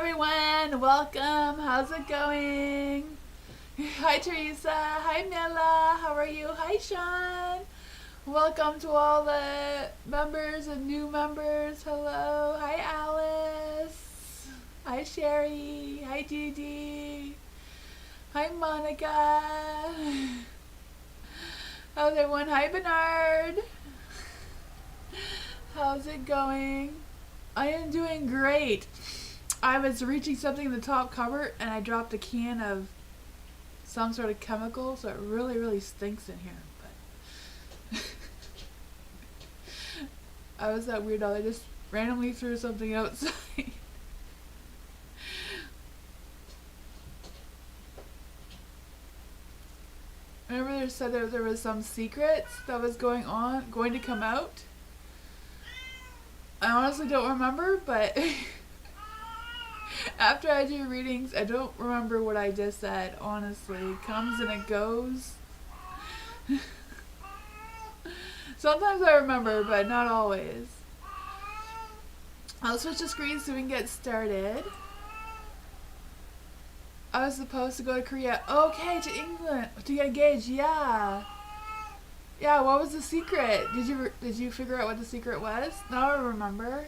everyone, welcome. How's it going? Hi Teresa, hi Mila, how are you? Hi Sean. Welcome to all the members and new members. Hello. Hi Alice. Hi Sherry. Hi Dee Dee. Hi Monica. How's everyone? Hi Bernard. How's it going? I am doing great. I was reaching something in the top cupboard and I dropped a can of some sort of chemical, so it really stinks in here. But I was that weirdo. I just randomly threw something outside. Remember they said there was some secrets that was going to come out? I honestly don't remember, but after I do readings, I don't remember what I just said, honestly. It comes and it goes. Sometimes I remember, but not always. I'll switch the screen so we can get started. I was supposed to go to Korea. Okay, to England to get engaged. Yeah. Yeah, what was the secret? Did you figure out what the secret was? No, I don't remember.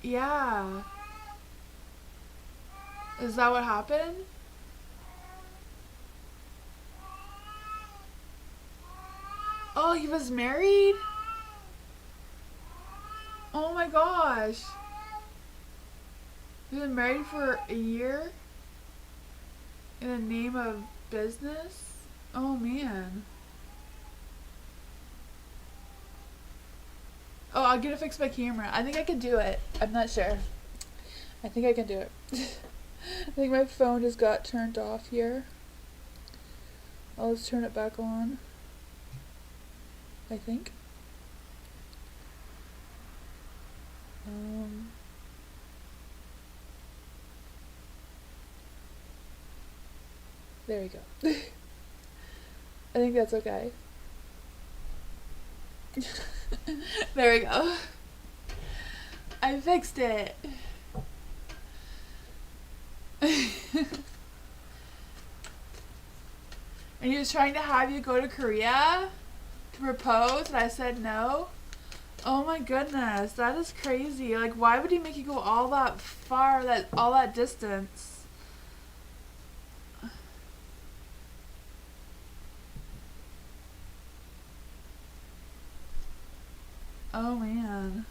Yeah. Is that what happened? Oh, he was married? Oh my gosh. He's been married for a year? In the name of business? Oh man. Oh, I'm gonna fix my camera. I think I can do it. I'm not sure. I think I can do it. I think my phone just got turned off here. I'll just turn it back on. I think. There we go. I think that's okay. There we go. I fixed it. And he was trying to have you go to Korea to propose, and I said no. Oh my goodness, that is crazy. Like, why would he make you go all that far, all that distance? Oh man.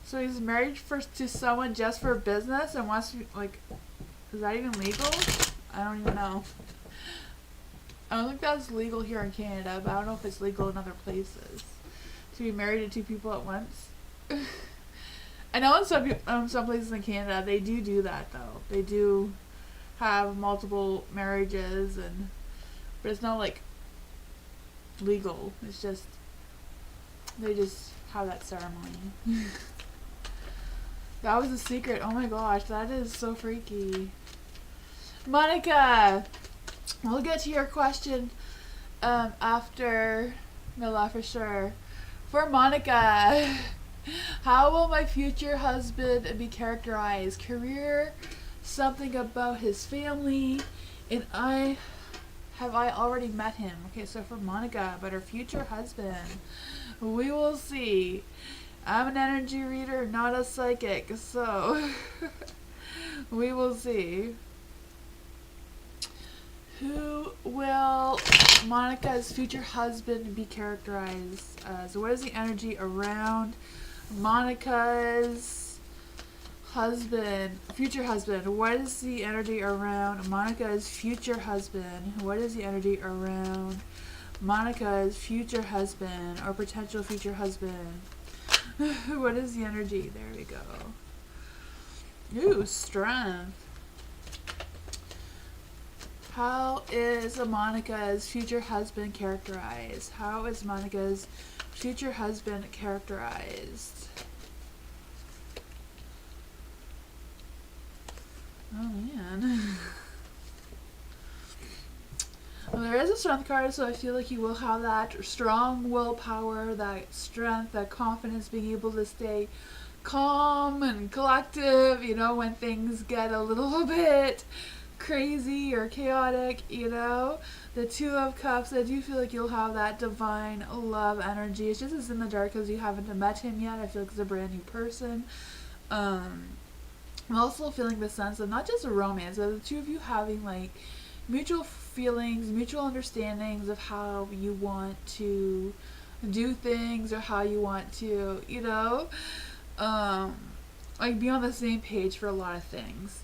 So he's married to someone just for business and wants to, like, is that even legal? I don't even know. I don't think that's legal here in Canada, but I don't know if it's legal in other places to be married to two people at once. I know in some places in Canada they do that though. They do have multiple marriages, but it's not like legal. It's just they just have that ceremony. That was a secret. Oh my gosh, that is so freaky. Monica, we'll get to your question after Mila for sure. For Monica, how will my future husband be characterized? Career, something about his family, and have I already met him? Okay, so for Monica, about her future husband, we will see. I'm an energy reader, not a psychic, so we will see. Who will Monica's future husband be characterized as? What is the energy around Monica's future husband? What is the energy around Monica's future husband? What is the energy around Monica's future husband or potential future husband? What is the energy? There we go. Ooh, strength. How is Monica's future husband characterized? How is Monica's future husband characterized? Oh man. Well, there is a strength card, so I feel like you will have that strong willpower, that strength, that confidence, being able to stay calm and collective, you know, when things get a little bit crazy or chaotic, you know. The Two of Cups, I do feel like you'll have that divine love energy. It's just it's in the dark because you haven't met him yet. I feel like it's a brand new person. I'm also feeling the sense of not just a romance, but the two of you having like mutual feelings, mutual understandings of how you want to do things or how you want to, you know, um, like be on the same page for a lot of things.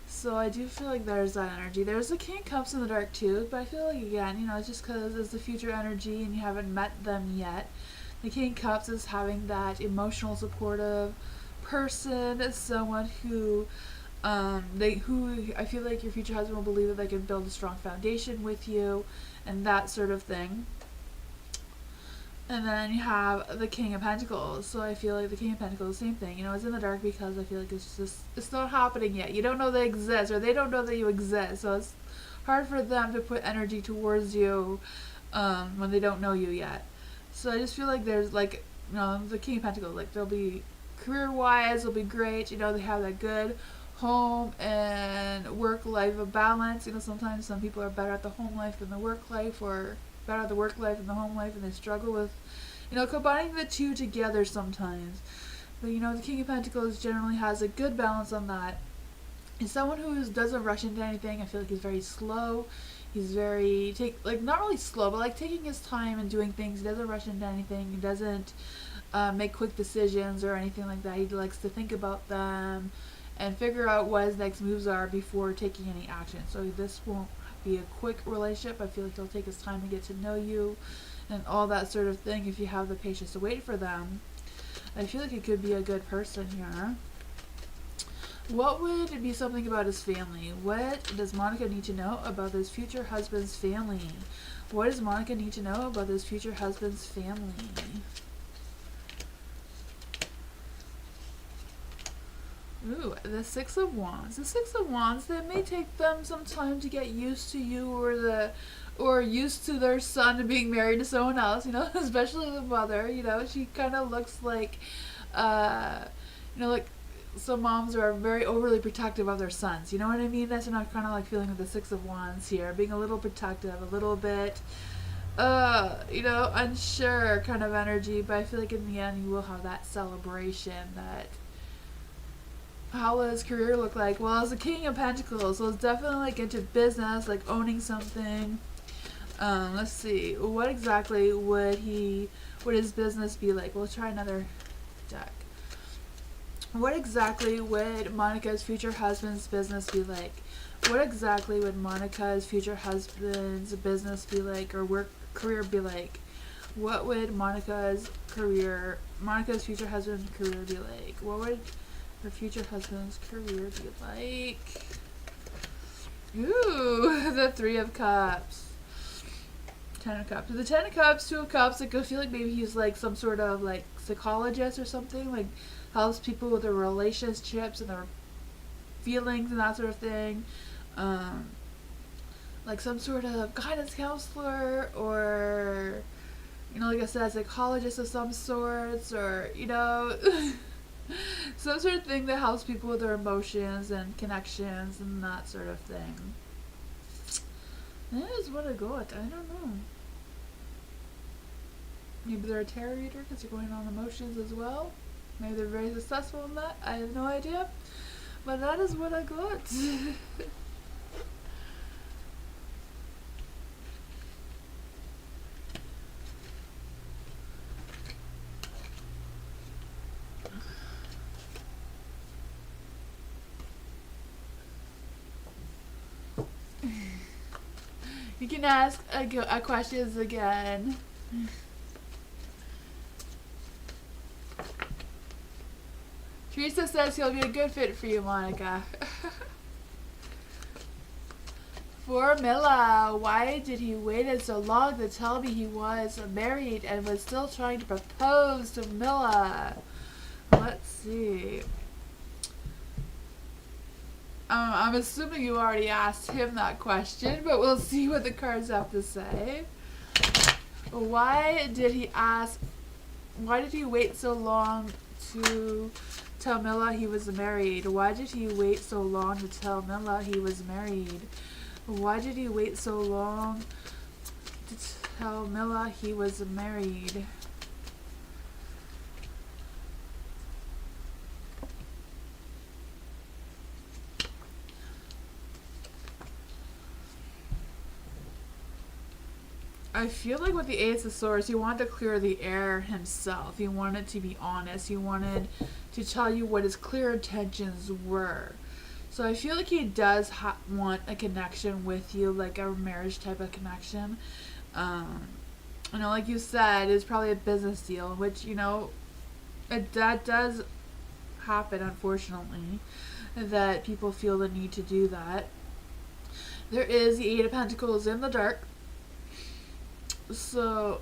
So I do feel like there's that energy. There's the King of Cups in the dark too, but I feel like again, you know, it's just because it's the future energy and you haven't met them yet. The King of Cups is having that emotional, supportive person, someone who who I feel like your future husband will believe that they can build a strong foundation with you and that sort of thing. And then you have the King of Pentacles. So I feel like the King of Pentacles, same thing. You know, it's in the dark because I feel like it's just, it's not happening yet. You don't know they exist, or they don't know that you exist. So it's hard for them to put energy towards you when they don't know you yet. So I just feel like there's like, you know, the King of Pentacles, like they'll be career-wise, they'll be great. You know, they have that good home and work life balance. You know, sometimes some people are better at the home life than the work life, or better at the work life and the home life, and they struggle with, you know, combining the two together sometimes. But you know, the King of Pentacles generally has a good balance on that. He's someone who doesn't rush into anything. I feel like he's very slow. He's very not really slow, but like taking his time and doing things. He doesn't rush into anything. He doesn't make quick decisions or anything like that. He likes to think about them and figure out what his next moves are before taking any action. So this won't be a quick relationship. I feel like he'll take his time to get to know you and all that sort of thing if you have the patience to wait for them. I feel like it could be a good person here. What would be something about his family? What does Monica need to know about this future husband's family? What does Monica need to know about this future husband's family? Ooh, the Six of Wands. The Six of Wands, that may take them some time to get used to you, or used to their son being married to someone else, you know, especially the mother, you know, she kind of looks like, you know, like some moms are very overly protective of their sons, you know what I mean? That's what I'm kind of like feeling with the Six of Wands here, being a little protective, a little bit, you know, unsure kind of energy, but I feel like in the end you will have that celebration. That how will his career look like? Well, it's the King of Pentacles, so it's definitely like into business, like owning something. Let's see, what exactly would his business be like? We'll try another deck. What exactly would Monica's future husband's business be like? What exactly would Monica's future husband's business be like, or work career be like? What would Monica's future husband's career be like? What would her future husband's career be like? Ooh, the Three of Cups. Ten of Cups. The Ten of Cups, Two of Cups, like I feel like maybe he's like some sort of like psychologist or something, like helps people with their relationships and their feelings and that sort of thing. Like some sort of guidance counselor, or, you know, like I said, psychologist of some sorts, or, you know, some sort of thing that helps people with their emotions and connections and that sort of thing. That is what I got. I don't know. Maybe they're a tarot reader because you're going on emotions as well. Maybe they're very successful in that. I have no idea. But that is what I got. You can ask questions again. Teresa says he'll be a good fit for you, Monica. For Milla, why did he wait so long to tell me he was married and was still trying to propose to Milla? Let's see. I'm assuming you already asked him that question, but we'll see what the cards have to say. Why did he wait so long to tell Milla he was married? Why did he wait so long to tell Milla he was married? Why did he wait so long to tell Milla he was married? I feel like with the Ace of Swords, he wanted to clear the air himself. He wanted to be honest. He wanted to tell you what his clear intentions were. So I feel like he does want a connection with you, like a marriage type of connection. You know, like you said, it's probably a business deal, which, you know, that does happen, unfortunately, that people feel the need to do that. There is the Eight of Pentacles in the dark. So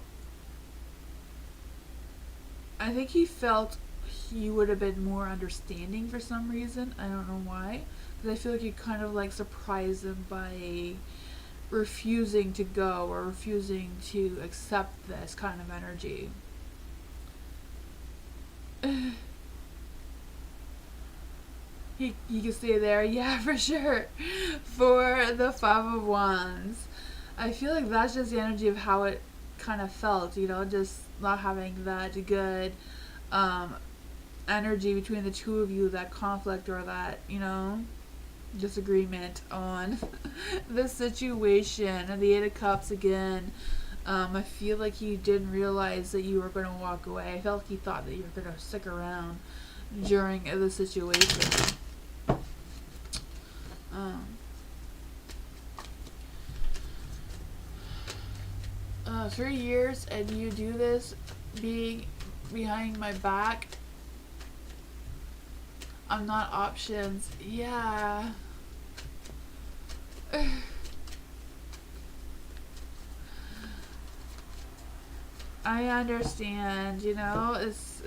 I think he felt he would have been more understanding for some reason. I don't know why. Because I feel like you kind of like surprised him by refusing to go or refusing to accept this kind of energy. He can stay there. Yeah, for sure. For the Five of Wands. I feel like that's just the energy of how it kind of felt, you know, just not having that good energy between the two of you, that conflict or that, you know, disagreement on the situation. And the Eight of Cups again. I feel like he didn't realize that you were going to walk away. I felt like he thought that you were going to stick around during the situation. 3 years and you do this being behind my back. I'm not options. Yeah. I understand, you know, it's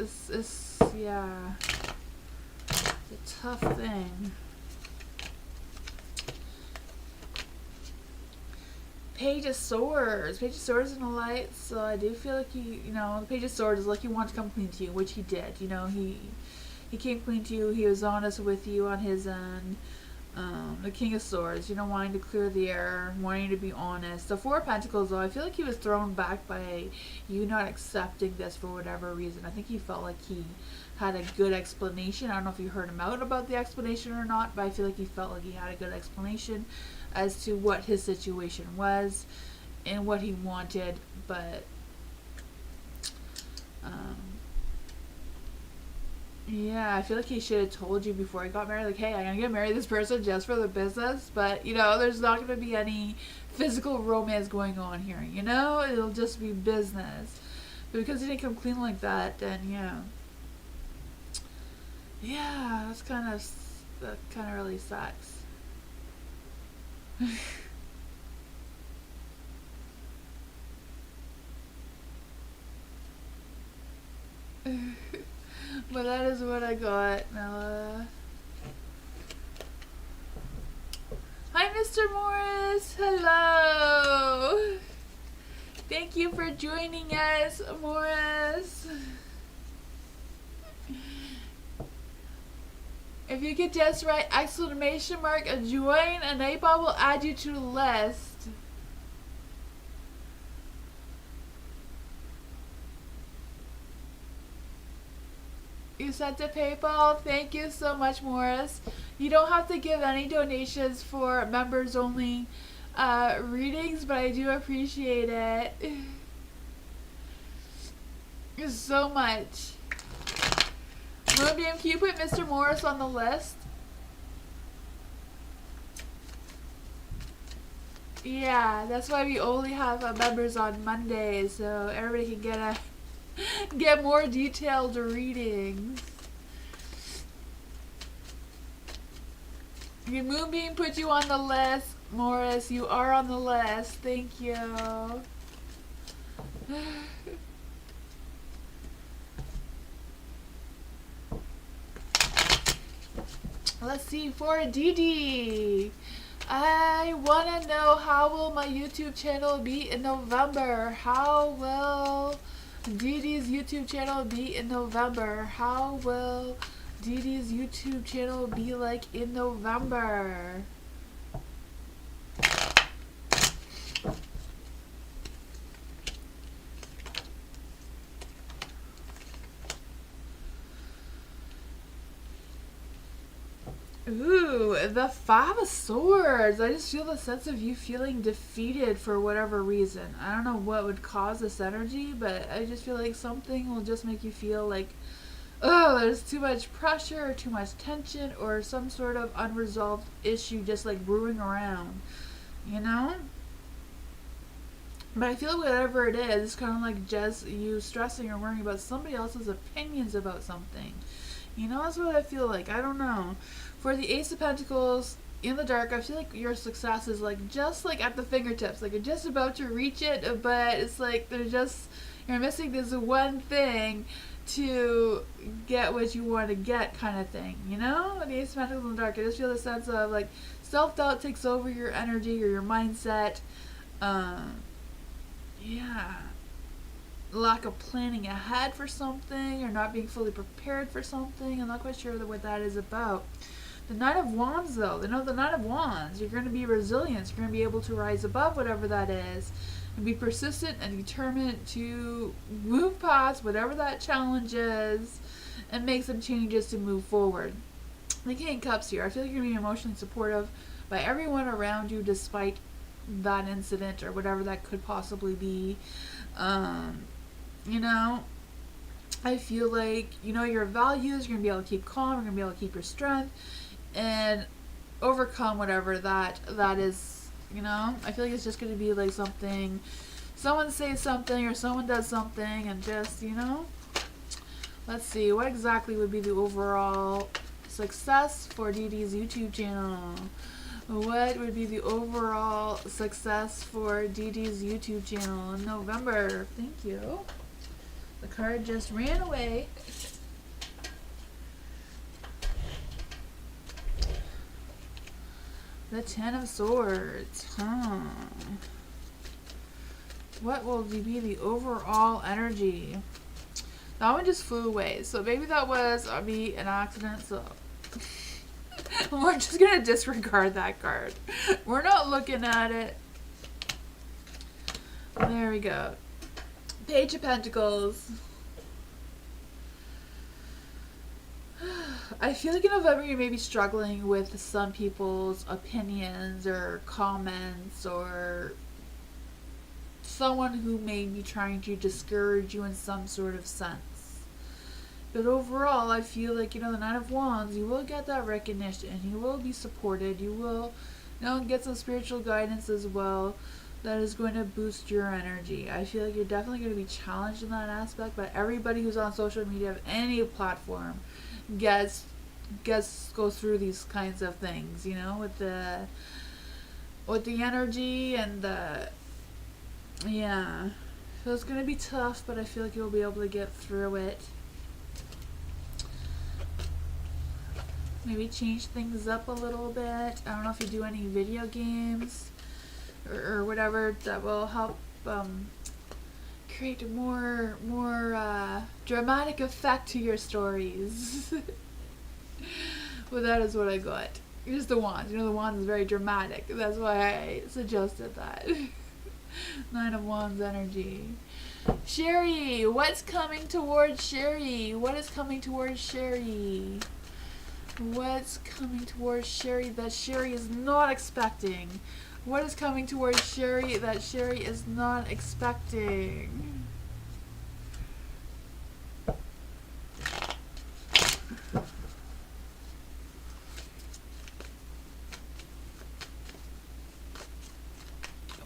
yeah. It's a tough thing. Page of Swords. Page of Swords in the light, so I do feel like you know, the Page of Swords is like he wanted to come clean to you, which he did. You know, he came clean to you. He was honest with you on his end. The King of Swords, you know, wanting to clear the air, wanting to be honest. The Four of Pentacles, though, I feel like he was thrown back by you not accepting this for whatever reason. I think he felt like he had a good explanation. I don't know if you heard him out about the explanation or not, but I feel like he felt like he had a good explanation as to what his situation was and what he wanted, but yeah, I feel like he should have told you before he got married, like, hey, I'm gonna get married to this person just for the business, but, you know, there's not gonna be any physical romance going on here, you know, it'll just be business. But because he didn't come clean like that, then yeah, that kind of really sucks. But that is what I got, Milla. Hi, Mr. Morris. Hello. Thank you for joining us, Morris. If you could just write exclamation mark join, and Nightbot will add you to the list. You sent to PayPal. Thank you so much, Morris. You don't have to give any donations for members only readings, but I do appreciate it so much. Moonbeam, can you put Mr. Morris on the list? Yeah, that's why we only have members on Mondays, so everybody can get more detailed readings. Your Moonbeam put you on the list, Morris. You are on the list. Thank you. Let's see, for Didi. I want to know, how will my YouTube channel be in November? How will Didi's YouTube channel be in November? How will Didi's YouTube channel be like in November? Ooh, the Five of Swords. I just feel the sense of you feeling defeated for whatever reason. I don't know what would cause this energy, but I just feel like something will just make you feel like, oh, there's too much pressure, or too much tension, or some sort of unresolved issue just like brewing around, you know? But I feel like whatever it is, it's kind of like just you stressing or worrying about somebody else's opinions about something. You know, that's what I feel like. I don't know. For the Ace of Pentacles, in the dark, I feel like your success is like just like at the fingertips. Like you're just about to reach it, but it's like you're missing this one thing to get what you want to get, kind of thing. You know? The Ace of Pentacles in the dark, I just feel the sense of like self-doubt takes over your energy or your mindset. Yeah. Lack of planning ahead for something, or not being fully prepared for something. I'm not quite sure what that is about. The Knight of Wands, though, the Knight of Wands, you're going to be resilient. You're going to be able to rise above whatever that is and be persistent and determined to move past whatever that challenge is and make some changes to move forward. The King of Cups here, I feel like you're going to be emotionally supportive by everyone around you despite that incident or whatever that could possibly be. You know, I feel like, you know, your values, you're going to be able to keep calm, you're going to be able to keep your strength and overcome whatever that is, you know. I feel like it's just going to be like something, someone says something or someone does something and just, you know. Let's see, what exactly would be the overall success for Didi's YouTube channel? What would be the overall success for Didi's YouTube channel in November? Thank you. The card just ran away. The Ten of Swords. What will be the overall energy? That one just flew away. So maybe that was me an accident. So we're just going to disregard that card. We're not looking at it. There we go. Page of Pentacles. I feel like in November you may be struggling with some people's opinions or comments, or someone who may be trying to discourage you in some sort of sense. But overall, I feel like, you know, the Knight of Wands, you will get that recognition. You will be supported. You will, you know, get some spiritual guidance as well. That is going to boost your energy. I feel like you're definitely going to be challenged in that aspect, but everybody who's on social media of any platform goes through these kinds of things, you know, with the energy and the, yeah. So it's going to be tough, but I feel like you'll be able to get through it. Maybe change things up a little bit. I don't know if you do any video games or whatever that will help create a more dramatic effect to your stories. Well, that is what I got. Here's the wand. You know, the wand is very dramatic. That's why I suggested that. Nine of Wands energy. Sherry, what's coming towards Sherry? What is coming towards Sherry? What's coming towards Sherry that Sherry is not expecting? What is coming towards Sherry that Sherry is not expecting?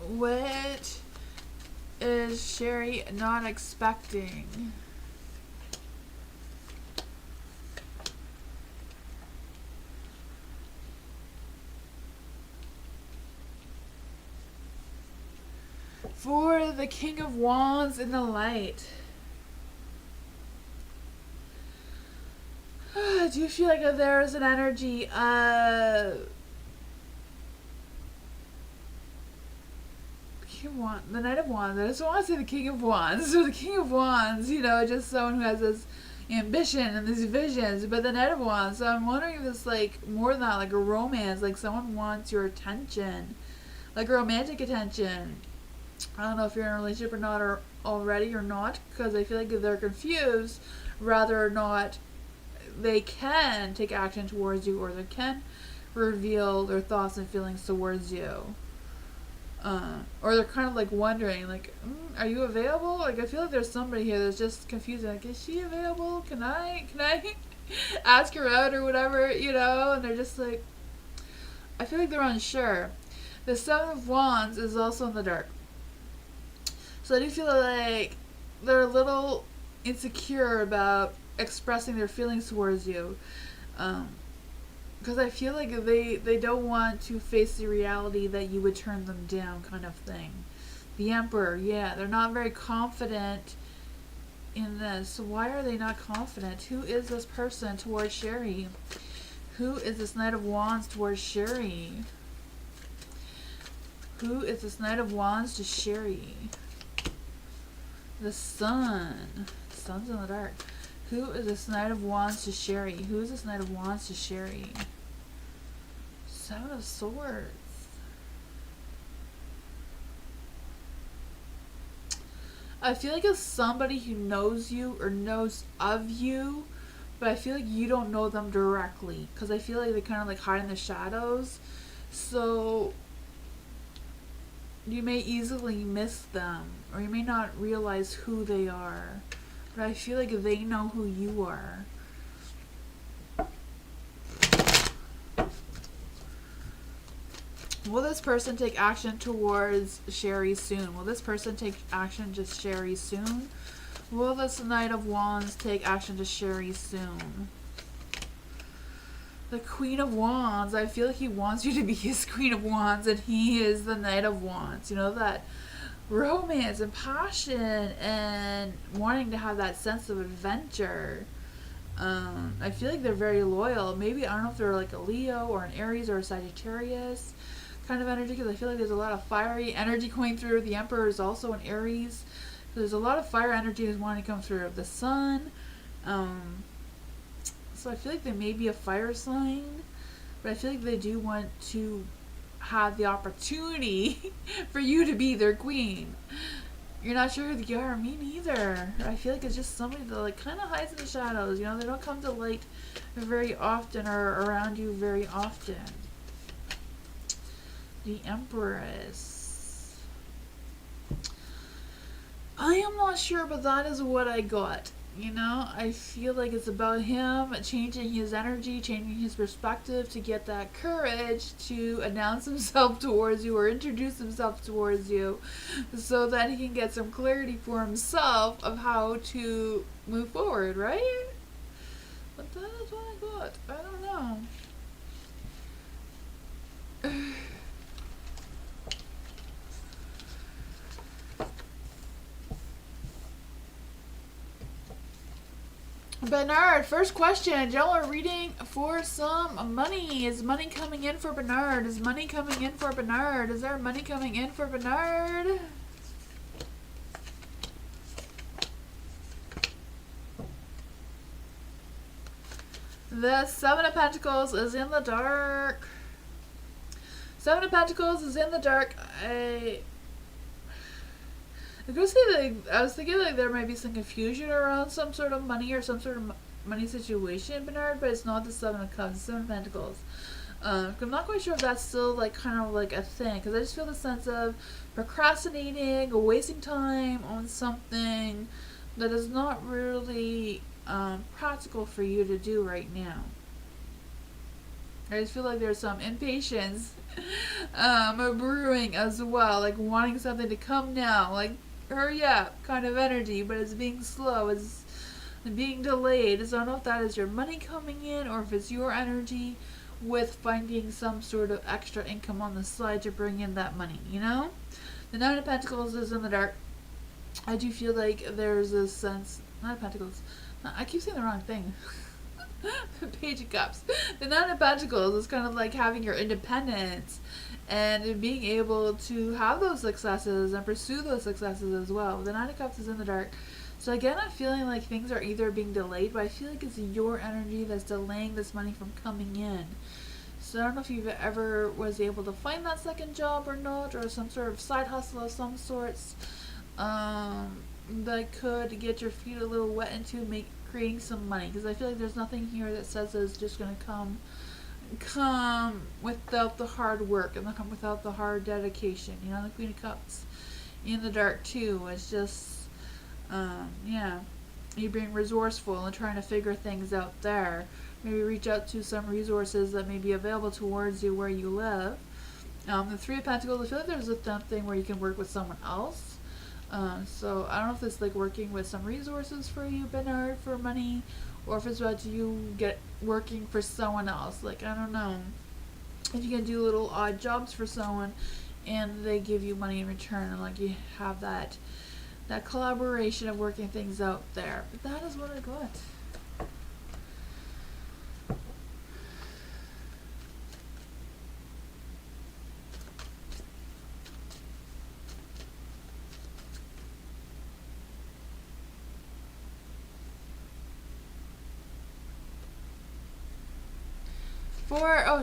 What is Sherry not expecting? For the King of Wands in the light. do feel like there's an energy. The Knight of Wands. I just want to say the King of Wands. So the King of Wands, just someone who has this ambition and these visions. But the Knight of Wands, so I'm wondering if it's like more than that, like a romance, like someone wants your attention, like romantic attention. I don't know if you're in a relationship or not, or already or not, because I feel like they're confused whether or not they can take action towards you, or they can reveal their thoughts and feelings towards you. Or they're kind of like wondering, like, are you available? Like, I feel like there's somebody here that's just confused. Like, is she available? Can I ask her out or whatever, And they're just like, I feel like they're unsure. The Seven of Wands is also in the dark. So I do feel like they're a little insecure about expressing their feelings towards you. Because I feel like they don't want to face the reality that you would turn them down, kind of thing. The Emperor, yeah, they're not very confident in this. So why are they not confident? Who is this person towards Sherry? Who is this Knight of Wands towards Sherry? Who is this Knight of Wands to Sherry? The Sun. The Sun's in the dark. Who is this Knight of Wands to Sherry? Who is this Knight of Wands to Sherry? Seven of Swords. I feel like it's somebody who knows you or knows of you, but I feel like you don't know them directly, because I feel like they kind of like hide in the shadows. So you may easily miss them, or you may not realize who they are. But I feel like they know who you are. Will this person take action towards Sherry soon? Will this person take action to Sherry soon? Will this Knight of Wands take action to Sherry soon? The Queen of Wands. I feel like he wants you to be his Queen of Wands, and he is the Knight of Wands. That romance and passion and wanting to have that sense of adventure. I feel like they're very loyal. Maybe, I don't know if they're like a Leo or an Aries or a Sagittarius kind of energy, because I feel like there's a lot of fiery energy going through. The Emperor is also an Aries. So there's a lot of fire energy that's wanting to come through. The Sun. So I feel like they may be a fire sign, but I feel like they do want to have the opportunity for you to be their queen. You're not sure who they are. Me neither. I feel like it's just somebody that like kind of hides in the shadows. They don't come to light very often or around you very often. The Empress. I am not sure, but that is what I got. I feel like it's about him changing his energy, changing his perspective to get that courage to announce himself towards you or introduce himself towards you, so that he can get some clarity for himself of how to move forward, right? But that is what I got. I don't know. Bernard, first question. General reading for some money. Is money coming in for Bernard? Is money coming in for Bernard? Is there money coming in for Bernard? The Seven of Pentacles is in the dark. Seven of Pentacles is in the dark. I was thinking like there might be some confusion around some sort of money or some sort of money situation, Bernard, but it's not the Seven of Cups, the Seven of Pentacles. I'm not quite sure if that's still like kind of like a thing, because I just feel the sense of procrastinating or wasting time on something that is not really practical for you to do right now. I just feel like there's some impatience brewing as well, like wanting something to come now, like hurry up kind of energy, but it's being slow, it's being delayed. So I don't know if that is your money coming in or if it's your energy with finding some sort of extra income on the side to bring in that money, The Nine of Pentacles is in the dark. I do feel like there's a sense, Nine of Pentacles, I keep saying the wrong thing. The Page of Cups. The Nine of Pentacles is kind of like having your independence and being able to have those successes and pursue those successes as well. The Nine of Cups is in the dark. So again, I'm feeling like things are either being delayed, but I feel like it's your energy that's delaying this money from coming in. So I don't know if you've ever was able to find that second job or not, or some sort of side hustle of some sorts that could get your feet a little wet into creating some money. Because I feel like there's nothing here that says it's just going to come without the hard work and come without the hard dedication. You know, the Queen of Cups in the dark too. It's just, yeah, you being resourceful and trying to figure things out there. Maybe reach out to some resources that may be available towards you where you live. The Three of Pentacles, I feel like there's a thing where you can work with someone else. So I don't know if it's like working with some resources for you, Bernard, for money, or if it's about you working for someone else. Like, I don't know. If you can do little odd jobs for someone and they give you money in return, and like you have that collaboration of working things out there. But that is what I got.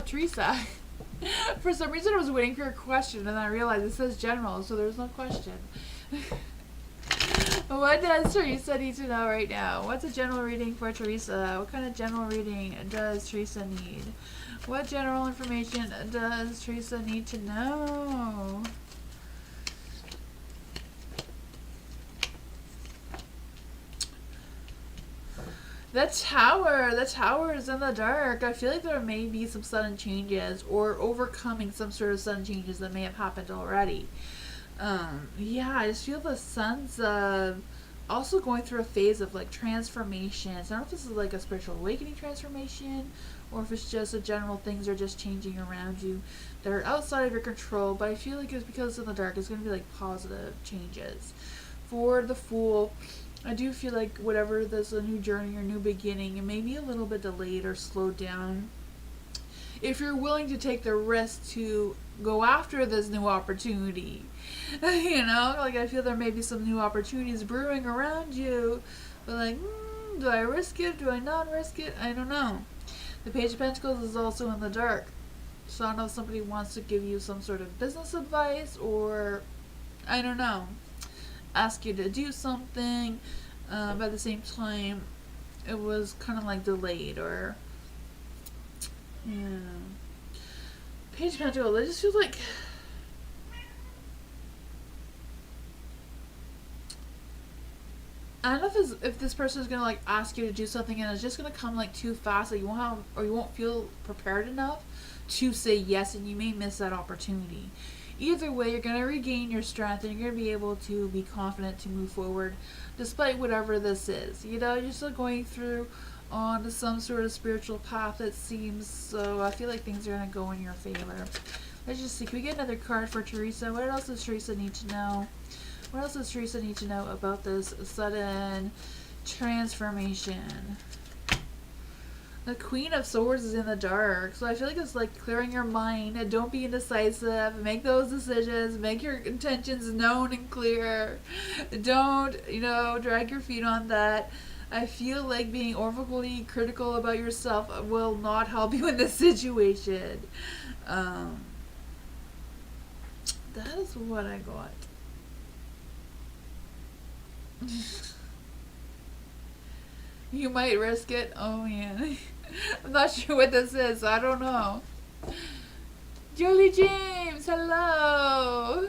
Teresa. For some reason I was waiting for a question and then I realized it says general, so there's no question. What does Teresa need to know right now? What's a general reading for Teresa? What kind of general reading does Teresa need? What general information does Teresa need to know? The Tower is in the dark. I feel like there may be some sudden changes or overcoming some sort of sudden changes that may have happened already. Yeah, I just feel the Sun's also going through a phase of like transformation. So I don't know if this is like a spiritual awakening transformation or if it's just a general things are just changing around you that are outside of your control. But I feel like it's because it's in the dark, it's going to be like positive changes. For the Fool, I do feel like whatever there's a new journey or new beginning, it may be a little bit delayed or slowed down. If you're willing to take the risk to go after this new opportunity, you know, like I feel there may be some new opportunities brewing around you, but like, do I risk it? Do I not risk it? I don't know. The Page of Pentacles is also in the dark. So I don't know if somebody wants to give you some sort of business advice or, I don't know, ask you to do something, but at the same time it was kind of like delayed or yeah. Page of Pentacles, I just feel like I don't know if this person is gonna like ask you to do something and it's just gonna come like too fast that you won't feel prepared enough to say yes, and you may miss that opportunity. Either way, you're going to regain your strength and you're going to be able to be confident to move forward despite whatever this is. You know, you're still going through on some sort of spiritual path, it seems, so I feel like things are going to go in your favor. Let's just see. Can we get another card for Teresa? What else does Teresa need to know? What else does Teresa need to know about this sudden transformation? The Queen of Swords is in the dark, so I feel like it's like clearing your mind and don't be indecisive. Make those decisions. Make your intentions known and clear. Don't, drag your feet on that. I feel like being overly critical about yourself will not help you in this situation. That is what I got. You might risk it. Oh man. I'm not sure what this is, so I don't know. Julie James, hello.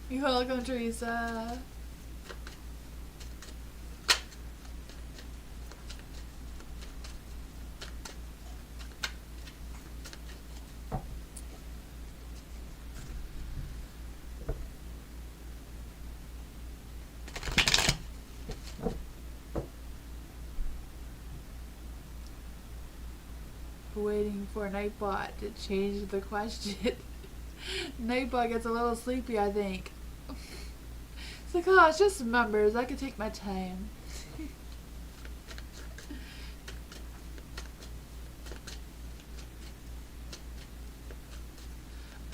You're welcome, Teresa. Waiting for Nightbot to change the question. Nightbug gets a little sleepy, I think. It's like, oh, it's just members. I can take my time.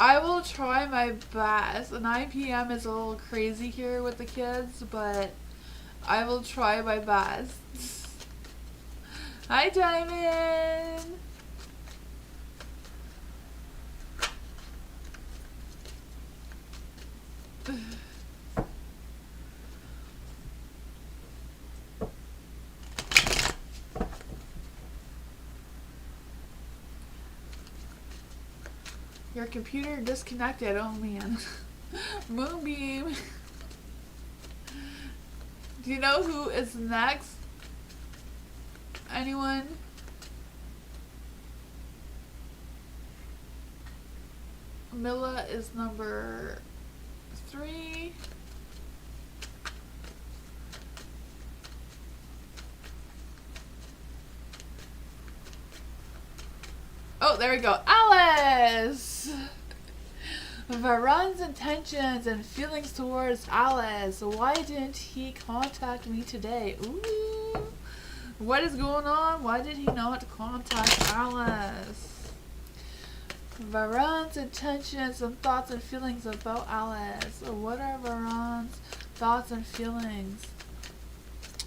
I will try my best. 9 p.m. is a little crazy here with the kids, but I will try my best. Hi, Diamond! Your computer disconnected. Oh man. Moonbeam. Do you know who is next? Anyone? Milla is number 3. Oh, there we go. Alice! Varun's intentions and feelings towards Alice. Why didn't he contact me today? Ooh. What is going on? Why did he not contact Alice? Varun's intentions and thoughts and feelings about Alice. What are Varun's thoughts and feelings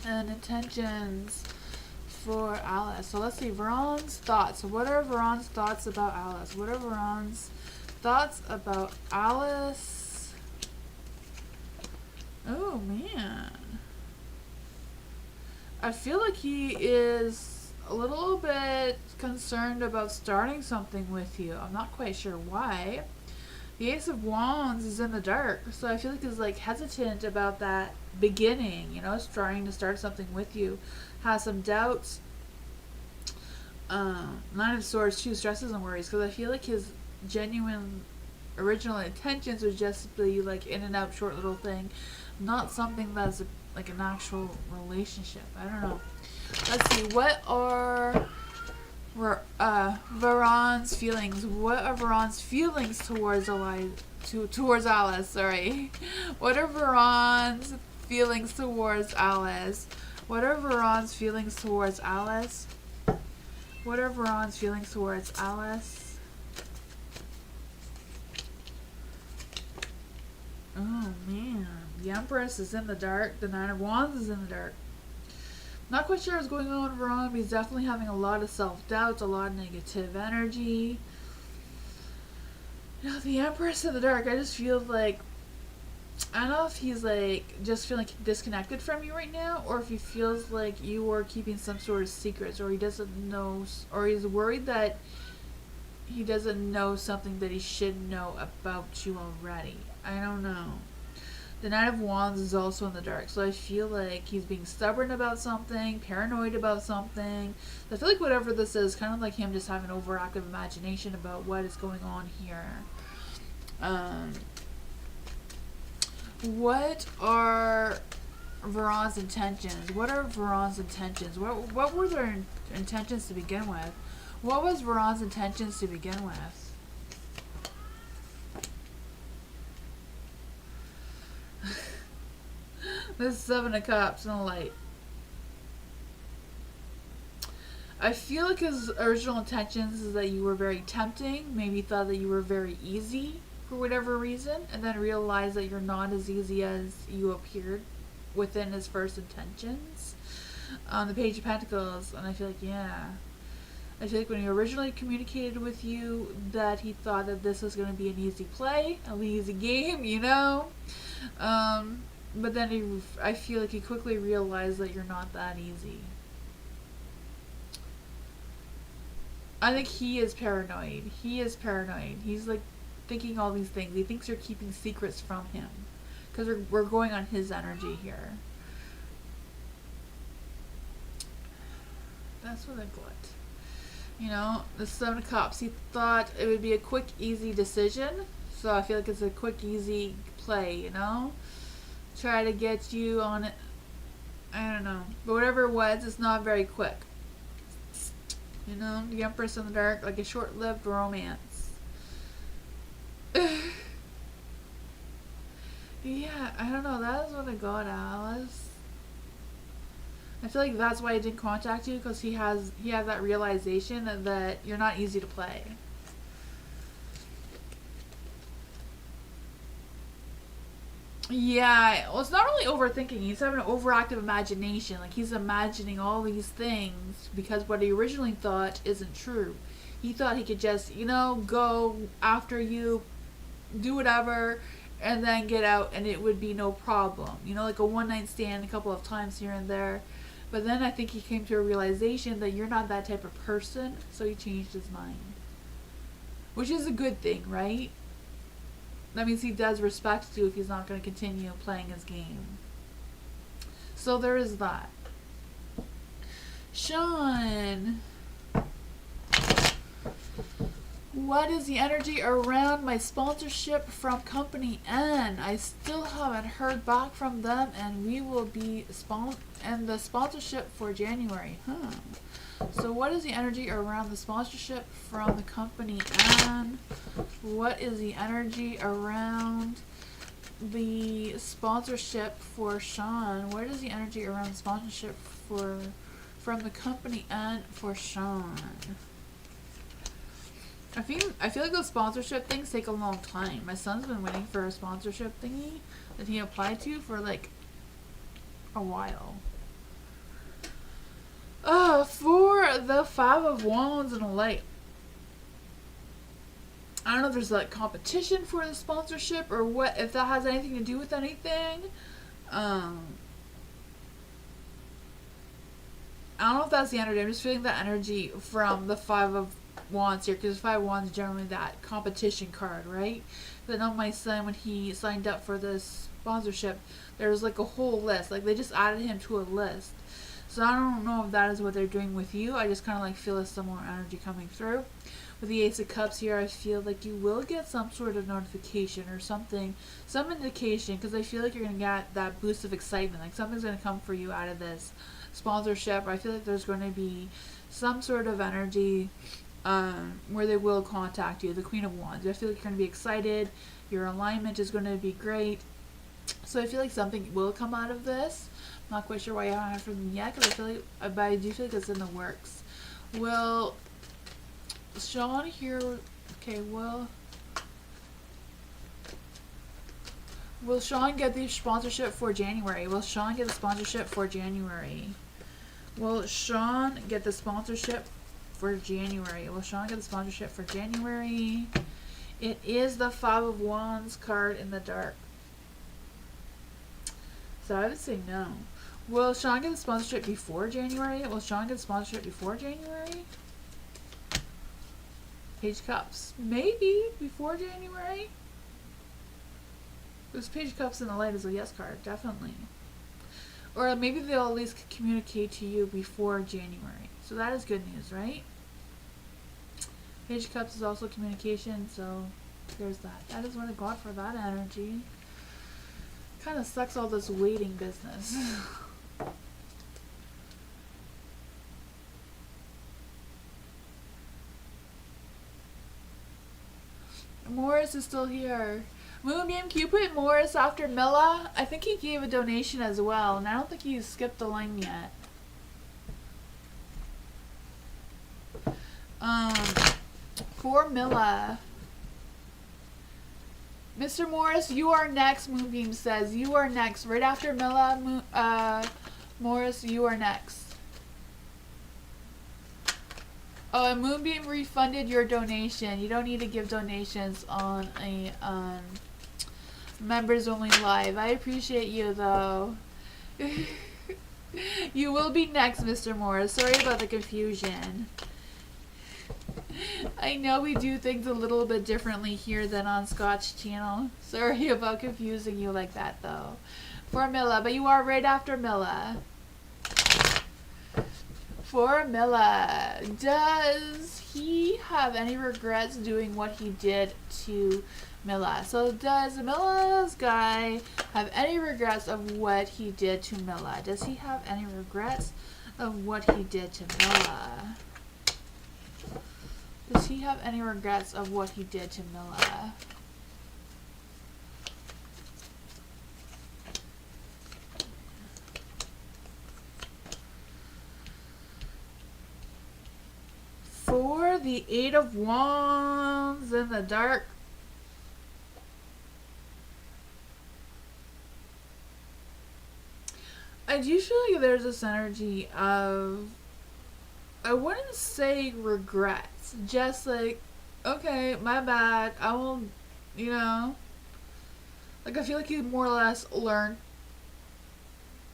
and intentions for Alice? So let's see, Varun's thoughts. What are Varun's thoughts about Alice? What are Varun's thoughts about Alice? Oh man. I feel like he is a little bit concerned about starting something with you. I'm not quite sure why. The Ace of Wands is in the dark, so I feel like he's like hesitant about that beginning, you know, trying to start something with you. Has some doubts. 9 of Swords too, stresses and worries, because I feel like his genuine original intentions would just be like in and out short little thing, not something that's like an actual relationship. I don't know. Let's see, what are Varun's feelings? What are Varun's feelings towards Alice? Sorry. What are Varun's feelings towards Alice? What are Varun's feelings towards Alice? What are Varun's feelings towards Alice? Oh man. The Empress is in the dark. The 9 of Wands is in the dark. Not quite sure what's going on with Varun, but he's definitely having a lot of self-doubts, a lot of negative energy. You know, the Empress in the dark, I just feel like, I don't know if he's like just feeling disconnected from you right now, or if he feels like you are keeping some sort of secrets, or he doesn't know, or he's worried that he doesn't know something that he should know about you already. I don't know. The 9 of Wands is also in the dark, so I feel like he's being stubborn about something, paranoid about something. I feel like whatever this is, kind of like him just having an overactive imagination about what is going on here. What are Varun's intentions? What are Varun's intentions? What were their intentions to begin with? What was Varun's intentions to begin with? This is 7 of Cups and a light. I feel like his original intentions is that you were very tempting. Maybe thought that you were very easy for whatever reason, and then realized that you're not as easy as you appeared within his first intentions. The Page of Pentacles, and I feel like, yeah. I feel like when he originally communicated with you that he thought that this was going to be an easy play, an easy game, you know? But then I feel like he quickly realized that you're not that easy. I think he is paranoid. He is paranoid. He's like thinking all these things. He thinks you're keeping secrets from him. Because we're going on his energy here. That's what I got. You know, the 7 of Cups. He thought it would be a quick, easy decision. So I feel like it's a quick, easy play, you know? Try to get you on it. I don't know. But whatever it was, it's not very quick. You know, the Empress in the dark, like a short-lived romance. Yeah, I don't know. That is what I got, Alice. I feel like that's why he didn't contact you, because he has that realization that you're not easy to play. Yeah, well, it's not really overthinking. He's having an overactive imagination. Like, he's imagining all these things because what he originally thought isn't true. He thought he could just, go after you, do whatever, and then get out, and it would be no problem. Like a one night stand a couple of times here and there. But then I think he came to a realization that you're not that type of person, so he changed his mind. Which is a good thing, right? That means he does respect you if he's not going to continue playing his game. So there is that. Sean, what is the energy around my sponsorship from Company N? I still haven't heard back from them, and we will be and the sponsorship for January. So what is the energy around the sponsorship from the Company N? What is the energy around the sponsorship for Sean? What is the energy around the sponsorship from the Company N for Sean? I feel like those sponsorship things take a long time. My son's been waiting for a sponsorship thingy that he applied to for like a while. For the Five of Wands and a Light. I don't know if there's like competition for the sponsorship or what, if that has anything to do with anything. I don't know if that's the energy. I'm just feeling that energy from the Five of Wands here, because Five of Wands is generally that competition card, right? But on my son, when he signed up for this sponsorship, there was like a whole list. Like they just added him to a list. So I don't know if that is what they're doing with you. I just kind of like feel a similar energy coming through. With the Ace of Cups here, I feel like you will get some sort of notification or something, some indication, because I feel like you're going to get that boost of excitement. Like something's going to come for you out of this sponsorship. I feel like there's going to be some sort of energy where they will contact you. The Queen of Wands. I feel like you're going to be excited. Your alignment is going to be great. So I feel like something will come out of this. I'm not quite sure why I haven't heard from them yet, because I feel like, but I do feel like it's in the works. Will Sean here? Okay, will Sean get the sponsorship for January? Will Sean get the sponsorship for January? Will Sean get the sponsorship for January? Will Sean get the sponsorship for January? It is the Five of Wands card in the dark. So I would say no. Will Sean get the sponsorship before January? Will Sean get the sponsorship before January? Page of Cups. Maybe before January. This Page of Cups in the light is a yes card. Definitely. Or maybe they'll at least communicate to you before January. So that is good news, right? Page of Cups is also communication, so there's that. That is what I got for that energy. Kind of sucks all this waiting business. Morris is still here. Moonbeam, can you put Morris after Milla? I think he gave a donation as well, and I don't think he's skipped the line yet. For Milla. Mr. Morris, you are next, Moonbeam says. You are next. Right after Milla, Morris, you are next. Oh, and Moonbeam refunded your donation. You don't need to give donations on a members only live. I appreciate you though. You will be next, Mr. Morris. Sorry about the confusion. I know we do things a little bit differently here than on Scott's channel. Sorry about confusing you like that though. For Milla, but you are right after Milla. For Milla, does he have any regrets doing what he did to Milla? So does Milla's guy have any regrets of what he did to Milla? Does he have any regrets of what he did to Milla? Does he have any regrets of what he did to Milla? with the Eight of Wands in the dark. I do feel like there's this energy of, I wouldn't say regrets, just like, okay, my bad, I will, you know, like I feel like he more or less learned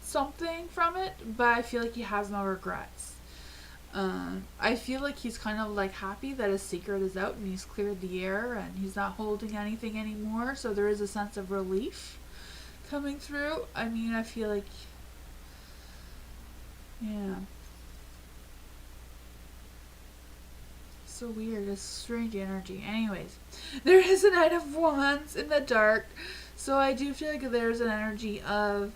something from it, but I feel like he has no regrets. I feel like he's kind of like happy that his secret is out and he's cleared the air and he's not holding anything anymore, so there is a sense of relief coming through. I mean, I feel like, yeah. So weird, it's strange energy. Anyways, there is a Knight of Wands in the dark, so I do feel like there's an energy of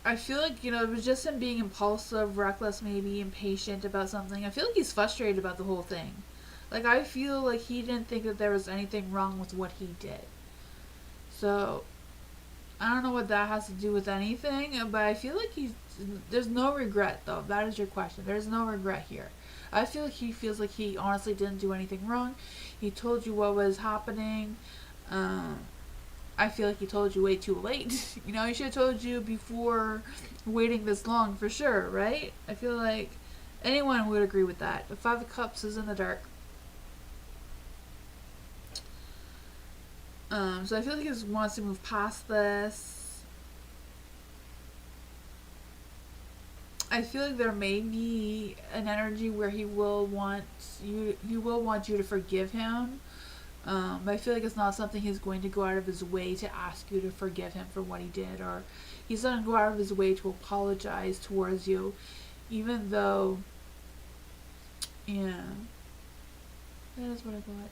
I feel like, you know, it was just him being impulsive, reckless, maybe impatient about something. I feel like he's frustrated about the whole thing. Like, I feel like he didn't think that there was anything wrong with what he did. So, I don't know what that has to do with anything, but I feel like there's no regret, though. That is your question. There's no regret here. I feel like he feels like he honestly didn't do anything wrong. He told you what was happening. I feel like he told you way too late. You know, he should have told you before waiting this long, for sure, right? I feel like anyone would agree with that. The Five of Cups is in the dark. So I feel like he wants to move past this. I feel like there may be an energy where he will want you to forgive him. I feel like it's not something he's going to go out of his way to ask you to forgive him for what he did, or he's going to go out of his way to apologize towards you, even though, yeah, that is what I got.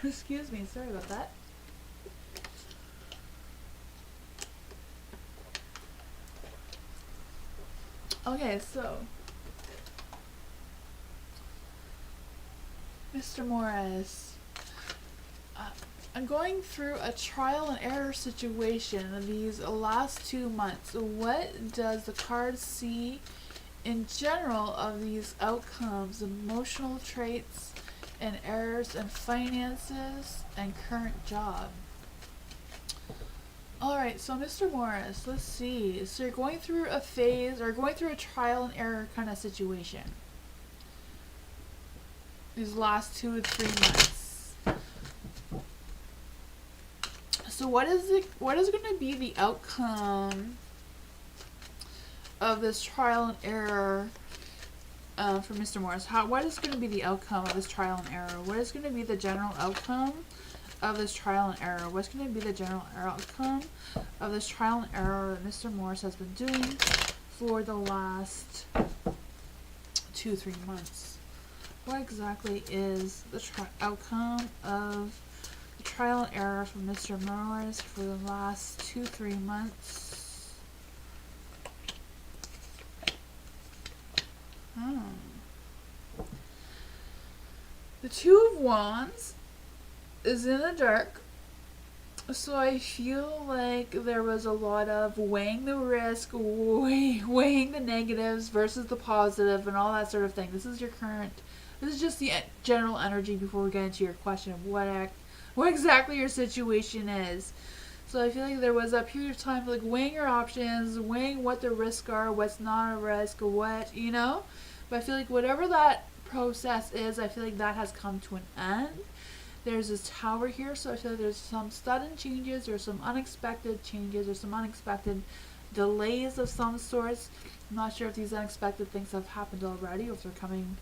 Excuse me, sorry about that. Okay, so Mr. Morris, I'm going through a trial and error situation these last 2 months. What does the card see in general of these outcomes, emotional traits, and errors in finances and current job? Alright, so Mr. Morris, let's see. So you're going through a phase, or going through a trial and error kind of situation these last 2 to 3 months. So what is going to be the outcome of this trial and error for Mr. Morris? What is going to be the outcome of this trial and error? What is going to be the general outcome of this trial and error? What's going to be the general outcome of this trial and error that Mr. Morris has been doing for the last 2-3 months? What exactly is the outcome of the trial and error from Mr. Morris for the last 2-3 months? The Two of Wands is in the dark, so I feel like there was a lot of weighing the risk, weighing the negatives versus the positive, and all that sort of thing. This is just the general energy before we get into your question of what exactly your situation is. So I feel like there was a period of time like weighing your options, weighing what the risks are, what's not a risk, what, you know. But I feel like whatever that process is, I feel like that has come to an end. There's this Tower here, so I feel like there's some sudden changes, there's some unexpected changes, there's some unexpected delays of some sorts. I'm not sure if these unexpected things have happened already or if they're coming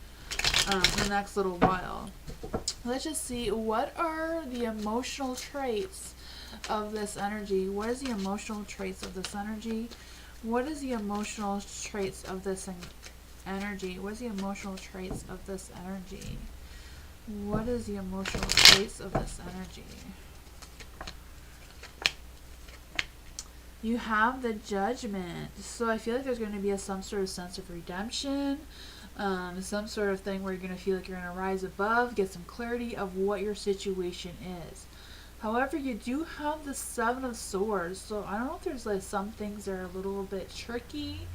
in the next little while. Let's just see, what are the emotional traits of this energy? What is the emotional traits of this energy? What is the emotional traits of this energy? What is the emotional traits of this energy? What is the emotional traits of this energy? You have the Judgment. So I feel like there's going to be some sort of sense of redemption. Some sort of thing where you're going to feel like you're going to rise above, get some clarity of what your situation is. However, you do have the Seven of Swords, so I don't know if there's like some things that are a little bit tricky.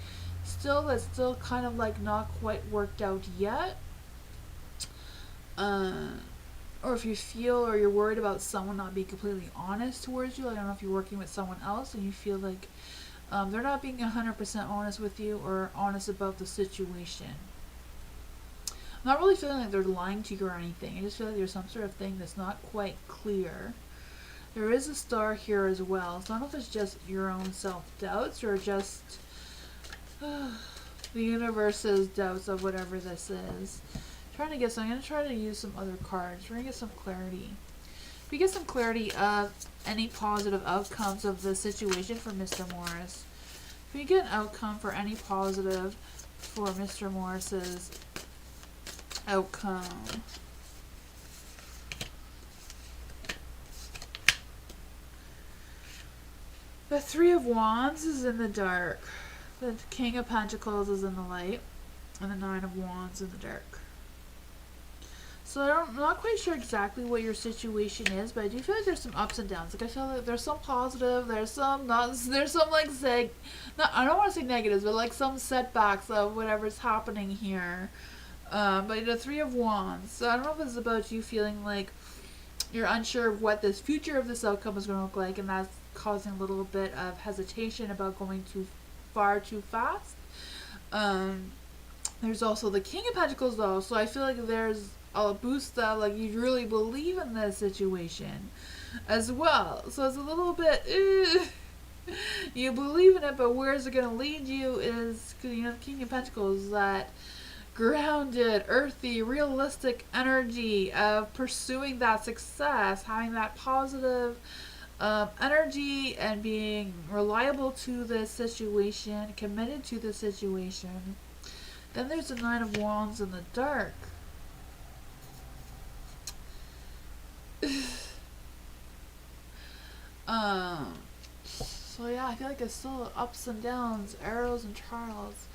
Still, that's still kind of like not quite worked out yet. Uh, or if you feel or you're worried about someone not being completely honest towards you. Like, I don't know if you're working with someone else and you feel like they're not being 100% honest with you or honest about the situation. I'm not really feeling like they're lying to you or anything. I just feel like there's some sort of thing that's not quite clear. There is a star here as well, so I don't know if it's just your own self-doubts or just the universe's doubts of whatever this is. I'm going to try to use some other cards. We're going to get some clarity. If we get some clarity of any positive outcomes of the situation for Mr. Morris. If we get an outcome for any positive for Mr. Morris's outcome. The Three of Wands is in the dark. The King of Pentacles is in the light. And the Nine of Wands in the dark. So I'm not quite sure exactly what your situation is, but I do feel like there's some ups and downs. Like I feel like there's some positive, there's some not, there's some like I don't want to say negatives, but like some setbacks of whatever's happening here. But the Three of Wands. So I don't know if it's about you feeling like you're unsure of what this future of this outcome is going to look like, and that's causing a little bit of hesitation about going too far too fast. There's also the King of Pentacles though, so I feel like there's a boost that like you really believe in this situation as well. So it's a little bit you believe in it, but where is it going to lead you is, because you know the King of Pentacles, that grounded, earthy, realistic energy of pursuing that success, having that positive energy and being reliable to this situation, committed to the situation. Then there's the Nine of Wands in the dark. So yeah, I feel like it's still ups and downs, arrows and trials.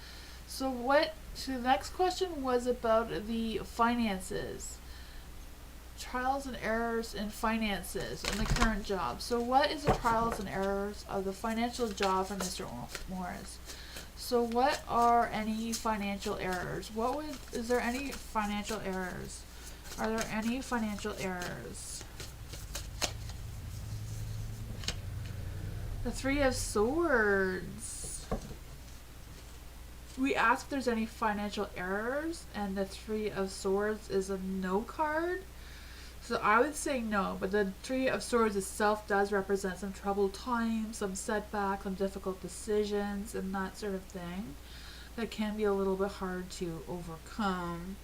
So the next question was about the finances. Trials and errors in finances and the current job. So what is the trials and errors of the financial job for Mr. Morris? So what are any financial errors? Is there any financial errors? Are there any financial errors? The Three of Swords. We asked if there's any financial errors, and the Three of Swords is a no card. So I would say no, but the Three of Swords itself does represent some troubled times, some setbacks, some difficult decisions, and that sort of thing that can be a little bit hard to overcome.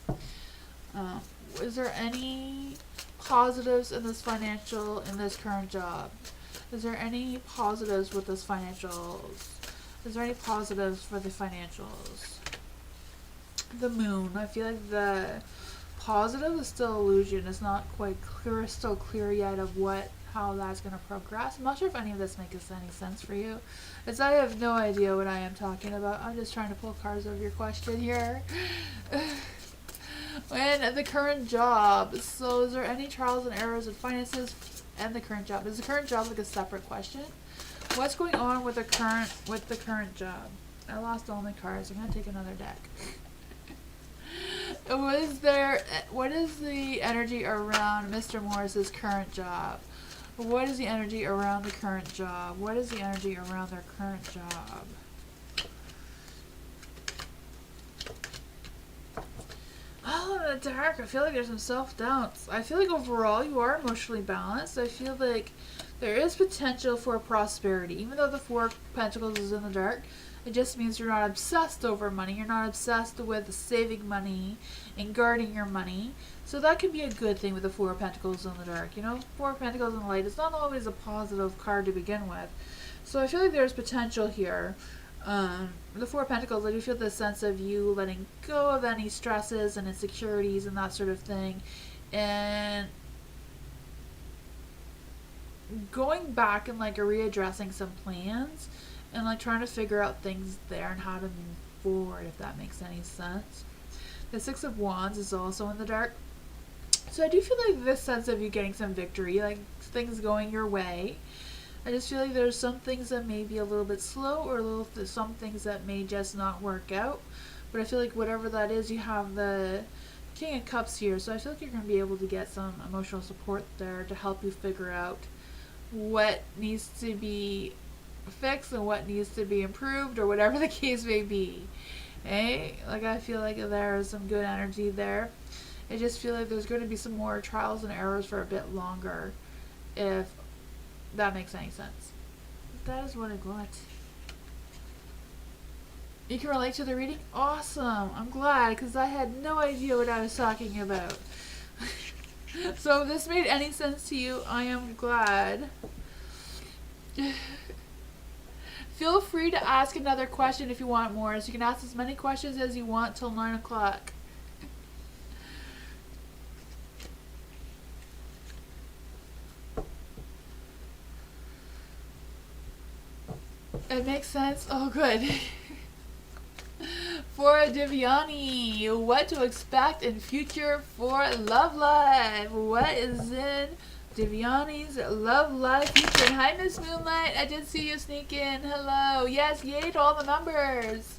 Is there any positives in this current job? Is there any positives with this financials? Is there any positives for the financials? The Moon. I feel like the positive is still illusion. It's not quite crystal clear yet of how that's going to progress. I'm not sure if any of this makes any sense for you, as I have no idea what I am talking about. I'm just trying to pull cards over your question here. And the current job. So is there any trials and errors in finances and the current job? Is the current job like a separate question? What's going on with the current job? I lost all my cards. I'm going to take another deck. What is the energy around Mr. Morris's current job? What is the energy around the current job? What is the energy around their current job? Oh, in the dark, I feel like there's some self-doubts. I feel like overall you are emotionally balanced. I feel like there is potential for prosperity. Even though the Four of Pentacles is in the dark, it just means you're not obsessed over money. You're not obsessed with saving money and guarding your money. So that could be a good thing with the Four of Pentacles in the dark. You know, Four of Pentacles in the light is not always a positive card to begin with. So I feel like there's potential here. The Four of Pentacles, I do feel the sense of you letting go of any stresses and insecurities and that sort of thing. And going back and like readdressing some plans and like trying to figure out things there and how to move forward, if that makes any sense. The Six of Wands is also in the dark. So I do feel like this sense of you getting some victory, like things going your way. I just feel like there's some things that may be a little bit slow, or some things that may just not work out. But I feel like whatever that is, you have the King of Cups here, so I feel like you're going to be able to get some emotional support there to help you figure out what needs to be fixed and what needs to be improved, or whatever the case may be. Hey, like I feel like there's some good energy there. I just feel like there's going to be some more trials and errors for a bit longer, if that makes any sense. That is what I got. You can relate to the reading? Awesome! I'm glad, because I had no idea what I was talking about. So if this made any sense to you, I am glad. Feel free to ask another question if you want more. So you can ask as many questions as you want till 9 o'clock. It makes sense? Oh, good. For Divyani, what to expect in future for love life? What is in Divyani's love life future? Hi, Miss Moonlight. I did see you sneak in. Hello. Yes, yay to all the members.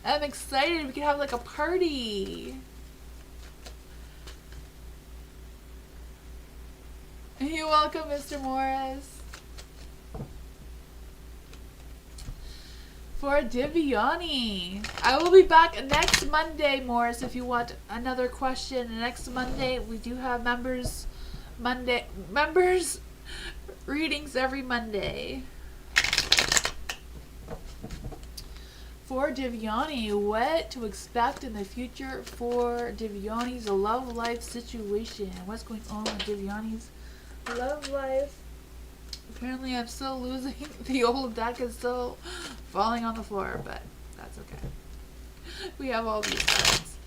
I'm excited. We can have like a party. You're welcome, Mr. Morris. For Divyani, I will be back next Monday, Morris, if you want another question. Next Monday, we do have members readings every Monday. For Divyani, what to expect in the future for Divyani's love life situation? What's going on with Divyani's love life? Apparently I'm still losing. The old deck is still falling on the floor, but that's okay. We have all these cards.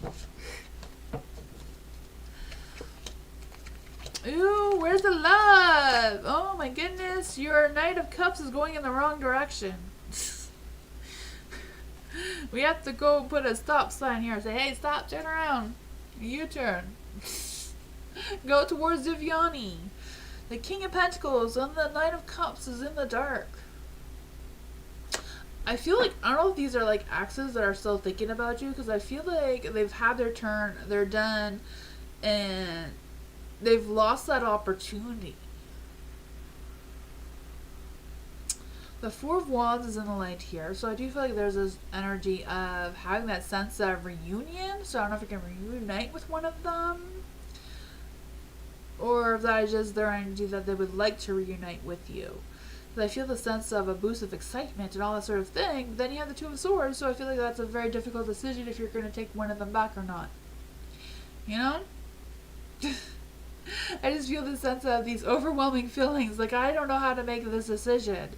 Ooh, where's the love? Oh my goodness, your Knight of Cups is going in the wrong direction. We have to go put a stop sign here. Say, hey, stop, turn around. U-turn. Go towards Divyani. The King of Pentacles and the Knight of Cups is in the dark. I feel like, I don't know if these are like exes that are still thinking about you, because I feel like they've had their turn, they're done, and they've lost that opportunity. The Four of Wands is in the light here, so I do feel like there's this energy of having that sense of reunion, so I don't know if I can reunite with one of them, or if that is just their energy that they would like to reunite with you. Because I feel the sense of a boost of excitement and all that sort of thing. Then you have the Two of Swords, so I feel like that's a very difficult decision if you're going to take one of them back or not. You know? I just feel the sense of these overwhelming feelings. Like, I don't know how to make this decision.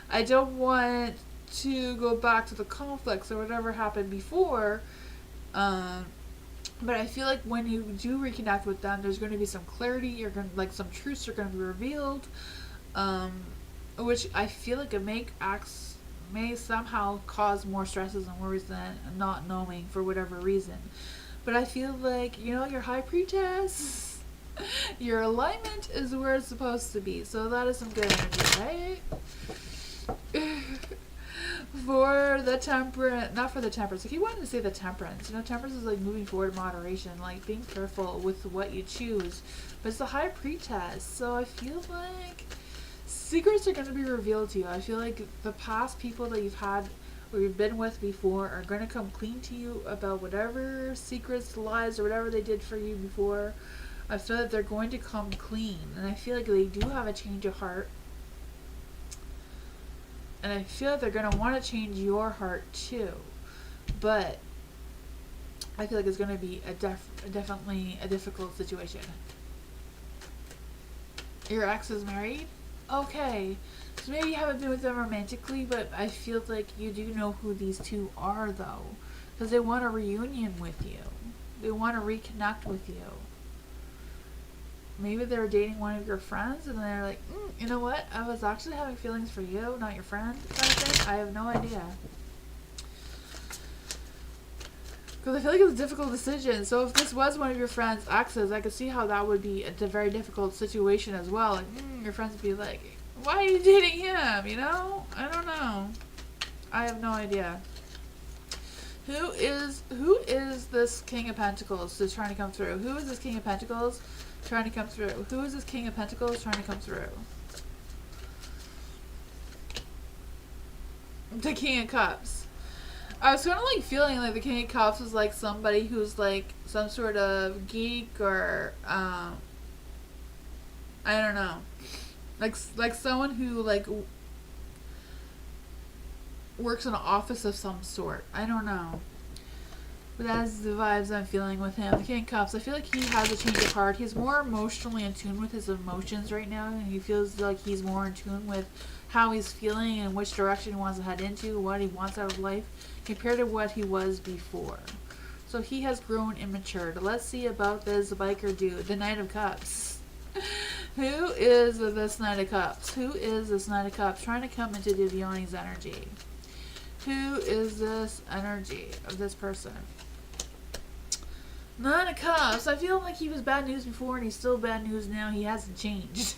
I don't want to go back to the conflicts or whatever happened before. But I feel like when you do reconnect with them, there's going to be some clarity. You're going to, like, some truths are going to be revealed, which I feel like it may somehow cause more stresses and worries than not knowing for whatever reason. But I feel like, you know, your High Priestess, your alignment is where it's supposed to be. So that is some good energy, right? For the Temperance, not for the Temperance. If you wanted to say the Temperance, you know, Temperance is like moving forward in moderation, like being careful with what you choose. But it's the High Priestess, so I feel like secrets are going to be revealed to you. I feel like the past people that you've had or you've been with before are going to come clean to you about whatever secrets, lies, or whatever they did for you before. I feel that they're going to come clean, and I feel like they do have a change of heart. And I feel like they're going to want to change your heart too. But I feel like it's going to be definitely a difficult situation. Your ex is married? Okay. So maybe you haven't been with them romantically, but I feel like you do know who these two are, though. Because they want a reunion with you. They want to reconnect with you. Maybe they were dating one of your friends, and they're like, you know what? I was actually having feelings for you, not your friend, kind of thing. I have no idea. Because I feel like it's a difficult decision. So if this was one of your friend's exes, I could see how that would be a very difficult situation as well. Like, your friends would be like, why are you dating him? You know? I don't know. I have no idea. Who is this King of Pentacles that's trying to come through? Who is this King of Pentacles trying to come through? Who is this King of Pentacles trying to come through? The King of Cups. I was kind of like feeling like the King of Cups was like somebody who's like some sort of geek or I don't know, like someone who like works in an office of some sort. I don't know. But that's the vibes I'm feeling with him. The King of Cups, I feel like he has a change of heart. He's more emotionally in tune with his emotions right now. And he feels like he's more in tune with how he's feeling and which direction he wants to head into, what he wants out of life, compared to what he was before. So he has grown and matured. Let's see about this biker dude, the Knight of Cups. Who is this Knight of Cups? Who is this Knight of Cups trying to come into Divyani's energy? Who is this energy of this person? Nine of Cups. I feel like he was bad news before and he's still bad news now. He hasn't changed.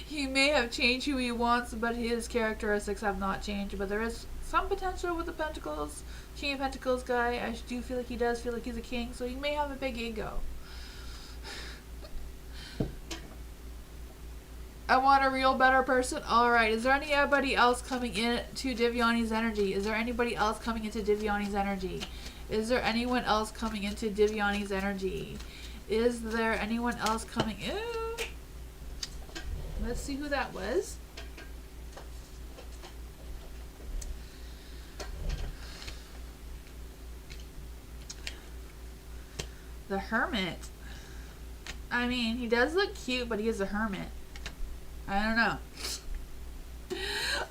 He may have changed who he wants, but his characteristics have not changed. But there is some potential with the Pentacles, King of Pentacles guy. I do feel like he does feel like he's a king, so he may have a big ego. I want a real better person. Alright, is there anybody else coming in to Divyani's energy? Is there anybody else coming into Divyani's energy? Is there anyone else coming into Divyani's energy? Is there anyone else coming in? Let's see who that was. The Hermit. I mean, he does look cute, but he is a hermit. I don't know.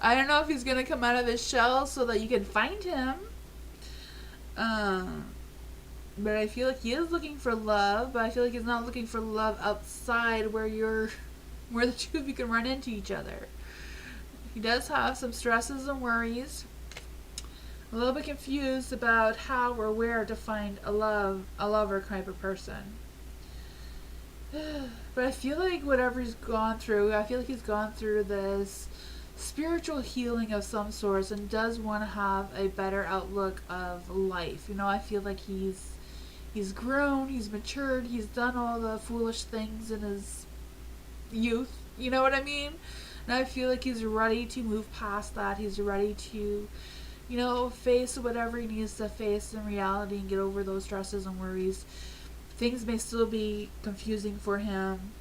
I don't know if he's gonna come out of his shell so that you can find him. But I feel like he is looking for love, but I feel like he's not looking for love outside where the two of you can run into each other. He does have some stresses and worries. A little bit confused about how or where to find a lover type of person. But I feel like whatever he's gone through, I feel like he's gone through this spiritual healing of some sorts and does want to have a better outlook of life. You know, I feel like he's grown, he's matured, he's done all the foolish things in his youth. You know what I mean? And I feel like he's ready to move past that. He's ready to, you know, face whatever he needs to face in reality and get over those stresses and worries. Things may still be confusing for him.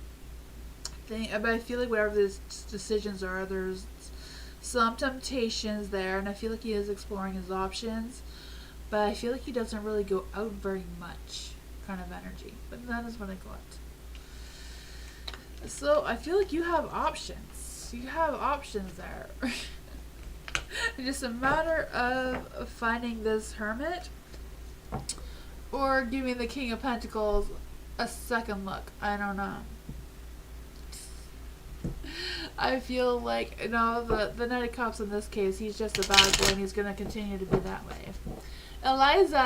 But I feel like whatever his decisions are, there's some temptations there, and I feel like he is exploring his options. But I feel like he doesn't really go out very much kind of energy. But that is what I got. So I feel like you have options. You have options there. It's just a matter of finding this hermit or giving the King of Pentacles a second look. I don't know. I feel like, you know, the Knight of Cups in this case, he's just a bad boy and he's going to continue to be that way. Eliza!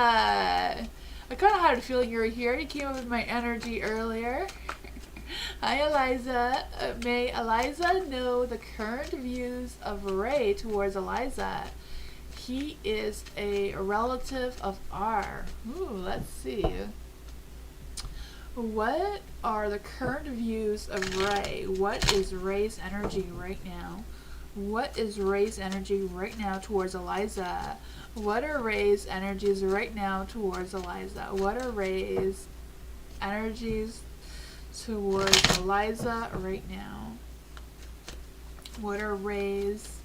I kind of had a feeling you were here. You came up with my energy earlier. Hi, Eliza. May Eliza know the current views of Ray towards Eliza. He is a relative of R. Ooh, let's see. What are the current views of Ray? What is Ray's energy right now? What is Ray's energy right now towards Eliza? What are Ray's energies right now towards Eliza? What are Ray's energies towards Eliza right now? What are Ray's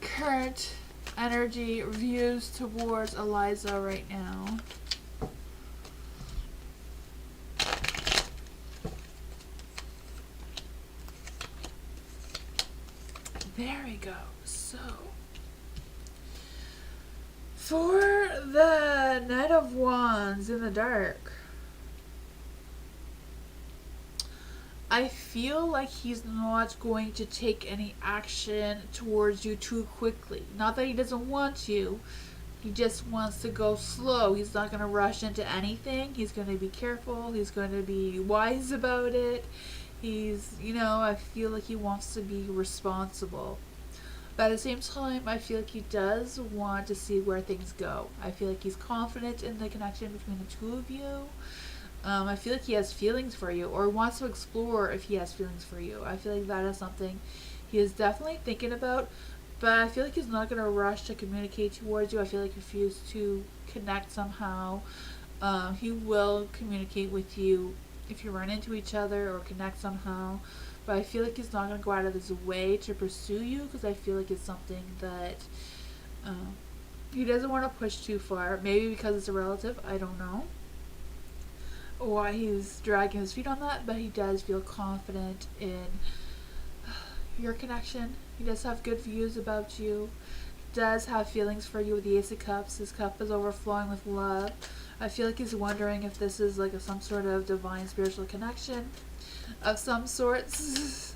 current energy views towards Eliza right now? There we go. So, for the Knight of Wands in the dark, I feel like he's not going to take any action towards you too quickly. Not that he doesn't want you, He just wants to go slow. He's not going to rush into anything. He's going to be careful. He's going to be wise about it. He's, I feel like he wants to be responsible. But at the same time, I feel like he does want to see where things go. I feel like he's confident in the connection between the two of you. I feel like he has feelings for you, or wants to explore if he has feelings for you. I feel like that is something he is definitely thinking about, but I feel like he's not going to rush to communicate towards you. I feel like if he is to connect somehow, he will communicate with you if you run into each other or connect somehow. But I feel like he's not going to go out of his way to pursue you, because I feel like it's something that he doesn't want to push too far. Maybe because it's a relative, I don't know why he's dragging his feet on that, but he does feel confident in your connection. He does have good views about you. He does have feelings for you with the Ace of Cups. His cup is overflowing with love. I feel like he's wondering if this is like some sort of divine spiritual connection of some sorts.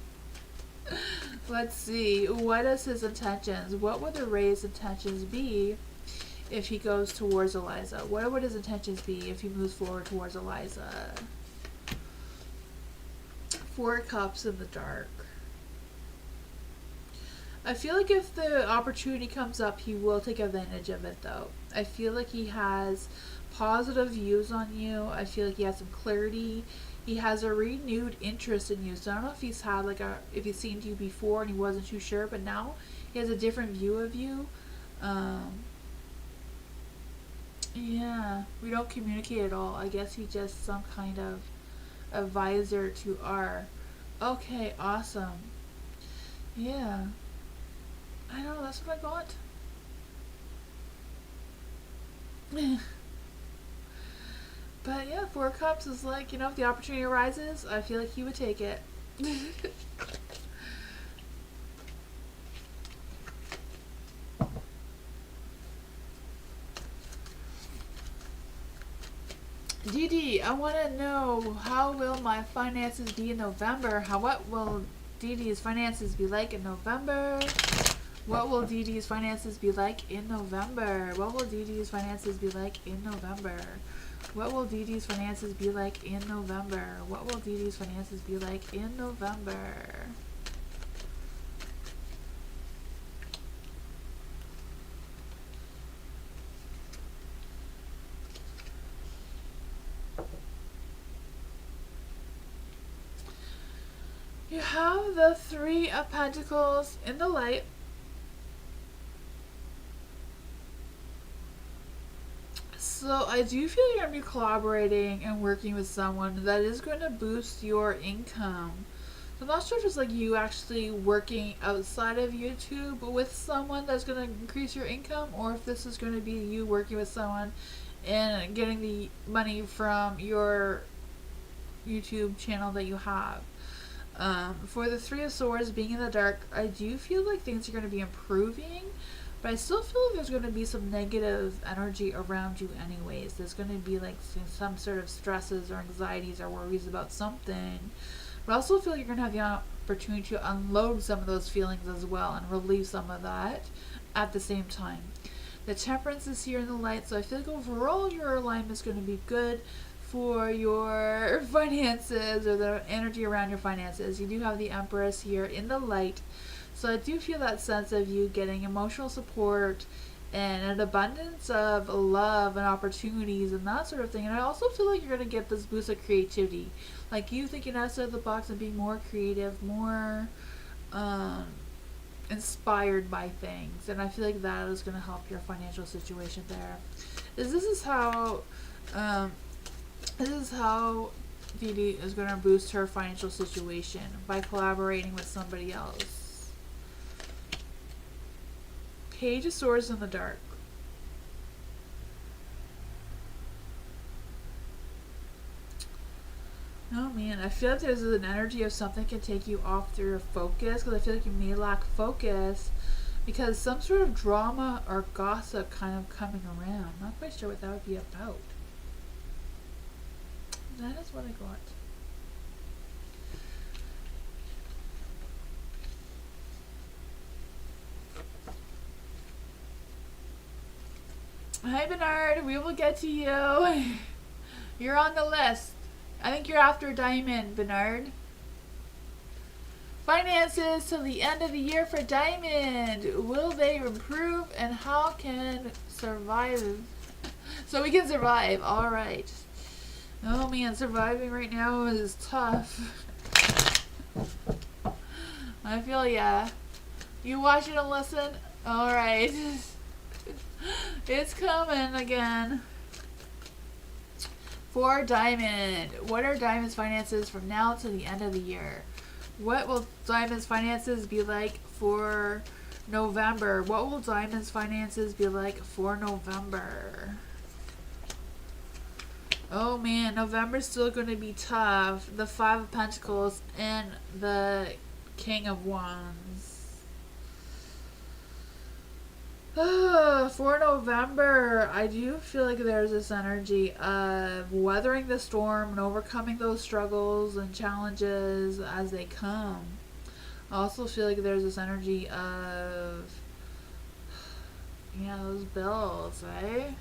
Let's see. What is his intentions? What would the Ray's intentions be if he goes towards Eliza? What would his intentions be if he moves forward towards Eliza? 4 cups in the dark. I feel like if the opportunity comes up, he will take advantage of it, though. I feel like he has positive views on you. I feel like he has some clarity. He has a renewed interest in you. So I don't know if he's had if he's seen you before and he wasn't too sure, but now he has a different view of you. Yeah, we don't communicate at all. I guess he's just some kind of advisor to R. Okay, awesome. Yeah. I know, that's what I got. But yeah, 4 cups is like, if the opportunity arises, I feel like he would take it. Dee, I want to know, how will my finances be in November? What will Dee's finances be like in November? What will Dee's finances be like in November? What will Dee's finances be like in November? What will Dee's finances be like in November? What will Dee's finances be like in November? You have the 3 of Pentacles in the light. So I do feel you're going to be collaborating and working with someone that is going to boost your income. So I'm not sure if it's like you actually working outside of YouTube with someone that's going to increase your income, or if this is going to be you working with someone and getting the money from your YouTube channel that you have. For the 3 of Swords being in the dark, I do feel like things are going to be improving, but I still feel like there's going to be some negative energy around you anyways. There's going to be like some sort of stresses or anxieties or worries about something. But I also feel like you're going to have the opportunity to unload some of those feelings as well and relieve some of that at the same time. The Temperance is here in the light, so I feel like overall your alignment is going to be good for your finances, or the energy around your finances. You do have the Empress here in the light, so I do feel that sense of you getting emotional support and an abundance of love and opportunities and that sort of thing. And I also feel like you're going to get this boost of creativity, like you thinking outside the box and being more creative, more inspired by things. And I feel like that is going to help your financial situation there. This is how Dee is going to boost her financial situation, by collaborating with somebody else. Page of Swords in the dark. Oh man, I feel like there's an energy of something can take you off your focus, because I feel like you may lack focus because some sort of drama or gossip kind of coming around. Not quite sure what that would be about. That is what I got. Hi, Bernard. We will get to you. You're on the list. I think you're after Diamond, Bernard. Finances till the end of the year for Diamond. Will they improve and how can survive? So we can survive. Alright. Oh man, surviving right now is tough. I feel ya. You watch it and listen? Alright. It's coming again. For Diamond. What are Diamond's finances from now to the end of the year? What will Diamond's finances be like for November? What will Diamond's finances be like for November? Oh man, November's still going to be tough. The Five of Pentacles and the King of Wands. For November, I do feel like there's this energy of weathering the storm and overcoming those struggles and challenges as they come. I also feel like there's this energy of, yeah, those bills, right?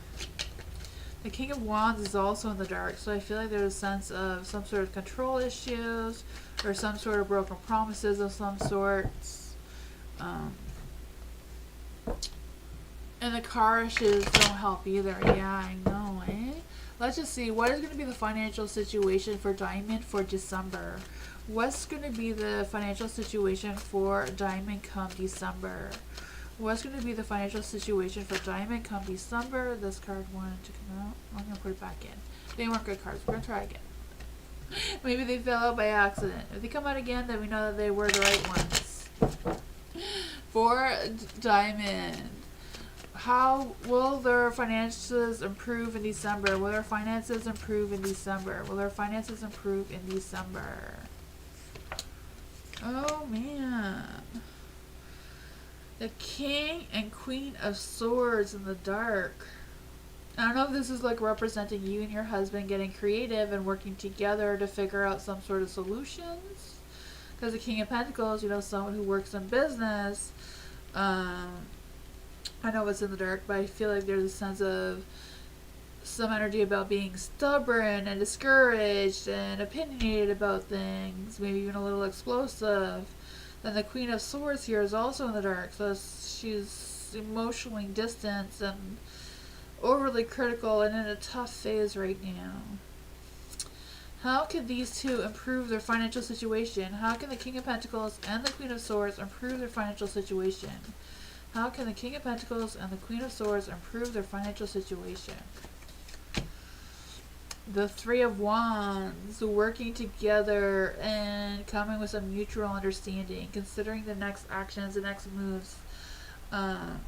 The King of Wands is also in the dark, so I feel like there's a sense of some sort of control issues or some sort of broken promises of some sorts. And the car issues don't help either. Yeah, I know, eh? Let's just see. What is going to be the financial situation for Diamond for December? What's going to be the financial situation for Diamond come December? What's going to be the financial situation for Diamond come December? This card wanted to come out. I'm going to put it back in. They weren't good cards. We're going to try again. Maybe they fell out by accident. If they come out again, then we know that they were the right ones. For Diamond. How will their finances improve in December? Will their finances improve in December? Will their finances improve in December? Oh man. The King and Queen of Swords in the dark. I don't know if this is like representing you and your husband getting creative and working together to figure out some sort of solutions. Because the King of Pentacles, you know, someone who works in business. I know it's in the dark, but I feel like there's a sense of some energy about being stubborn and discouraged and opinionated about things, maybe even a little explosive. Then the Queen of Swords here is also in the dark, so she's emotionally distant and overly critical and in a tough phase right now. How can these two improve their financial situation? How can the King of Pentacles and the Queen of Swords improve their financial situation? How can the King of Pentacles and the Queen of Swords improve their financial situation? The Three of Wands, working together and coming with some mutual understanding, considering the next actions, the next moves,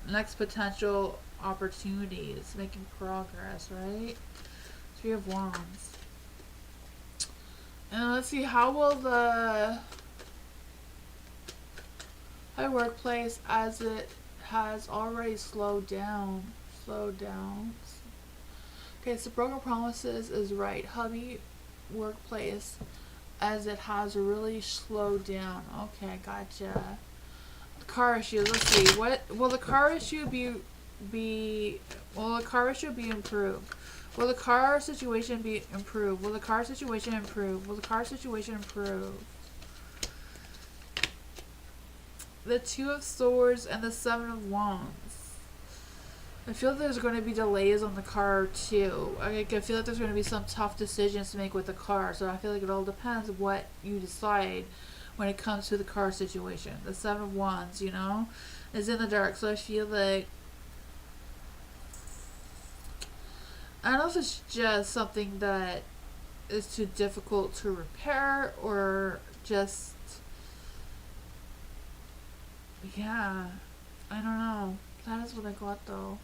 next potential opportunities, making progress, right? Three of Wands. And let's see, how will the workplace as it has already slowed down. Okay, so broken promises is right. Hubby workplace as it has really slowed down. Okay, gotcha. Car issues. Let's see. What will the car issue be will the car issue be improved? Will the car situation be improved? Will the car situation improve? Will the car situation improve? The Two of Swords and the Seven of Wands. I feel like there's going to be delays on the car too. I feel like there's going to be some tough decisions to make with the car. So I feel like it all depends what you decide when it comes to the car situation. The Seven of Wands, you know, is in the dark. So I feel like, I don't know if it's just something that is too difficult to repair or just, yeah, I don't know. That is what I got though.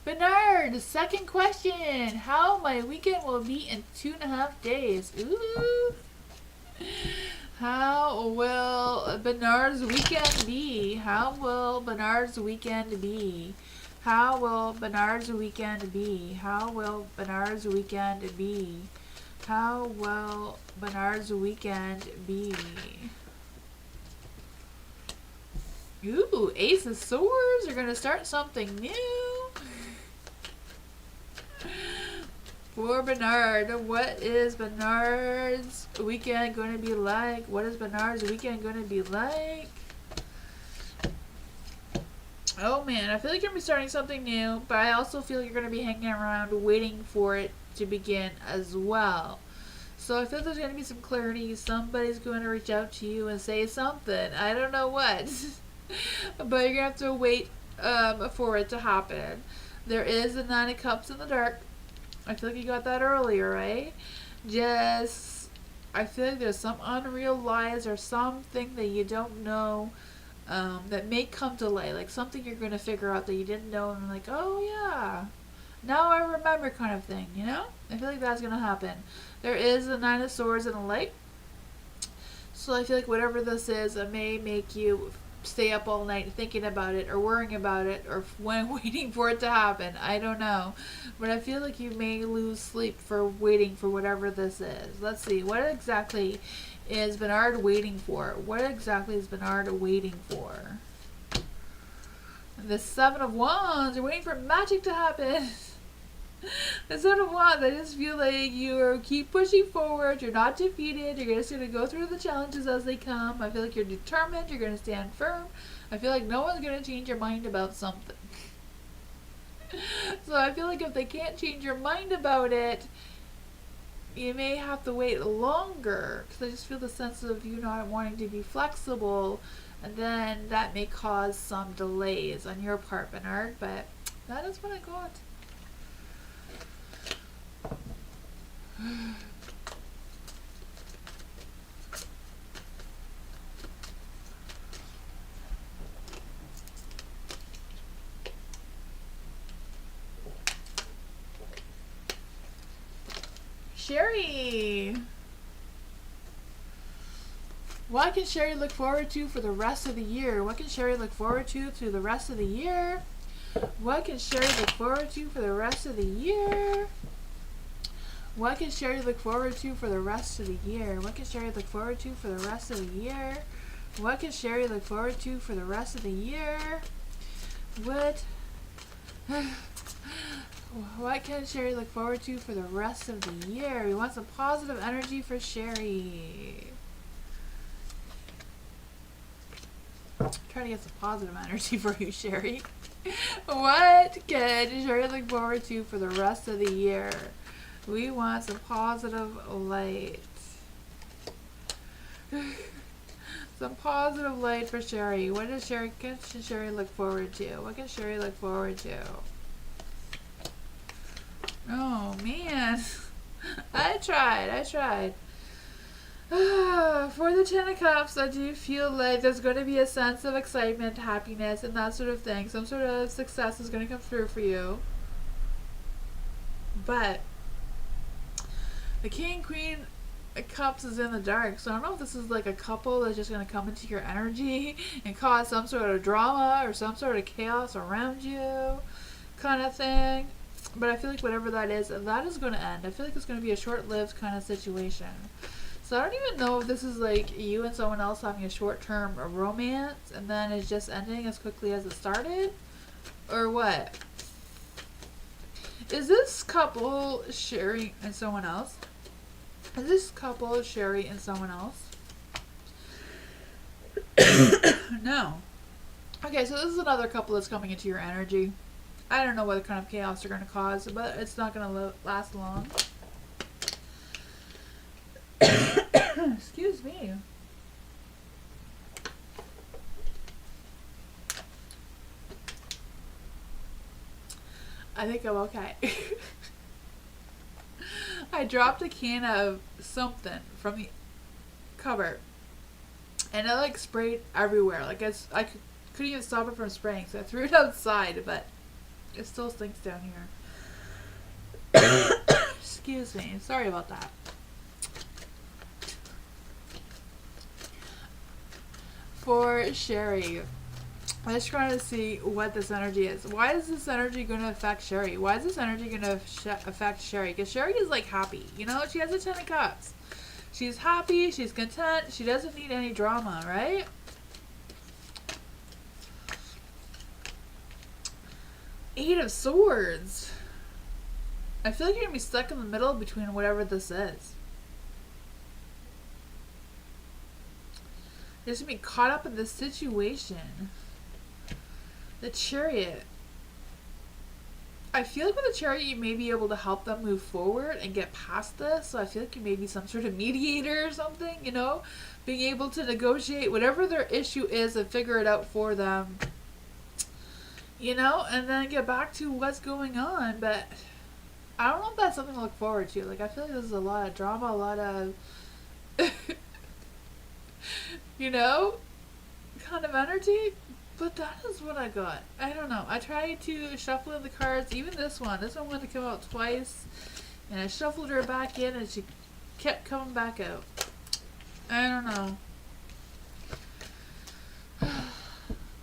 Bernard, second question. How my weekend will be in 2.5 days. Ooh. How will Bernard's weekend be? How will Bernard's weekend be? How will Bernard's weekend be? How will Bernard's weekend be? How will Bernard's weekend be? Ooh, Ace of Swords. You're going to start something new. For Bernard, what is Bernard's weekend going to be like? What is Bernard's weekend going to be like? Oh man, I feel like you're going to be starting something new, but I also feel like you're going to be hanging around waiting for it to begin as well. So I feel like there's going to be some clarity. Somebody's going to reach out to you and say something. I don't know what. But you're going to have to wait for it to happen. There is the 9 of Cups in the dark. I feel like you got that earlier, right? I feel like there's some unrealized or something that you don't know that may come to light. Like something you're going to figure out that you didn't know and like, oh yeah, now I remember kind of thing, you know? I feel like that's going to happen. There is the 9 of Swords in the light. So I feel like whatever this is, it may make you stay up all night thinking about it or worrying about it or waiting for it to happen. I don't know. But I feel like you may lose sleep for waiting for whatever this is. Let's see. What exactly is Bernard waiting for? What exactly is Bernard waiting for? The 7 of Wands. You're waiting for magic to happen. The 7 of Wands, I just feel like you keep pushing forward. You're not defeated. You're just going to go through the challenges as they come. I feel like you're determined. You're going to stand firm. I feel like no one's going to change your mind about something. So I feel like if they can't change your mind about it, you may have to wait longer. Because I just feel the sense of you not wanting to be flexible. And then that may cause some delays on your part, Bernard. But that is what I got. Sherry! What can Sherry look forward to for the rest of the year? What can Sherry look forward to through the rest of the year? What can Sherry look forward to for the rest of the year? What can Sherry look forward to for the rest of the year? What can Sherry look forward to for the rest of the year? What can Sherry look forward to for the rest of the year? What can Sherry look forward to for the rest of the year? We want some positive energy for Sherry. Trying to get some positive energy for you, Sherry. What can Sherry look forward to for the rest of the year? We want some positive light. Some positive light for Sherry. What can Sherry look forward to? What can Sherry look forward to? Oh, man. I tried. For the 10 of Cups, I do feel like there's going to be a sense of excitement, happiness, and that sort of thing. Some sort of success is going to come through for you. But the King, Queen of Cups is in the dark. So I don't know if this is like a couple that's just going to come into your energy and cause some sort of drama or some sort of chaos around you kind of thing. But I feel like whatever that is going to end. I feel like it's going to be a short-lived kind of situation. So I don't even know if this is like you and someone else having a short-term romance and then it's just ending as quickly as it started. Or what? Is this couple Sherry and someone else? Is this couple Sherry and someone else? No. Okay, so this is another couple that's coming into your energy. I don't know what kind of chaos they're going to cause, but it's not going to last long. Excuse me. I think I'm okay. I dropped a can of something from the cupboard, and it like sprayed everywhere. Like I couldn't even stop it from spraying, so I threw it outside, but it still stinks down here. Excuse me. Sorry about that. For Sherry, I'm just trying to see what this energy is. Why is this energy going to affect Sherry? Why is this energy going to affect Sherry? Because Sherry is like happy. You know, she has a 10 of cups. She's happy. She's content. She doesn't need any drama, right? Eight of Swords. I feel like you're going to be stuck in the middle between whatever this is. You're just going to be caught up in this situation. The Chariot. I feel like with the Chariot, you may be able to help them move forward and get past this. So I feel like you may be some sort of mediator or something, you know? Being able to negotiate whatever their issue is and figure it out for them. You know? And then get back to what's going on. But I don't know if that's something to look forward to. Like, I feel like this is a lot of drama, a lot of... you know? Kind of energy. But that is what I got. I don't know. I tried to shuffle in the cards. Even this one. This one wanted to come out twice. And I shuffled her back in and she kept coming back out. I don't know.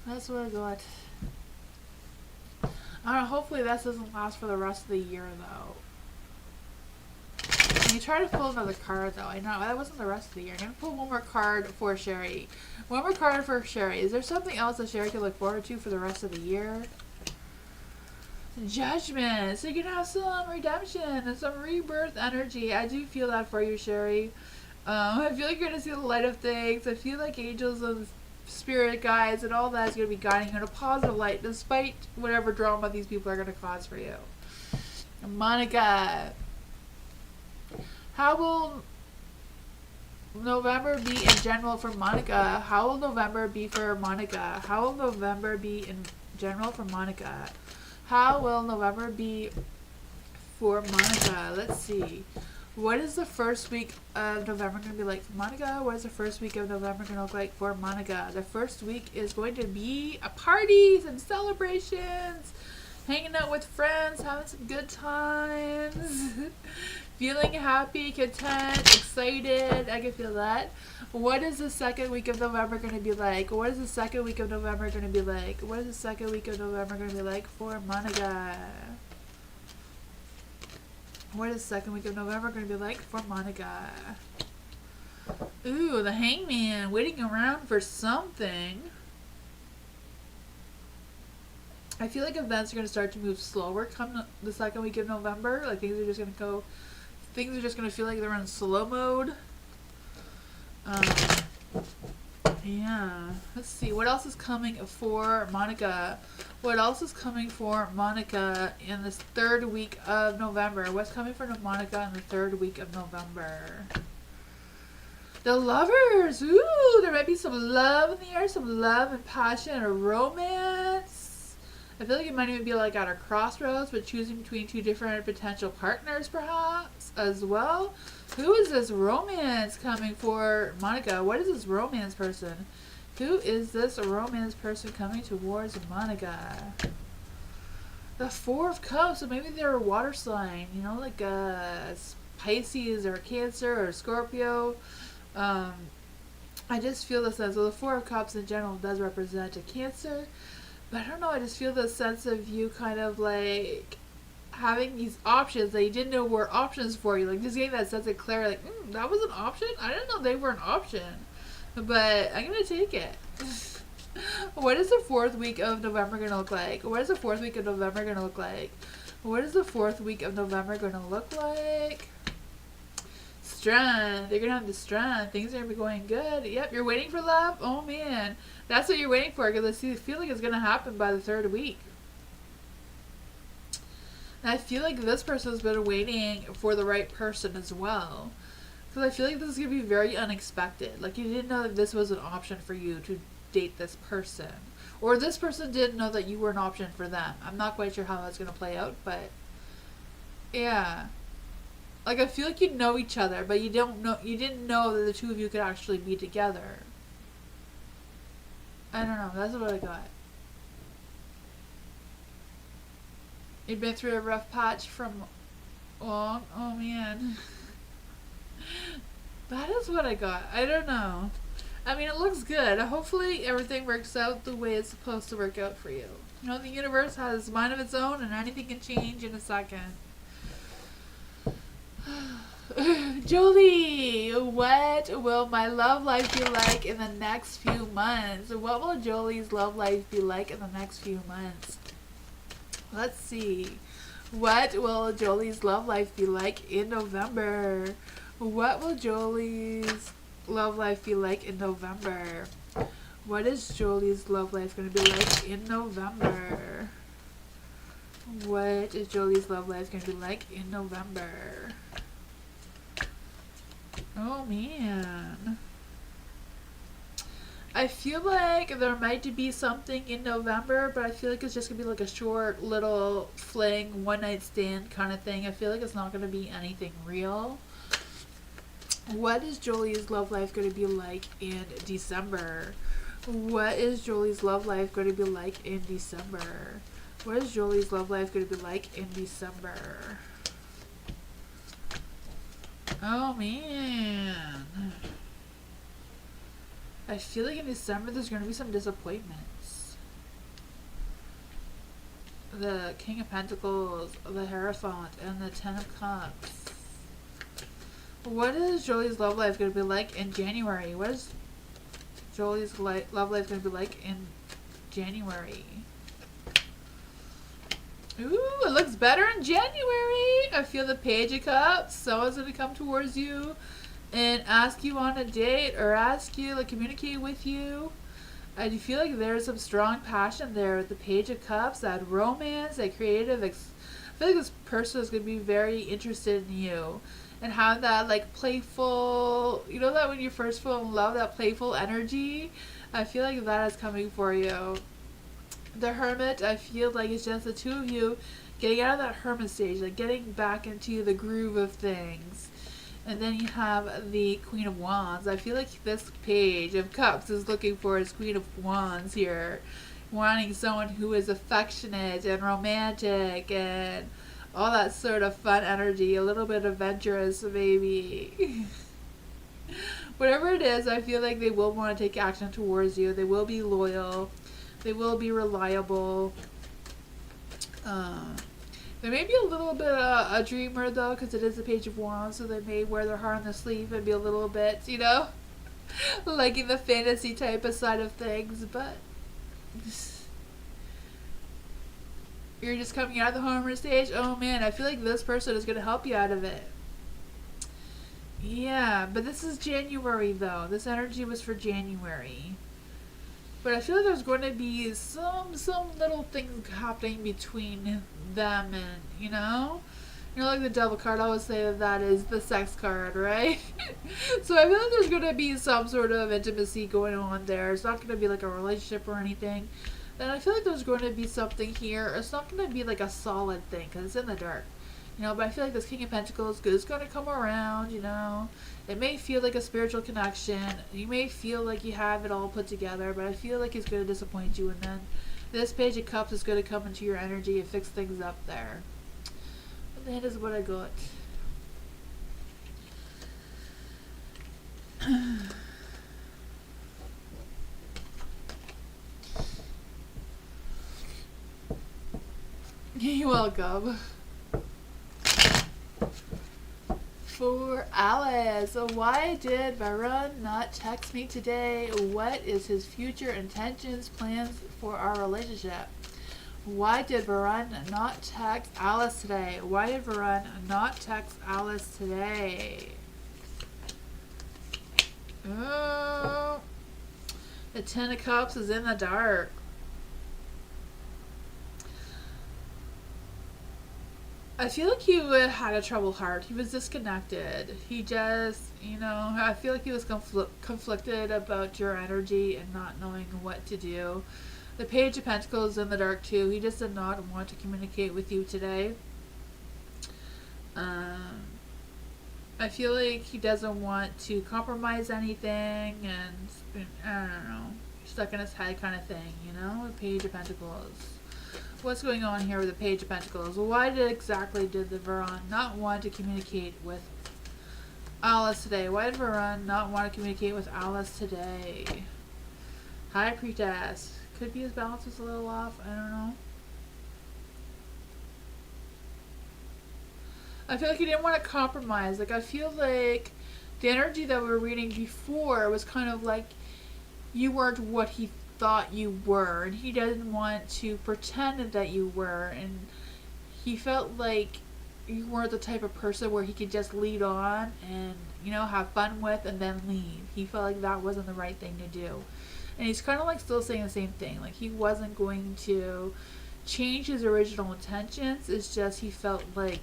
That's what I got. I don't know. Hopefully this doesn't last for the rest of the year though. You try to pull another card though. I know that wasn't the rest of the year. I'm gonna pull one more card for Sherry. One more card for Sherry. Is there something else that Sherry can look forward to for the rest of the year? Judgment. So you're gonna have some redemption and some rebirth energy. I do feel that for you, Sherry. I feel like you're gonna see the light of things. I feel like angels and spirit guides and all that is gonna be guiding you in a positive light, despite whatever drama these people are gonna cause for you. Monica. How will November be in general for Monica? How will November be for Monica? How will November be in general for Monica? How will November be for Monica? Let's see. What is the first week of November going to be like for Monica? What is the first week of November going to look like for Monica? The first week is going to be a parties and celebrations. Hanging out with friends, having some good times. Feeling happy, content, excited. I can feel that. What is the second week of November going to be like? What is the second week of November going to be like? What is the second week of November going to be like for Monica? What is the second week of November going to be like for Monica? Ooh, the Hangman. Waiting around for something. I feel like events are going to start to move slower come the second week of November. Like things are just going to go... Things are just going to feel like they're in slow mode. Yeah. Let's see. What else is coming for Monica? What else is coming for Monica in this third week of November? What's coming for Monica in the third week of November? The Lovers. Ooh, there might be some love in the air. Some love and passion and romance. I feel like it might even be like at a crossroads, but choosing between two different potential partners perhaps as well. Who is this romance coming for Monica? What is this romance person? Who is this romance person coming towards Monica? The Four of Cups. So maybe they're a water sign, you know, like Pisces or Cancer or Scorpio. I just feel the sense. So the Four of Cups in general does represent a Cancer. But I don't know, I just feel the sense of you kind of like having these options that you didn't know were options for you. Like just getting that sense of clarity, like, that was an option? I didn't know they were an option. But I'm going to take it. What is the fourth week of November going to look like? What is the fourth week of November going to look like? What is the fourth week of November going to look like? Strength. You're going to have the strength. Things are going to be going good. Yep, you're waiting for love? Oh, man. That's what you're waiting for, because I feel like it's going to happen by the third week. And I feel like this person's been waiting for the right person as well. Because I feel like this is going to be very unexpected. Like, you didn't know that this was an option for you to date this person. Or this person didn't know that you were an option for them. I'm not quite sure how that's going to play out, but... yeah. Like, I feel like you know each other, but you didn't know that the two of you could actually be together. I don't know. That's what I got. You've been through a rough patch from long. Oh man. That is what I got. I don't know. I mean, it looks good. Hopefully everything works out the way it's supposed to work out for you. You know, the universe has a mind of its own and anything can change in a second. Jolie, what will my love life be like in the next few months? What will Jolie's love life be like in the next few months? Let's see. What will Jolie's love life be like in November? What will Jolie's love life be like in November? What is Jolie's love life going to be like in November? What is Jolie's love life going to be like in November? Oh man. I feel like there might be something in November, but I feel like it's just going to be like a short little fling, one night stand kind of thing. I feel like it's not going to be anything real. What is Jolie's love life going to be like in December? What is Jolie's love life going to be like in December? What is Jolie's love life going to be like in December? Oh man. I feel like in December there's going to be some disappointments. The King of Pentacles, the Hierophant, and the Ten of Cups. What is Jolie's love life going to be like in January? What is Jolie's love life going to be like in January? Ooh, it looks better in January. I feel the Page of Cups. Someone's going to come towards you and ask you on a date or ask you, like, communicate with you. I do feel like there's some strong passion there with the Page of Cups, that romance, that creative. I feel like this person is going to be very interested in you and have that, like, playful, you know, that when you first fall in love, that playful energy. I feel like that is coming for you. The Hermit, I feel like it's just the two of you getting out of that hermit stage, like getting back into the groove of things. And then you have the Queen of Wands. I feel like this Page of Cups is looking for his Queen of Wands here. Wanting someone who is affectionate and romantic and all that sort of fun energy. A little bit adventurous, maybe. Whatever it is, I feel like they will want to take action towards you. They will be loyal. They will be reliable. They may be a little bit a dreamer, though, because it is the Page of Wands, so they may wear their heart on their sleeve and be a little bit, you know, liking the fantasy type of side of things, but you're just coming out of the homer stage. Oh, man, I feel like this person is going to help you out of it. Yeah, but this is January, though. This energy was for January. But I feel like there's going to be some little things happening between them and, you know, like the Devil card, I always say that is the sex card, right? So I feel like there's going to be some sort of intimacy going on there. It's not going to be like a relationship or anything. And I feel like there's going to be something here. It's not going to be like a solid thing because it's in the dark. You know, but I feel like this King of Pentacles is going to come around, you know. It may feel like a spiritual connection. You may feel like you have it all put together, but I feel like he's going to disappoint you. And then this Page of Cups is going to come into your energy and fix things up there. And that is what I got. You're welcome. For Alice, why did Varun not text me today? What is his future intentions, plans for our relationship? Why did Varun not text Alice today? Why did Varun not text Alice today? Oh, the Ten of Cups is in the dark. I feel like he had a troubled heart. He was disconnected. He just, you know, I feel like he was conflicted about your energy and not knowing what to do. The Page of Pentacles is in the dark too. He just did not want to communicate with you today. I feel like he doesn't want to compromise anything and, I don't know, stuck in his head kind of thing, you know? The Page of Pentacles. What's going on here with the Page of Pentacles? Why exactly did the Varun not want to communicate with Alice today. Why did Varun not want to communicate with Alice today? High Priestess. Could be his balance was a little off. I don't know. I feel like he didn't want to compromise. Like, I feel like the energy that we were reading before was kind of like you weren't what he thought you were, and he doesn't want to pretend that you were, and he felt like you weren't the type of person where he could just lead on and, you know, have fun with and then leave. He felt like that wasn't the right thing to do. And he's kind of like still saying the same thing. Like, he wasn't going to change his original intentions. It's just he felt like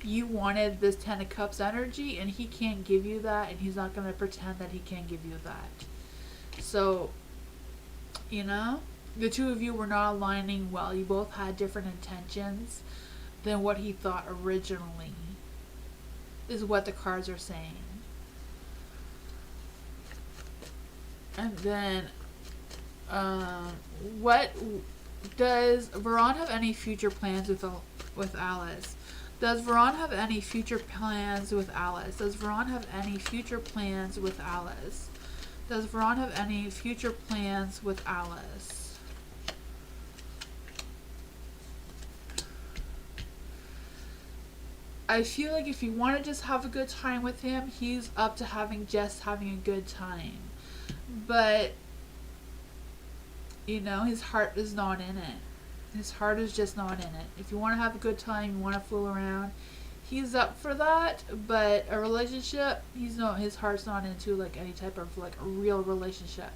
you wanted this Ten of Cups energy, and he can't give you that, and he's not going to pretend that he can give you that. So, you know, the two of you were not aligning well. You both had different intentions than what he thought originally, is what the cards are saying. And then, what does Veron have any future plans with Alice? Does Veron have any future plans with Alice? Does Veron have any future plans with Alice? Does Veron have any future plans with Alice? I feel like if you want to just have a good time with him, he's up to having a good time. But, you know, his heart is not in it. His heart is just not in it. If you want to have a good time, you want to fool around, he's up for that. But a relationship, his heart's not into like any type of like a real relationship.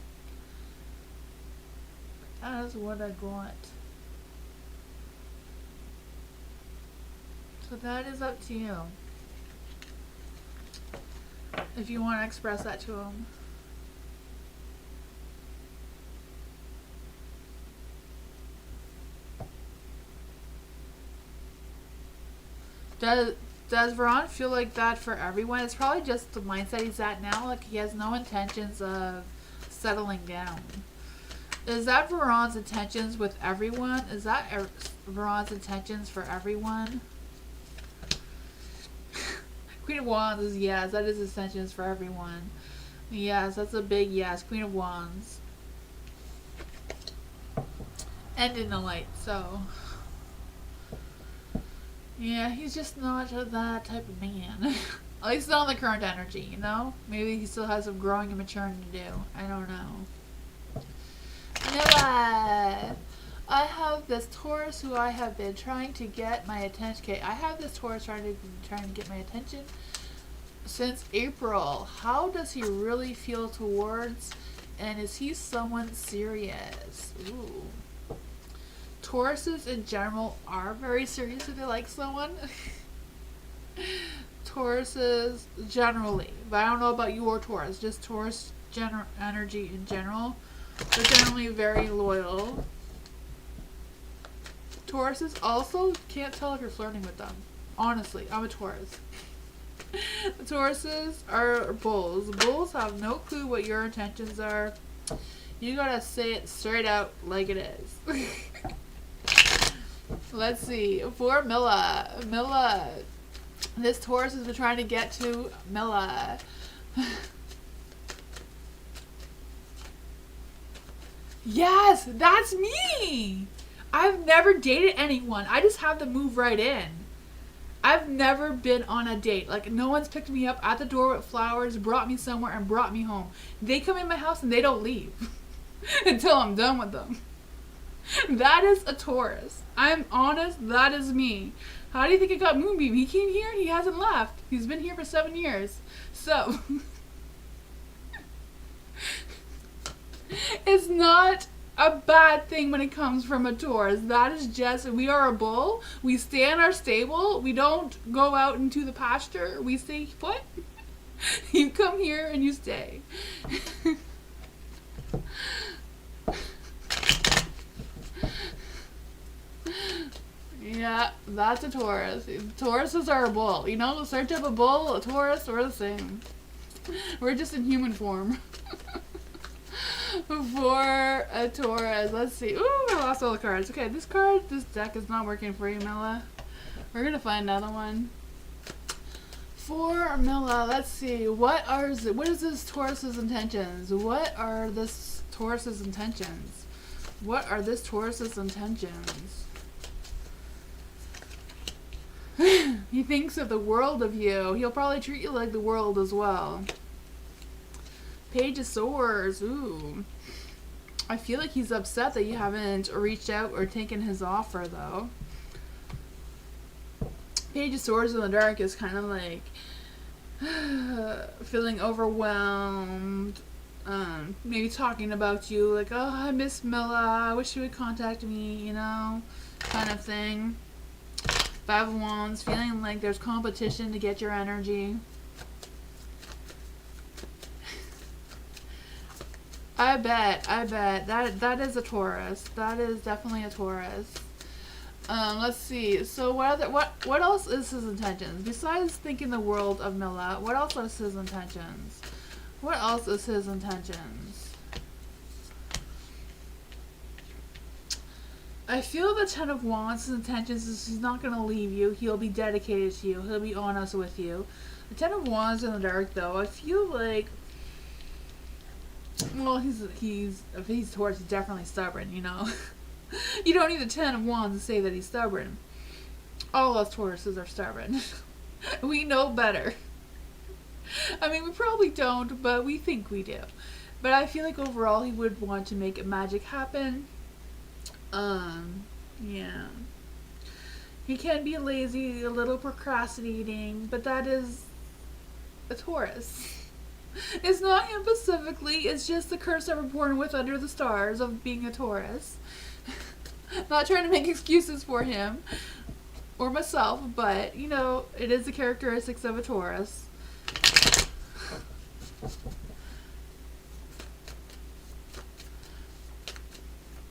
That is what I got. So that is up to you. If you want to express that to him. Does Veron feel like that for everyone? It's probably just the mindset he's at now. Like, he has no intentions of settling down. Is that Veron's intentions with everyone? Is that Veron's intentions for everyone? Queen of Wands is yes. That is his intentions for everyone. Yes, that's a big yes. Queen of Wands. And in the light, so... yeah, he's just not that type of man. At least not on the current energy, you know? Maybe he still has some growing and maturing to do. I don't know. Noah! I have this Taurus who I have been trying to get my attention. Okay, I have this Taurus trying to get my attention since April. How does he really feel towards, and is he someone serious? Ooh. Tauruses in general are very serious if they like someone. Tauruses generally, but I don't know about your Taurus, just Taurus energy in general. They're generally very loyal. Tauruses also can't tell if you're flirting with them. Honestly, I'm a Taurus. Tauruses are bulls. Bulls have no clue what your intentions are. You gotta say it straight out like it is. Let's see. For Milla. Milla. This Taurus has been trying to get to Milla. Yes, that's me. I've never dated anyone. I just have to move right in. I've never been on a date. Like, no one's picked me up at the door with flowers, brought me somewhere, and brought me home. They come in my house and they don't leave until I'm done with them. That is a Taurus. I'm honest, that is me. How do you think it got Moonbeam? He came here, he hasn't left. He's been here for 7 years. So, it's not a bad thing when it comes from a Taurus. That is just, we are a bull. We stay in our stable. We don't go out into the pasture. We stay put. You come here and you stay. Yeah, that's a Taurus. Tauruses are a bull. You know, search up a bull, a Taurus, we're the same. We're just in human form. For a Taurus, let's see. Ooh, I lost all the cards. Okay, this deck is not working for you, Mella. We're gonna find another one. For Mila, let's see. What is this Taurus's intentions? What are this Taurus's intentions? What are this Taurus's intentions? He thinks of the world of you. He'll probably treat you like the world as well. Page of Swords. Ooh. I feel like he's upset that you haven't reached out or taken his offer, though. Page of Swords in the dark is kind of like feeling overwhelmed. Maybe talking about you, like, oh, I miss Mila. I wish she would contact me, you know, kind of thing. Five of Wands, feeling like there's competition to get your energy. I bet that is a Taurus. That is definitely a Taurus. Let's see. So what else is his intentions besides thinking the world of Mila? What else is his intentions? What else is his intentions? I feel the Ten of Wands, his intentions is he's not going to leave you. He'll be dedicated to you. He'll be honest with you. The Ten of Wands in the dark, though, I feel like, well, if he's Taurus, he's definitely stubborn, you know. You don't need the Ten of Wands to say that he's stubborn. All us Tauruses are stubborn. We know better. I mean, we probably don't, but we think we do. But I feel like overall he would want to make magic happen. Yeah. He can be lazy, a little procrastinating, but that is a Taurus. It's not him specifically, it's just the curse that we're born with under the stars of being a Taurus. Not trying to make excuses for him or myself, but, you know, it is the characteristics of a Taurus.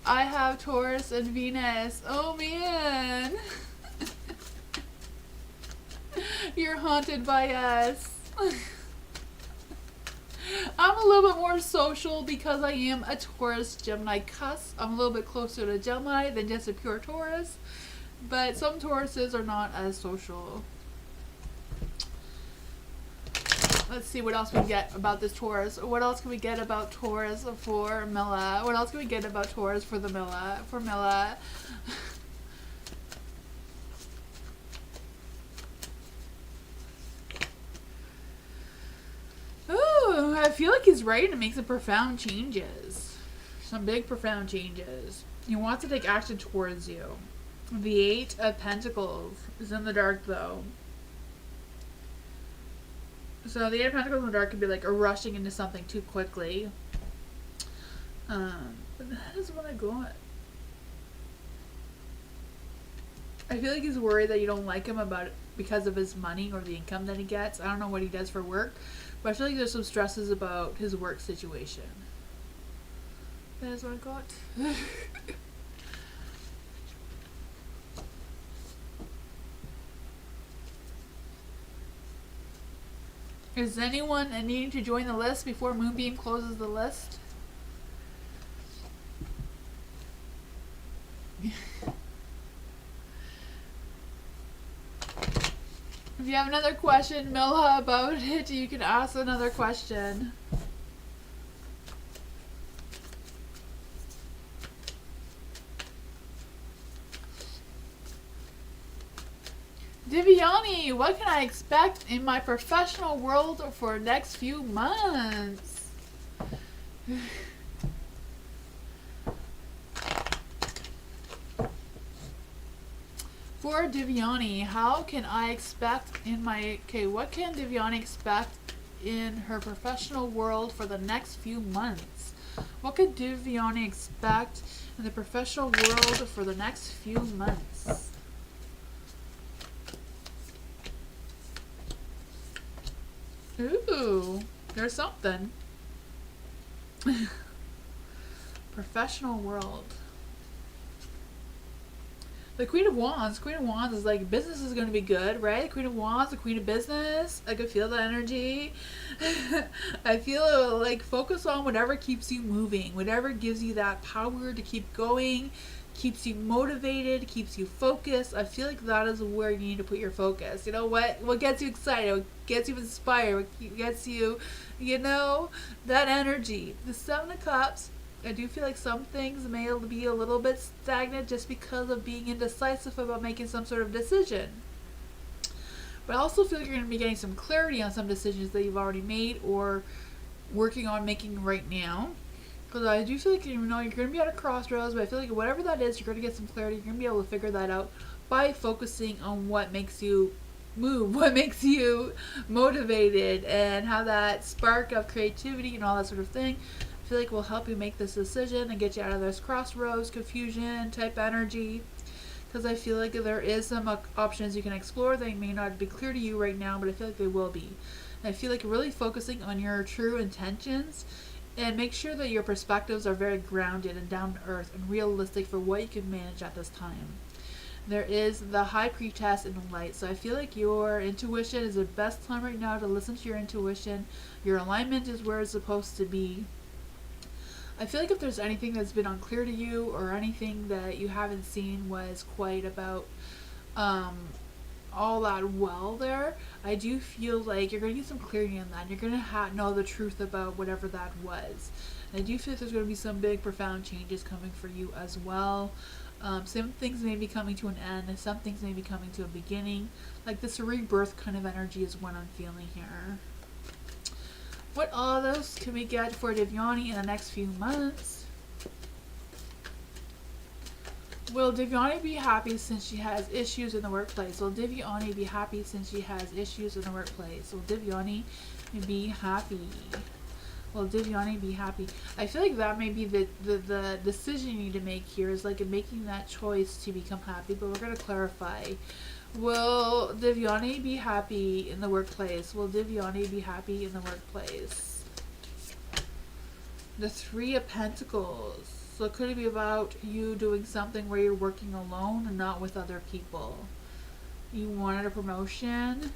I have Taurus and Venus. Oh, man. You're haunted by us. I'm a little bit more social because I am a Taurus Gemini cusp. I'm a little bit closer to Gemini than just a pure Taurus. But some Tauruses are not as social. Let's see what else we get about this Taurus. What else can we get about Taurus for Mila? What else can we get about Taurus for the Mila? For Mila. Ooh, I feel like he's ready to make some profound changes. Some big profound changes. He wants to take action towards you. The Eight of Pentacles is in the dark, though. So the Eight of Pentacles in the dark could be like a rushing into something too quickly. But that is what I got. I feel like he's worried that you don't like him because of his money or the income that he gets. I don't know what he does for work, but I feel like there's some stresses about his work situation. That is what I got. Is anyone needing to join the list before Moonbeam closes the list? If you have another question, Mila, about it, you can ask another question. Divyani, what can I expect in my professional world for next few months? For Divyani, how can I expect in my... Okay, what can Divyani expect in her professional world for the next few months? What could Divyani expect in the professional world for the next few months? Ooh, there's something. Professional world. The Queen of Wands. Queen of Wands is like, business is going to be good, right? The Queen of Wands, the Queen of Business. I can feel the energy. I feel like focus on whatever keeps you moving. Whatever gives you that power to keep going. keeps you motivated, keeps you focused. I feel like that is where you need to put your focus. You know what gets you excited, what gets you inspired, what gets you, that energy. The Seven of Cups, I do feel like some things may be a little bit stagnant just because of being indecisive about making some sort of decision. But I also feel like you're going to be getting some clarity on some decisions that you've already made or working on making right now. Because I do feel like, you're going to be at a crossroads, but I feel like whatever that is, you're going to get some clarity. You're going to be able to figure that out by focusing on what makes you move, what makes you motivated, and how that spark of creativity and all that sort of thing, I feel like will help you make this decision and get you out of this crossroads, confusion type energy. Because I feel like there is some options you can explore. They may not be clear to you right now, but I feel like they will be. And I feel like really focusing on your true intentions and make sure that your perspectives are very grounded and down to earth and realistic for what you can manage at this time. There is the High Priestess in the light. So I feel like your intuition is the best time right now to listen to your intuition. Your alignment is where it's supposed to be. I feel like if there's anything that's been unclear to you or anything that you haven't seen was quite about all that well there, I do feel like you're going to get some clarity on that. You're going to know the truth about whatever that was. And I do feel like there's going to be some big, profound changes coming for you as well. Some things may be coming to an end and some things may be coming to a beginning. Like this rebirth kind of energy is what I'm feeling here. What others can we get for Divyani in the next few months? Will Divyani be happy since she has issues in the workplace? Will Divyani be happy since she has issues in the workplace? Will Divyani be happy? Will Divyani be happy? I feel like that may be the decision you need to make here, is like making that choice to become happy, but we're going to clarify. Will Divyani be happy in the workplace? Will Divyani be happy in the workplace? The Three of Pentacles. So could it be about you doing something where you're working alone and not with other people? You wanted a promotion?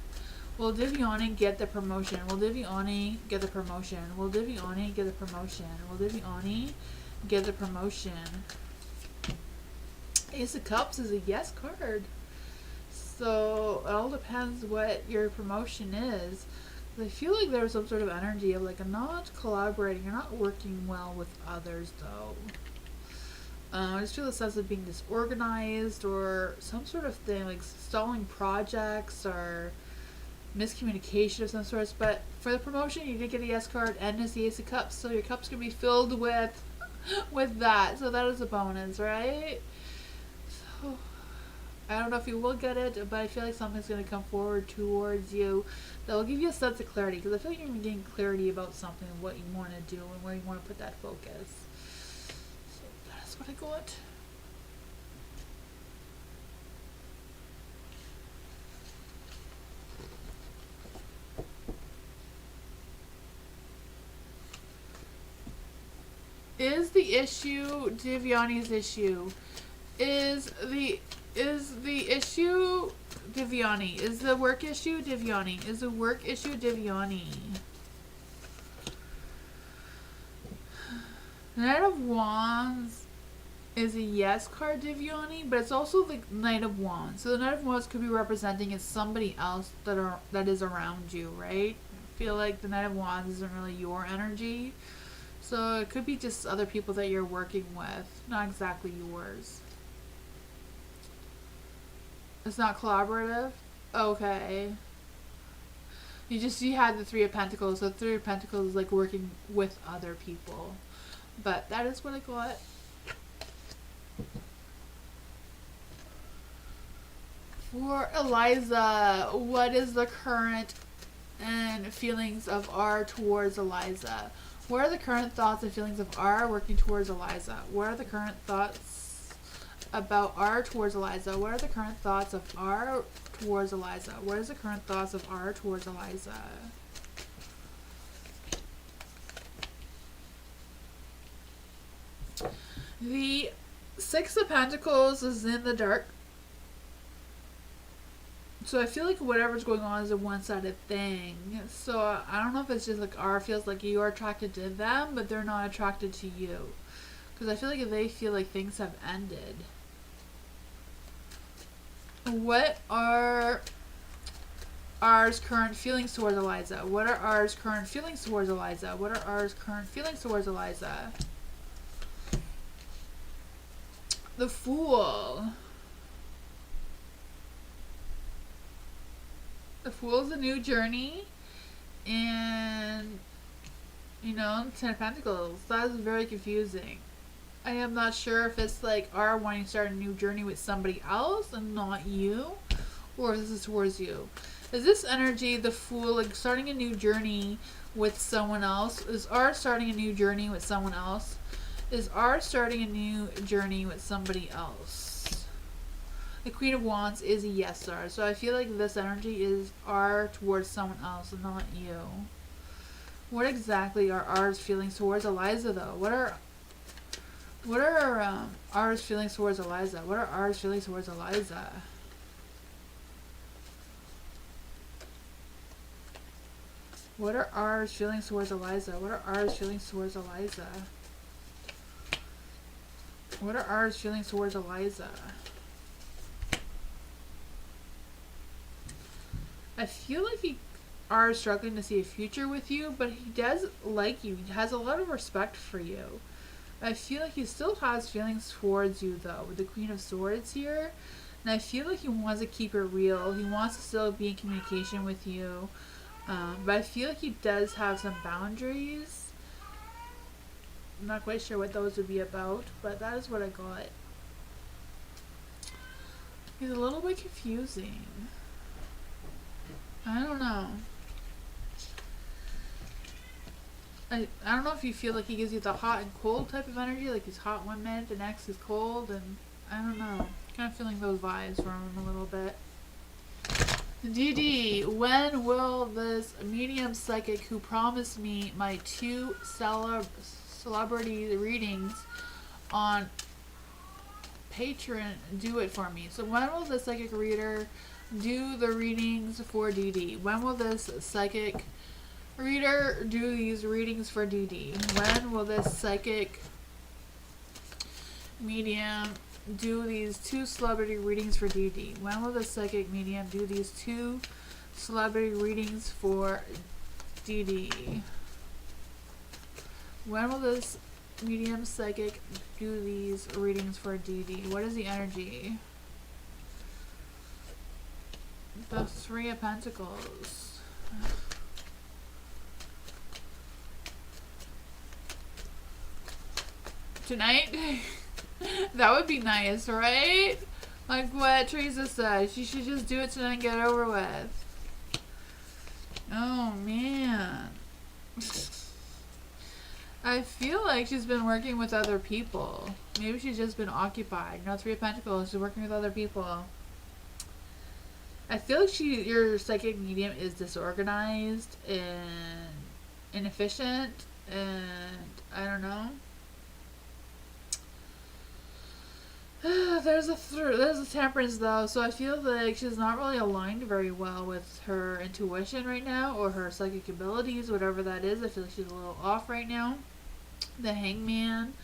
Will Divyani get the promotion? Will Divyani get the promotion? Will Divyani get the promotion? Will Divyani get the promotion? Ace of Cups is a yes card. So it all depends what your promotion is. I feel like there's some sort of energy of like not collaborating, you're not working well with others though. I just feel the sense of being disorganized or some sort of thing, like stalling projects or miscommunication of some sorts. But for the promotion, you did get a yes card and it's the Ace of Cups, so your cup's gonna be filled with that. So that is a bonus, right? So I don't know if you will get it, but I feel like something's going to come forward towards you that will give you a sense of clarity. Because I feel like you're going to be getting clarity about something, what you want to do, and where you want to put that focus. So that's what I got. Is the issue Divyani's issue? Is the issue Divyani? Is the work issue Divyani? Is the work issue Divyani? Knight of Wands is a yes card, Divyani, but it's also the Knight of Wands. So the Knight of Wands could be representing as somebody else that is around you, right? I feel like the Knight of Wands isn't really your energy. So it could be just other people that you're working with, not exactly yours. It's not collaborative? Okay. You had the Three of Pentacles. So the Three of Pentacles is like working with other people. But that is what I got. For Eliza, what is the current and feelings of R towards Eliza? What are the current thoughts and feelings of R working towards Eliza? What are the current thoughts about R towards Eliza? What are the current thoughts of R towards Eliza? What is the current thoughts of R towards Eliza? The Six of Pentacles is in the dark. So I feel like whatever's going on is a one-sided thing. So I don't know if it's just like R feels like you are attracted to them, but they're not attracted to you. Because I feel like they feel like things have ended. What are ours current feelings towards Eliza? What are ours current feelings towards Eliza? What are ours current feelings towards Eliza? The Fool. The Fool is a new journey. And, you know, Ten of Pentacles. That is very confusing. I am not sure if it's like our wanting to start a new journey with somebody else and not you. Or if this is towards you. Is this energy, the Fool, like starting a new journey with someone else? Is our starting a new journey with someone else? Is our starting a new journey with somebody else? The Queen of Wands is a yes star. So I feel like this energy is our towards someone else, not you. What exactly are ours feelings towards Eliza though? What are ours feelings towards Eliza? What are ours feelings towards Eliza? What are ours feelings towards Eliza? What are ours feelings towards Eliza? What are ours feelings towards Eliza? I feel like he are struggling to see a future with you, but he does like you. He has a lot of respect for you. I feel like he still has feelings towards you though, with the Queen of Swords here. And I feel like he wants to keep it real. He wants to still be in communication with you. But I feel like he does have some boundaries. I'm not quite sure what those would be about, but that is what I got. He's a little bit confusing. I don't know. I don't know if you feel like he gives you the hot and cold type of energy, like he's hot one minute, the next is cold, and I don't know. Kind of feeling those vibes from him a little bit. DD, when will this medium psychic who promised me my 2 celebrity readings on Patreon do it for me? So when will this psychic reader do the readings for DD? When will this psychic reader do these readings for DD? When will this psychic medium do these 2 celebrity readings for DD? When will the psychic medium do these 2 celebrity readings for DD? When will this medium psychic do these readings for DD? What is the energy? The 3 of Pentacles. Tonight? That would be nice, right? Like what Teresa said. She should just do it tonight and get it over with. Oh, man. I feel like she's been working with other people. Maybe she's just been occupied. You know, 3 of Pentacles. She's working with other people. I feel like your psychic medium is disorganized and inefficient. And I don't know. There's a Temperance though, so I feel like she's not really aligned very well with her intuition right now, or her psychic abilities, whatever that is. I feel like she's a little off right now. The Hangman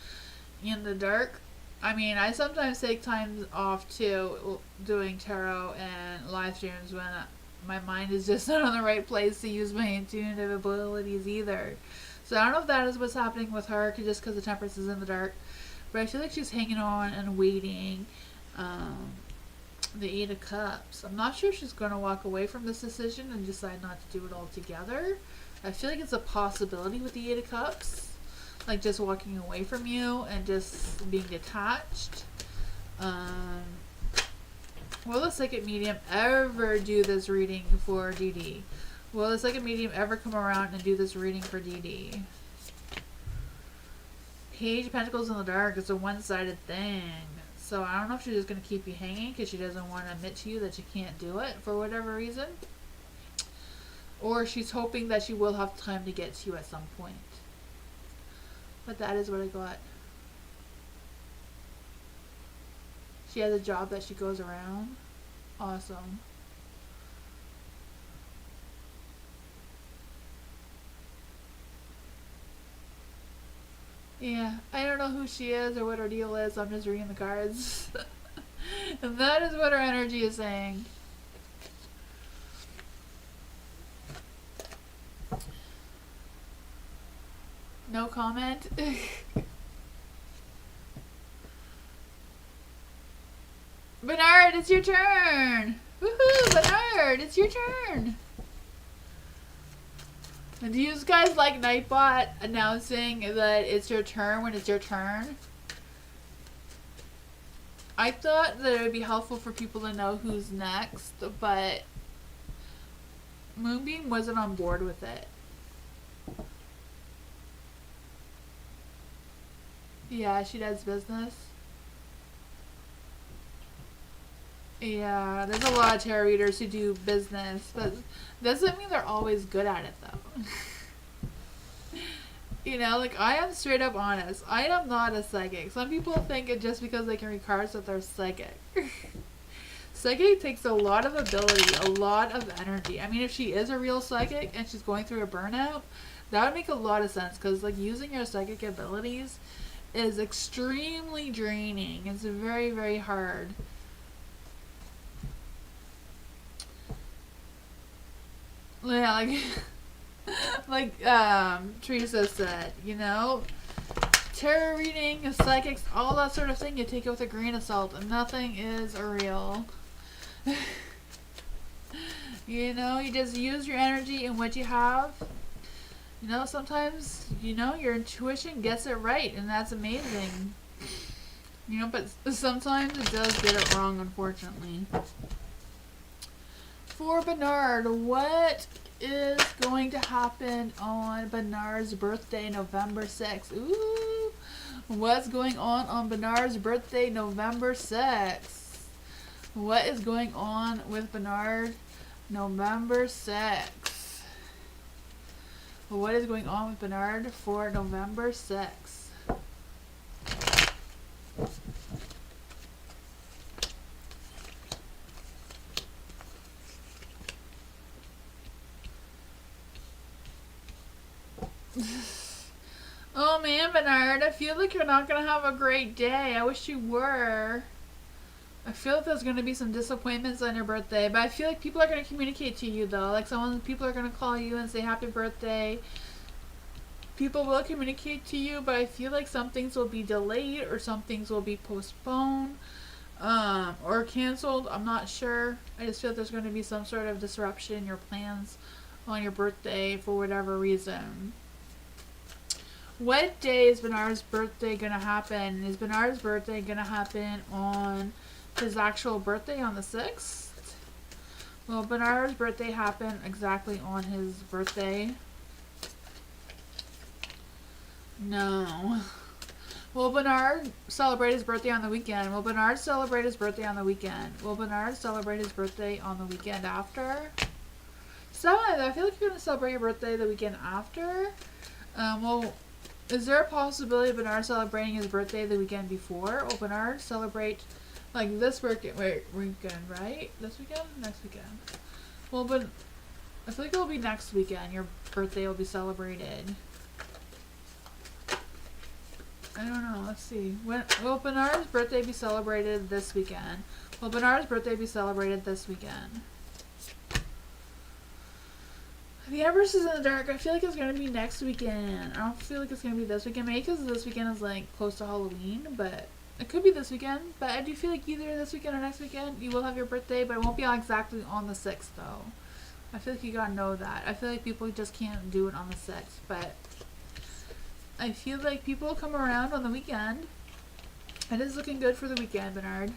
in the dark. I mean, I sometimes take time off too, doing tarot and live streams when my mind is just not in the right place to use my intuitive abilities either. So I don't know if that is what's happening with her, just because the Temperance is in the dark. But I feel like she's hanging on and waiting. The 8 of Cups. I'm not sure if she's going to walk away from this decision and decide not to do it altogether. I feel like it's a possibility with the 8 of Cups. Like just walking away from you and just being detached. Will the psychic medium ever do this reading for DD? Will the psychic medium ever come around and do this reading for DD? Page of Pentacles in the dark is a one-sided thing. So I don't know if she's just going to keep you hanging because she doesn't want to admit to you that you can't do it for whatever reason. Or she's hoping that she will have time to get to you at some point. But that is what I got. She has a job that she goes around. Awesome. Yeah, I don't know who she is or what her deal is. I'm just reading the cards. And that is what her energy is saying. No comment? Bernard, it's your turn! Woohoo, Bernard, it's your turn! And do you guys like Nightbot announcing that it's your turn when it's your turn? I thought that it would be helpful for people to know who's next, but Moonbeam wasn't on board with it. Yeah, she does business. Yeah, there's a lot of tarot readers who do business, but doesn't mean they're always good at it though. You know, like I am straight up honest. I am not a psychic. Some people think it just because they can read cards that they're psychic. Psychic takes a lot of ability, a lot of energy. I mean, if she is a real psychic and she's going through a burnout, that would make a lot of sense because like using your psychic abilities is extremely draining. It's very, very hard. Yeah, like Teresa said, you know, tarot reading, psychics, all that sort of thing, you take it with a grain of salt, and nothing is real. You know, you just use your energy and what you have. You know, sometimes, you know, your intuition gets it right, and that's amazing. You know, but sometimes it does get it wrong, unfortunately. For Bernard, what is going to happen on Bernard's birthday, November 6th? Ooh, what's going on Bernard's birthday, November 6th? What is going on with Bernard, November 6th? What is going on with Bernard for November 6th? Oh man, Bernard, I feel like you're not going to have a great day. I wish you were. I feel like there's going to be some disappointments on your birthday, but I feel like people are going to communicate to you though. Like people are going to call you and say happy birthday. People will communicate to you, but I feel like some things will be delayed or some things will be postponed or canceled. I'm not sure. I just feel like there's going to be some sort of disruption in your plans on your birthday for whatever reason. What day is Bernard's birthday going to happen? Is Bernard's birthday going to happen on his actual birthday on the 6th? Will Bernard's birthday happen exactly on his birthday? No. Will Bernard celebrate his birthday on the weekend? Will Bernard celebrate his birthday on the weekend? Will Bernard celebrate his birthday on the weekend after? 7th. I feel like you're going to celebrate your birthday the weekend after. Well, is there a possibility of Bernard celebrating his birthday the weekend before? Will Bernard celebrate like this weekend, right? This weekend? Next weekend. Well, but I feel like it will be next weekend. Your birthday will be celebrated. I don't know. Let's see. When will Bernard's birthday be celebrated this weekend? Will Bernard's birthday be celebrated this weekend? The Empress is in the dark. I feel like it's going to be next weekend. I don't feel like it's going to be this weekend. Maybe because this weekend is like close to Halloween, but it could be this weekend. But I do feel like either this weekend or next weekend you will have your birthday, but it won't be exactly on the 6th though. I feel like you gotta know that. I feel like people just can't do it on the 6th, but I feel like people will come around on the weekend. It is looking good for the weekend, Bernard.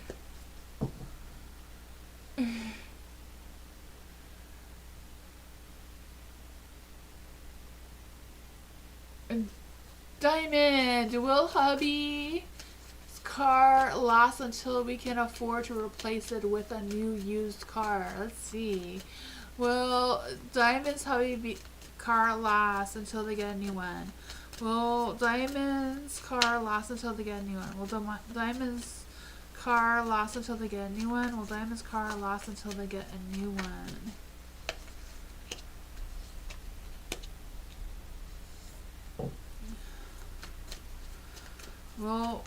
Diamond, will hubby's car last until we can afford to replace it with a new used car? Let's see. Will Diamond's hubby car last until they get a new one? Will Diamond's car last until they get a new one? Will Diamond's car last until they get a new one? Will Diamond's car last until they get a new one? Well,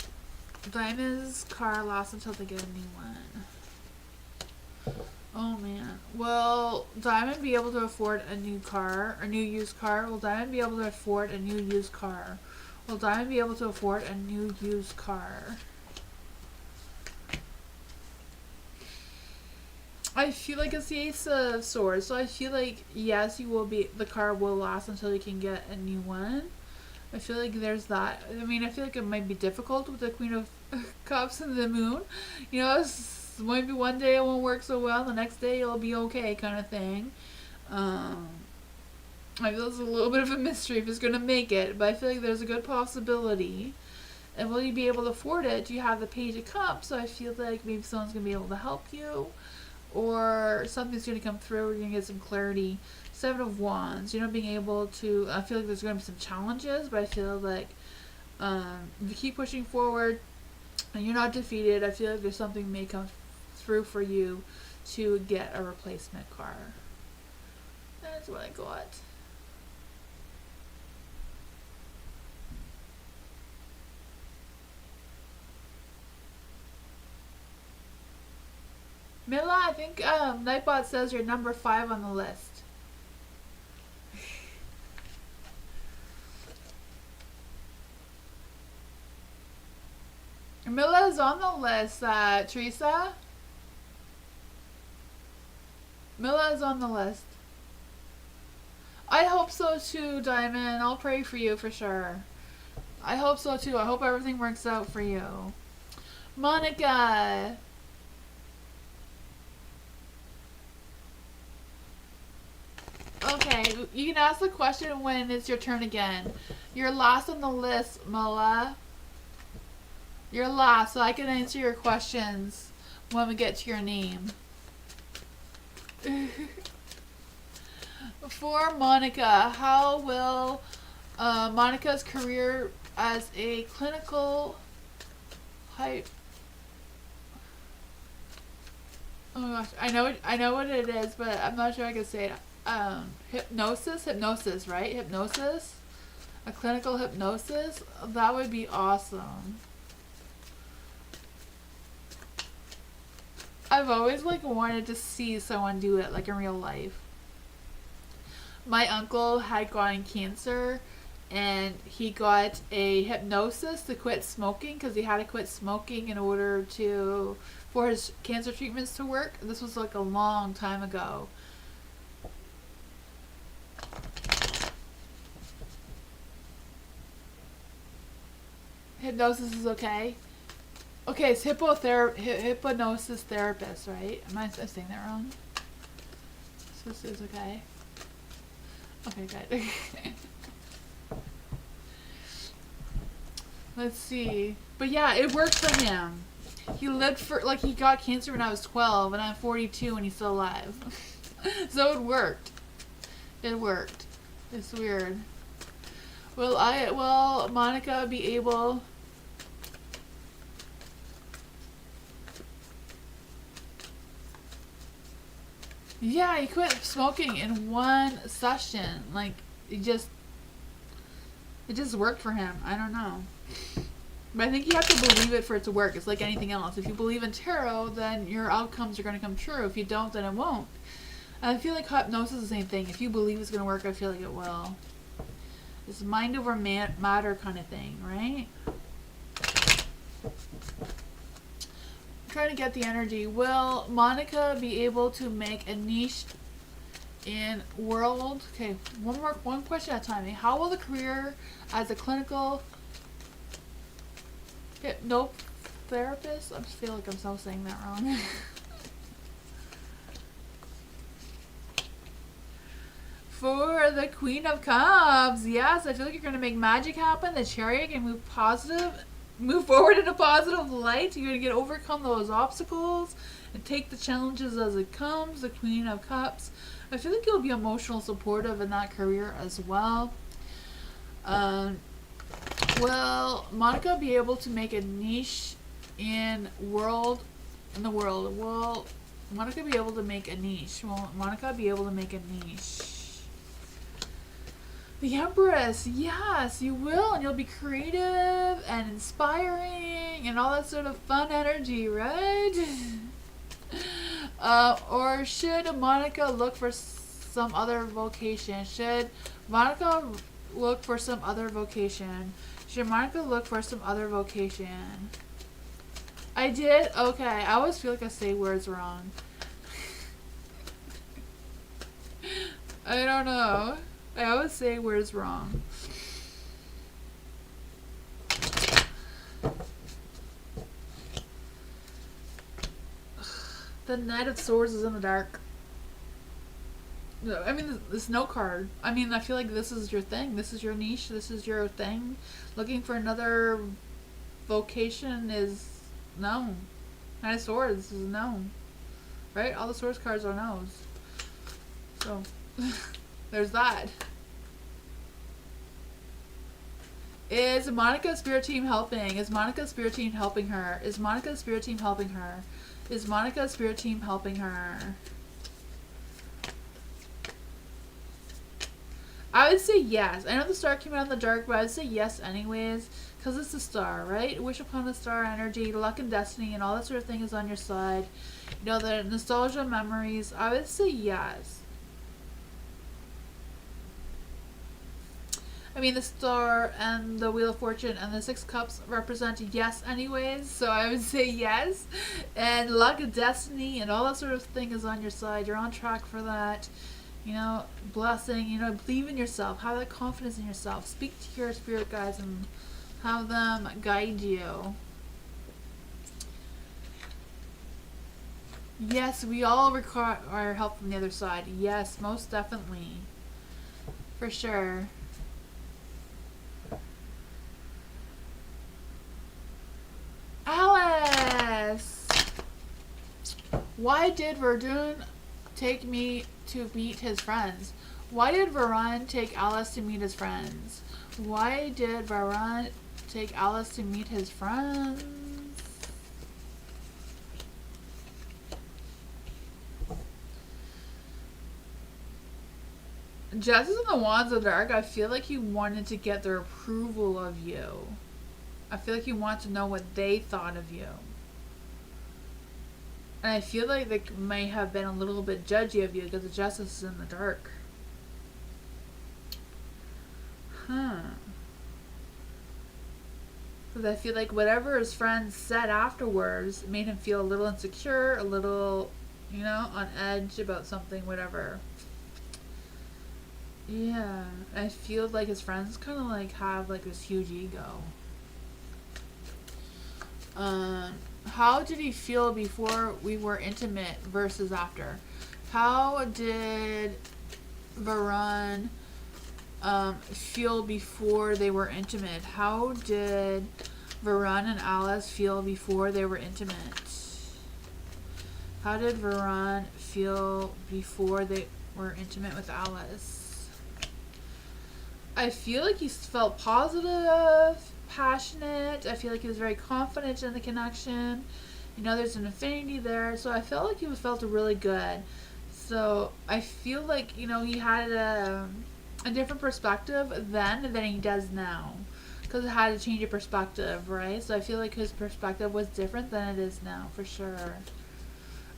Diamond's car lasts until they get a new one. Oh man. Will Diamond be able to afford a new car? A new used car? Will Diamond be able to afford a new used car? Will Diamond be able to afford a new used car? I feel like it's the Ace of Swords, so I feel like yes, you will be. The car will last until you can get a new one. I feel like there's that. I mean, I feel like it might be difficult with the Queen of Cups and the Moon. You know, maybe one day it won't work so well, the next day it'll be okay, kind of thing. I feel it's a little bit of a mystery if it's gonna make it, but I feel like there's a good possibility. And will you be able to afford it? Do you have the Page of Cups? So I feel like maybe someone's gonna be able to help you, or something's gonna come through. You're gonna get some clarity. Seven of Wands. You're not being able to. I feel like there's gonna be some challenges, but I feel like if you keep pushing forward and you're not defeated, I feel like there's something may come through for you to get a replacement car. That's what I got. Mila, I think Nightbot says you're number 5 on the list. Mila is on the list, Teresa. Mila is on the list. I hope so too, Diamond. I'll pray for you for sure. I hope so too. I hope everything works out for you. Monica. Okay, you can ask the question when it's your turn again. You're last on the list, Mola. You're last, so I can answer your questions when we get to your name. For Monica, how will Monica's career as a clinical hype? Oh my gosh, I know what it is, but I'm not sure I can say it. Hypnosis, right? Hypnosis, a clinical hypnosis. That would be awesome. I've always wanted to see someone do it in real life. My uncle had gotten cancer, and he got a hypnosis to quit smoking because he had to quit smoking in order for his cancer treatments to work. This was a long time ago. Hypnosis is okay. Okay, it's hypnosis therapist, right? Am I saying that wrong? So this is okay. Okay, good. Let's see. But yeah, it worked for him. He lived for, he got cancer when I was 12, and I'm 42 and he's still alive. So it worked. It worked. It's weird. Will Monica be able... Yeah, he quit smoking in one session. It just worked for him. I don't know. But I think you have to believe it for it to work. It's like anything else. If you believe in tarot, then your outcomes are going to come true. If you don't, then it won't. And I feel like hypnosis is the same thing. If you believe it's going to work, I feel like it will. It's mind over matter kind of thing, right? Trying to get the energy. Will Monica be able to make a niche in world? Okay, one question at a time. How will the career as a clinical hypnotherapist? I just feel like I'm still saying that wrong. For the Queen of Cups, yes, I feel like you're gonna make magic happen. The Chariot can move forward in a positive light. You're going to overcome those obstacles and take the challenges as it comes. The Queen of Cups. I feel like you'll be emotional supportive in that career as well. Will Monica be able to make a niche in the world? Will Monica be able to make a niche? Will Monica be able to make a niche? The Empress, yes, you will, and you'll be creative and inspiring and all that sort of fun energy, right? Or should Monica look for some other vocation? Should Monica look for some other vocation? Should Monica look for some other vocation? I did? Okay, I always feel like I say words wrong. I don't know. I always say words wrong. The Knight of Swords is in the dark. I mean, there's no card. I mean, I feel like this is your thing. This is your niche. This is your thing. Looking for another vocation is no. Knight of Swords is no. Right? All the Swords cards are no's. So, there's that. Is Monica's spirit team helping? Is Monica's spirit team helping her? Is Monica's spirit team helping her? Is Monica's spirit team helping her? I would say yes. I know the star came out in the dark, but I would say yes anyways. Because it's the star, right? Wish upon a star energy, luck and destiny, and all that sort of thing is on your side. You know, the nostalgia memories. I would say yes. I mean, the star and the Wheel of Fortune and the Six Cups represent yes anyways, so I would say yes. And luck and destiny and all that sort of thing is on your side. You're on track for that. You know, blessing, you know, believe in yourself. Have that confidence in yourself. Speak to your spirit guides and have them guide you. Yes, we all require help from the other side. Yes, most definitely. For sure. Alice! Why did Verdun take me to meet his friends? Why did Varun take Alice to meet his friends? Why did Varun take Alice to meet his friends? Justice in the Wands of the Dark, I feel like he wanted to get their approval of you. I feel like you want to know what they thought of you. And I feel like they may have been a little bit judgy of you because the Justice is in the dark. Because I feel like whatever his friends said afterwards made him feel a little insecure, a little, you know, on edge about something, whatever. Yeah, I feel like his friends kind of like have like this huge ego. How did he feel before we were intimate versus after? How did Varun feel before they were intimate? How did Varun and Alice feel before they were intimate? How did Varun feel before they were intimate with Alice? I feel like he felt positive, passionate. I feel like he was very confident in the connection. You know, there's an affinity there. So I felt like he felt really good. So I feel like, you know, he had a different perspective then than he does now. Because it had to change of perspective, right? So I feel like his perspective was different than it is now, for sure.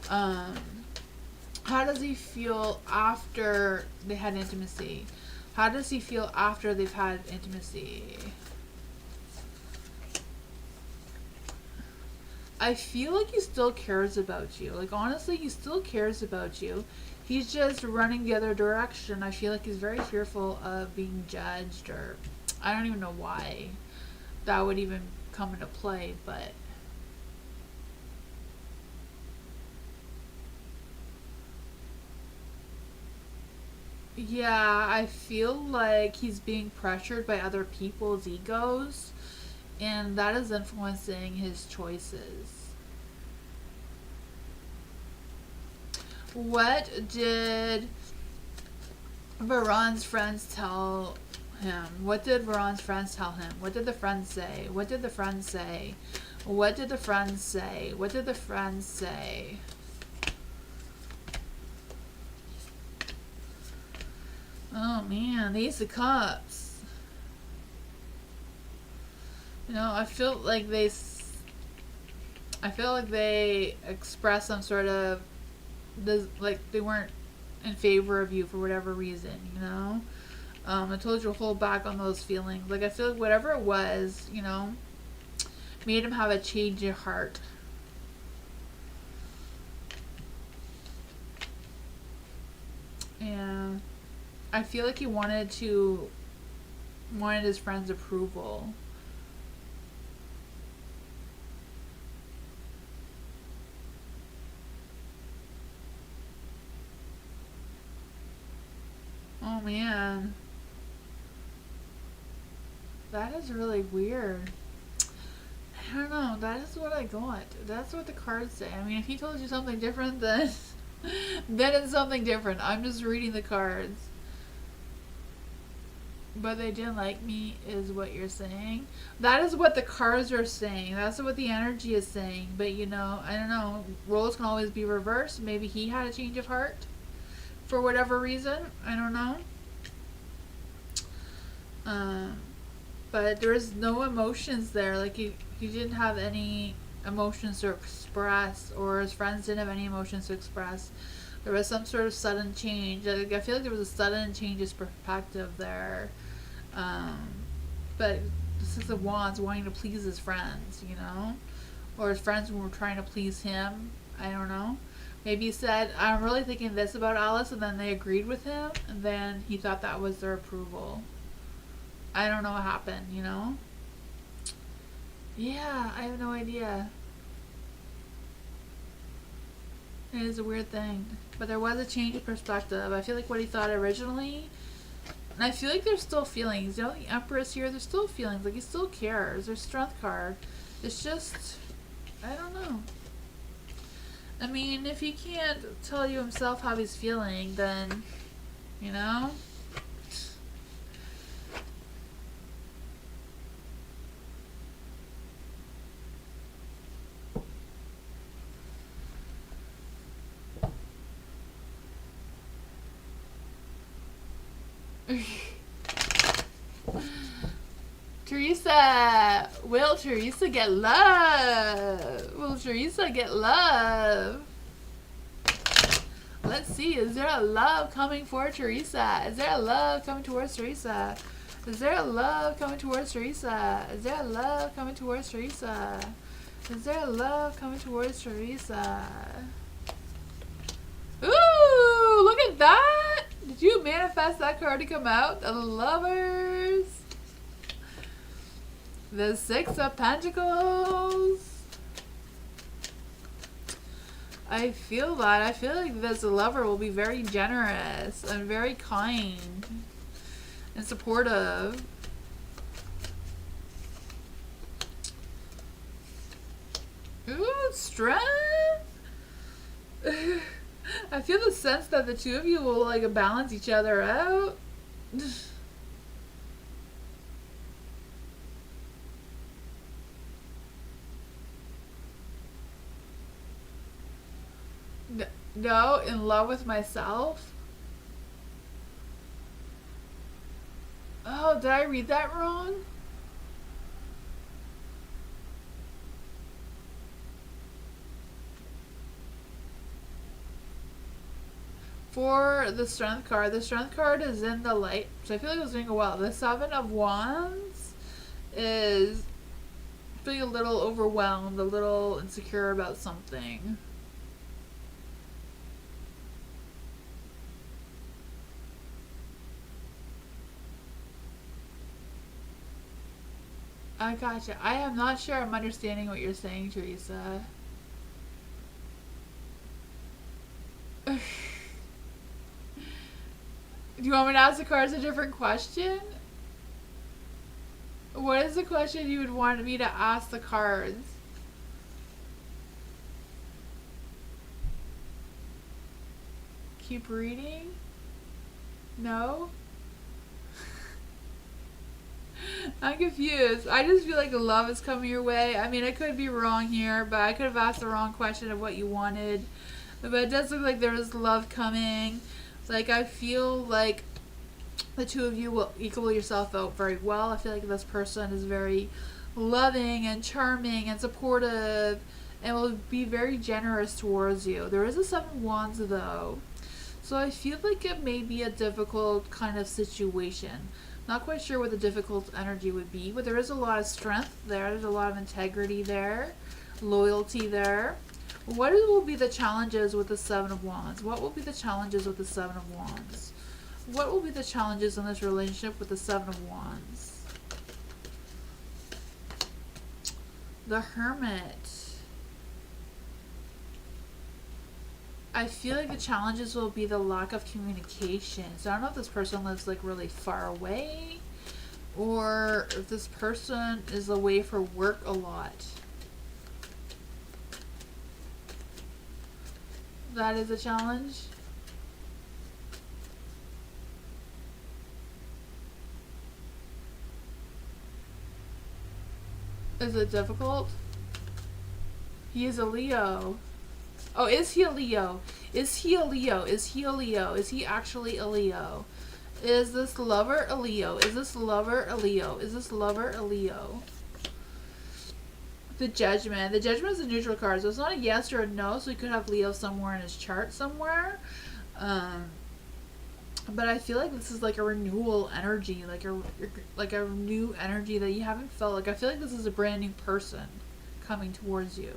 How does he feel after they had intimacy? How does he feel after they've had intimacy? I feel like he still cares about you. Like, honestly, he still cares about you. He's just running the other direction. I feel like he's very fearful of being judged, or I don't even know why that would even come into play, but yeah, I feel like he's being pressured by other people's egos, and that is influencing his choices. What did Varun's friends tell him? What did Varun's friends tell him? What did the friends say? What did the friends say? What did the friends say? What did the friends say? Oh man, the Ace of Cups. You know, I feel like they express some sort of, like they weren't in favor of you for whatever reason. You know, I told you to hold back on those feelings. Like I feel like whatever it was, you know, made him have a change of heart. And I feel like he wanted his friend's approval. Oh man. That is really weird. I don't know. That is what I got. That's what the cards say. I mean, if he told you something different, then then it's something different. I'm just reading the cards. But they didn't like me, is what you're saying. That is what the cards are saying. That's what the energy is saying. But you know, I don't know. Roles can always be reversed. Maybe he had a change of heart for whatever reason. I don't know. But there was no emotions there. Like he didn't have any emotions to express, or his friends didn't have any emotions to express. There was some sort of sudden change. Like, I feel like there was a sudden change of perspective there. But the Six of Wands wanting to please his friends, you know? Or his friends were trying to please him. I don't know. Maybe he said, I'm really thinking this about Alice, and then they agreed with him, and then he thought that was their approval. I don't know what happened, you know? Yeah, I have no idea. It is a weird thing. But there was a change of perspective. I feel like what he thought originally, and I feel like there's still feelings. You know, the Empress here, there's still feelings. Like, he still cares. There's Strength card. It's just, I don't know. I mean, if he can't tell you himself how he's feeling, then, you know? Teresa! Will Teresa get love? Will Teresa get love? Let's see. Is there a love coming for Teresa? Is there a love coming towards Teresa? Is there a love coming towards Teresa? Is there a love coming towards Teresa? Is there a love coming towards Teresa? Ooh! Look at that! Did you manifest that card to come out? The Lovers. The Six of Pentacles. I feel that. I feel like this lover will be very generous and very kind and supportive. Ooh, strength. I feel the sense that the two of you will like balance each other out. No, in love with myself. Oh, did I read that wrong? For the Strength card is in the light, so I feel like I was doing well. The Seven of Wands is feeling a little overwhelmed, a little insecure about something. I gotcha. I am not sure I'm understanding what you're saying, Teresa. Do you want me to ask the cards a different question? What is the question you would want me to ask the cards? Keep reading? No? I'm confused. I just feel like love is coming your way. I mean, I could be wrong here, but I could have asked the wrong question of what you wanted. But it does look like there is love coming. Like, I feel like The two of you will equal yourself out very well. I feel like this person is very loving and charming and supportive and will be very generous towards you. There is a Seven of Wands though. So I feel like it may be a difficult kind of situation. Not quite sure what the difficult energy would be, but there is a lot of strength there. There's a lot of integrity there, loyalty there. What will be the challenges with the Seven of Wands? What will be the challenges with the Seven of Wands? What will be the challenges in this relationship with the Seven of Wands? The Hermit. I feel like the challenges will be the lack of communication. So I don't know if this person lives like really far away or if this person is away for work a lot. That is a challenge. Is it difficult? He is a Leo. Oh, is he a Leo? Is he a Leo? Is he a Leo? Is he actually a Leo? Is this lover a Leo? Is this lover a Leo? Is this lover a Leo? The Judgment. The Judgment is a neutral card, so it's not a yes or a no, so he could have Leo somewhere in his chart somewhere. But I feel like this is like a renewal energy, like a new energy that you haven't felt. Like I feel like this is a brand new person coming towards you.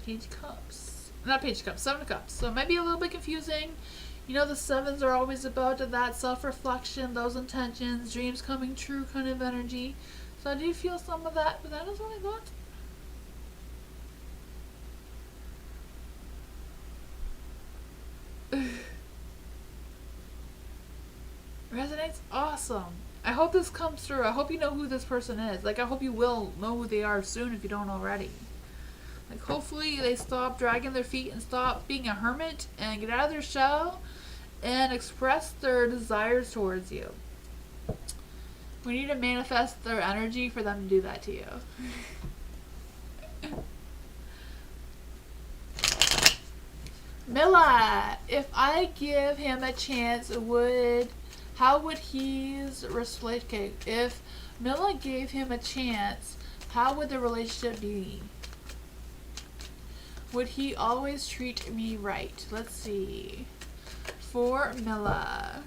Page of Cups. Not Page of Cups, Seven of Cups. So it might be a little bit confusing. You know, the sevens are always about that self-reflection, those intentions, dreams coming true kind of energy. So I do feel some of that, but that is what I got. Resonates? Awesome. I hope this comes through. I hope you know who this person is. Like, I hope you will know who they are soon if you don't already. Like, hopefully they stop dragging their feet and stop being a hermit and get out of their shell and express their desires towards you. We need to manifest their energy for them to do that to you. Milla, if I give him a chance, how would his relationship? If Milla gave him a chance, how would the relationship be? Would he always treat me right? Let's see. For Milla.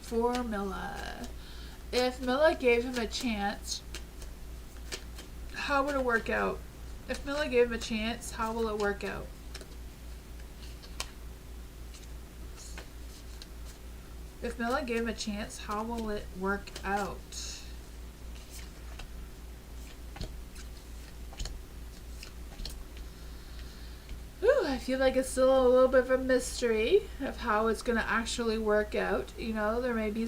For Milla. If Milla gave him a chance, how would it work out? If Milla gave him a chance, how will it work out? If Milla gave him a chance, how will it work out? Ooh, I feel like it's still a little bit of a mystery of how it's going to actually work out. You know, there may be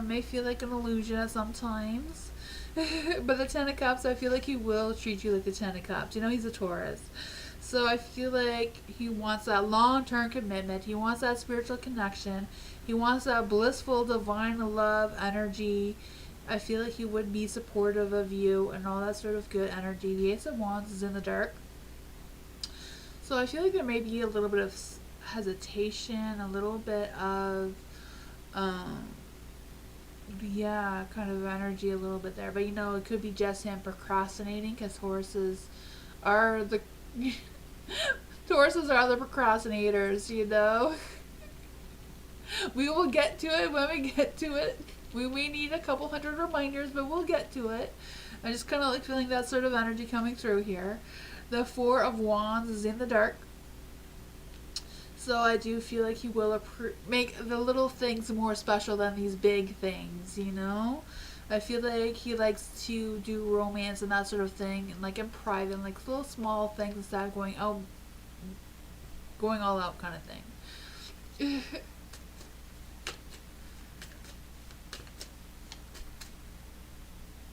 may feel like an illusion at some times. But the Ten of Cups, I feel like he will treat you like the Ten of Cups. You know, he's a Taurus. So I feel like he wants that long-term commitment. He wants that spiritual connection. He wants that blissful, divine love energy. I feel like he would be supportive of you and all that sort of good energy. The Ace of Wands is in the dark. So I feel like there may be a little bit of hesitation, a little bit of, yeah, kind of energy a little bit there. But, you know, it could be just him procrastinating because Tauruses are the procrastinators, you know. We will get to it when we get to it. We may need a couple hundred reminders, but we'll get to it. I just kind of like feeling that sort of energy coming through here. The Four of Wands is in the dark. So I do feel like he will make the little things more special than these big things, you know? I feel like he likes to do romance and that sort of thing, and like in private, and like little small things instead of going all out kind of thing.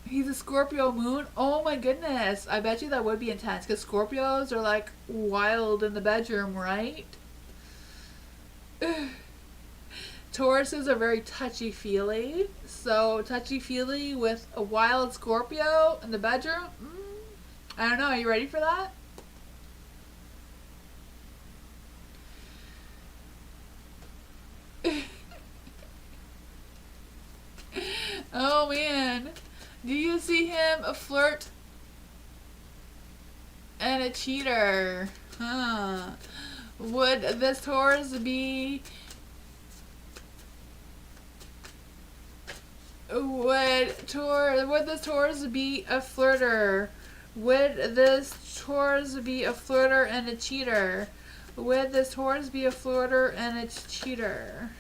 He's a Scorpio moon. Oh my goodness. I bet you that would be intense because Scorpios are like wild in the bedroom, right? Tauruses are very touchy-feely. So, touchy-feely with a wild Scorpio in the bedroom? I don't know. Are you ready for that? Oh, man. Do you see him a flirt and a cheater? Huh. Would this Taurus be... Would this Taurus be a flirter? Would this Taurus be a flirter and a cheater? Would this Taurus be a flirter and a cheater?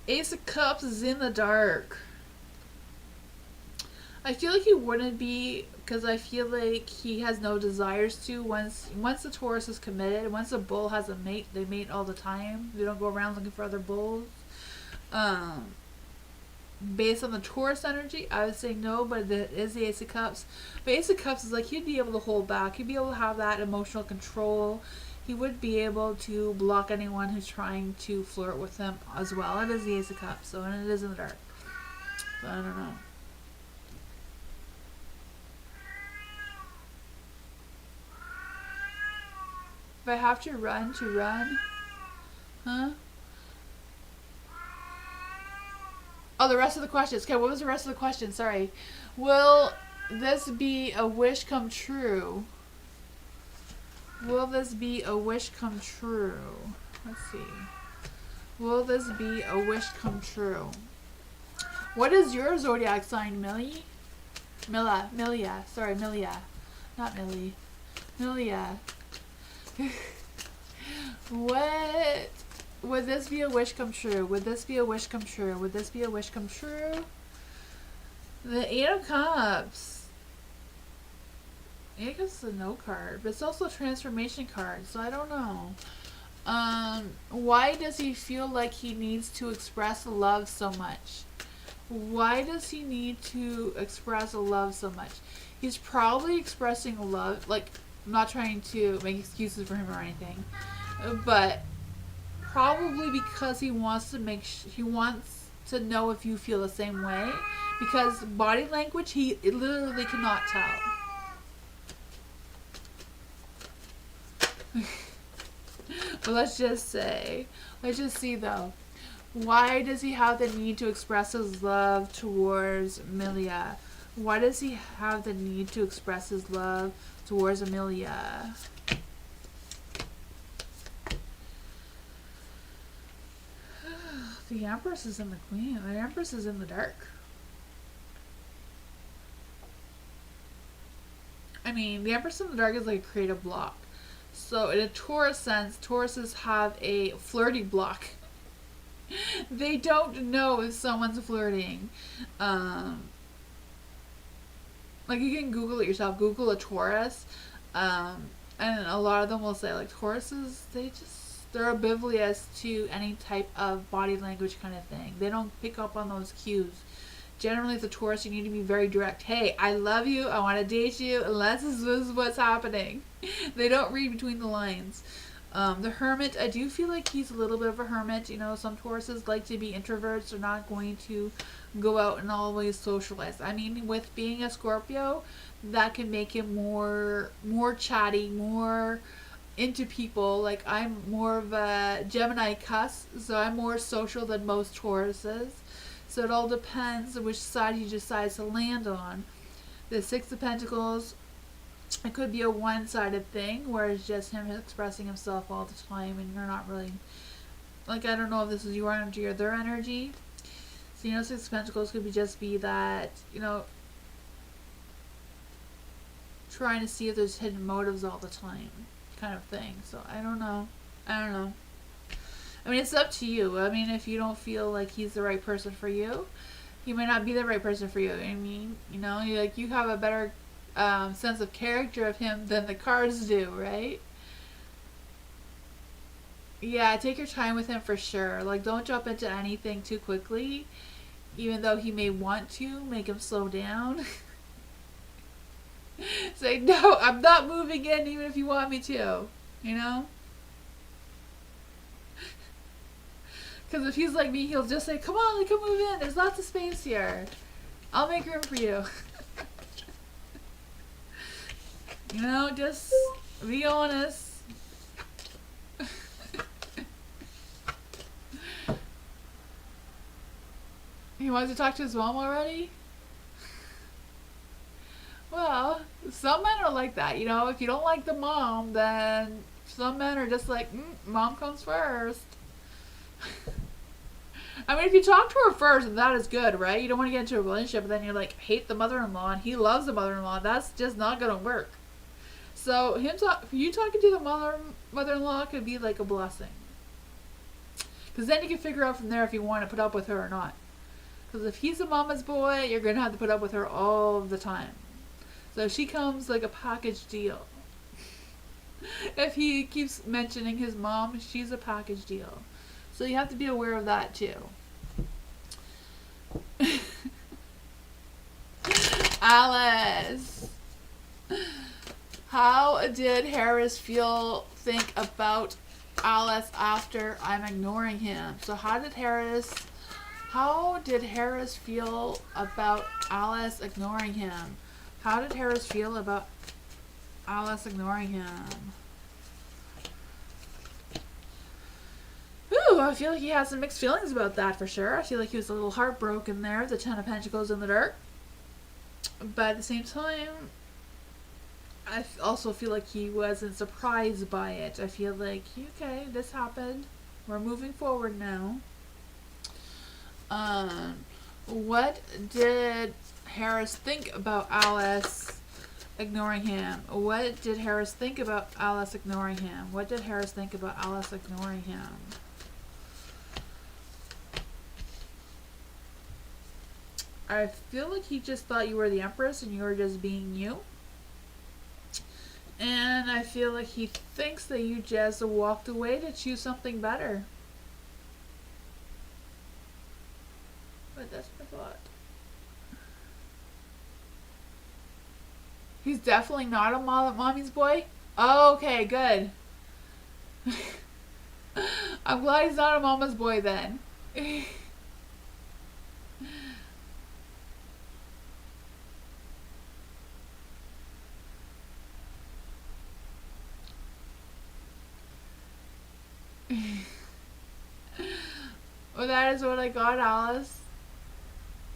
Ace of Cups is in the dark. I feel like he wouldn't be, because I feel like he has no desires to. Once the Taurus is committed, once a bull has a mate, they mate all the time. They don't go around looking for other bulls. Based on the Taurus energy, I would say no, but it is the Ace of Cups. But Ace of Cups is like, he'd be able to hold back. He'd be able to have that emotional control. He would be able to block anyone who's trying to flirt with him as well. It is the Ace of Cups, so, and it is in the dark. So I don't know. If I have to run, huh? Oh, the rest of the questions. Okay, what was the rest of the question? Sorry. Will this be a wish come true? Will this be a wish come true? Let's see. Will this be a wish come true? What is your zodiac sign, Millie? Milia. Sorry, Milia. Not Millie. Milia. What? Would this be a wish come true? Would this be a wish come true? Would this be a wish come true? The Eight of Cups. Eight of Cups is a no card, but it's also a transformation card, so I don't know. Why does he feel like he needs to express love so much? Why does he need to express love so much? He's probably expressing love, like, I'm not trying to make excuses for him or anything, but probably because he wants to know if you feel the same way, because body language, he literally cannot tell. But let's just see though, why does he have the need to express his love towards Milia? Why does he have the need to express his love towards Amelia? The Empress is in the Queen. The Empress is in the dark. I mean, the Empress in the dark is like a creative block. So in a Taurus sense, Tauruses have a flirty block. They don't know if someone's flirting. Like, you can Google it yourself. Google a Taurus. And a lot of them will say, like, Tauruses, they're oblivious to any type of body language kind of thing. They don't pick up on those cues. Generally, as a Taurus, you need to be very direct. Hey, I love you. I want to date you. Unless this is what's happening. They don't read between the lines. The Hermit, I do feel like he's a little bit of a hermit. You know, some Tauruses like to be introverts. They're not going to go out and always socialize. I mean, with being a Scorpio, that can make him more chatty, more into people. Like, I'm more of a Gemini cusp, so I'm more social than most Tauruses. So it all depends on which side he decides to land on. The Six of Pentacles, it could be a one-sided thing where it's just him expressing himself all the time and you're not really, like, I don't know if this is your energy or their energy. So, you know, Six of Pentacles could just be that, you know, trying to see if there's hidden motives all the time kind of thing. So I don't know. I mean, it's up to you. I mean, if you don't feel like he's the right person for you, he might not be the right person for you. I mean, you know, you have a better sense of character of him than the cards do, right? Yeah, take your time with him for sure. Like, don't jump into anything too quickly, even though he may want to. Make him slow down. Say, no, I'm not moving in even if you want me to, you know? Because if he's like me, he'll just say, come on, like, come move in. There's lots of space here. I'll make room for you. You know, just be honest. He wants to talk to his mom already? Well, some men are like that, you know. If you don't like the mom, then some men are just like, mom comes first. I mean, if you talk to her first, and that is good, right? You don't want to get into a relationship, and then you're like, hate the mother-in-law, and he loves the mother-in-law. That's just not going to work. So, you talking to the mother-in-law could be like a blessing. Because then you can figure out from there if you want to put up with her or not. Because if he's a mama's boy, you're going to have to put up with her all the time. So she comes like a package deal. If he keeps mentioning his mom, she's a package deal. So you have to be aware of that too. Alice. How did Harris think about Alice after I'm ignoring him? So how did Harris feel about Alice ignoring him? How did Harris feel about Alice ignoring him? Ooh, I feel like he has some mixed feelings about that for sure. I feel like he was a little heartbroken there, the Ten of Pentacles in the dark. But at the same time, I also feel like he wasn't surprised by it. I feel like, okay, this happened. We're moving forward now. What did Harris think about Alice ignoring him? What did Harris think about Alice ignoring him? What did Harris think about Alice ignoring him? I feel like he just thought you were the Empress and you were just being you. And I feel like he thinks that you just walked away to choose something better. But that's my thought. He's definitely not a mommy's boy? Oh, okay, good. I'm glad he's not a mama's boy then. Well, that is what I got, Alice.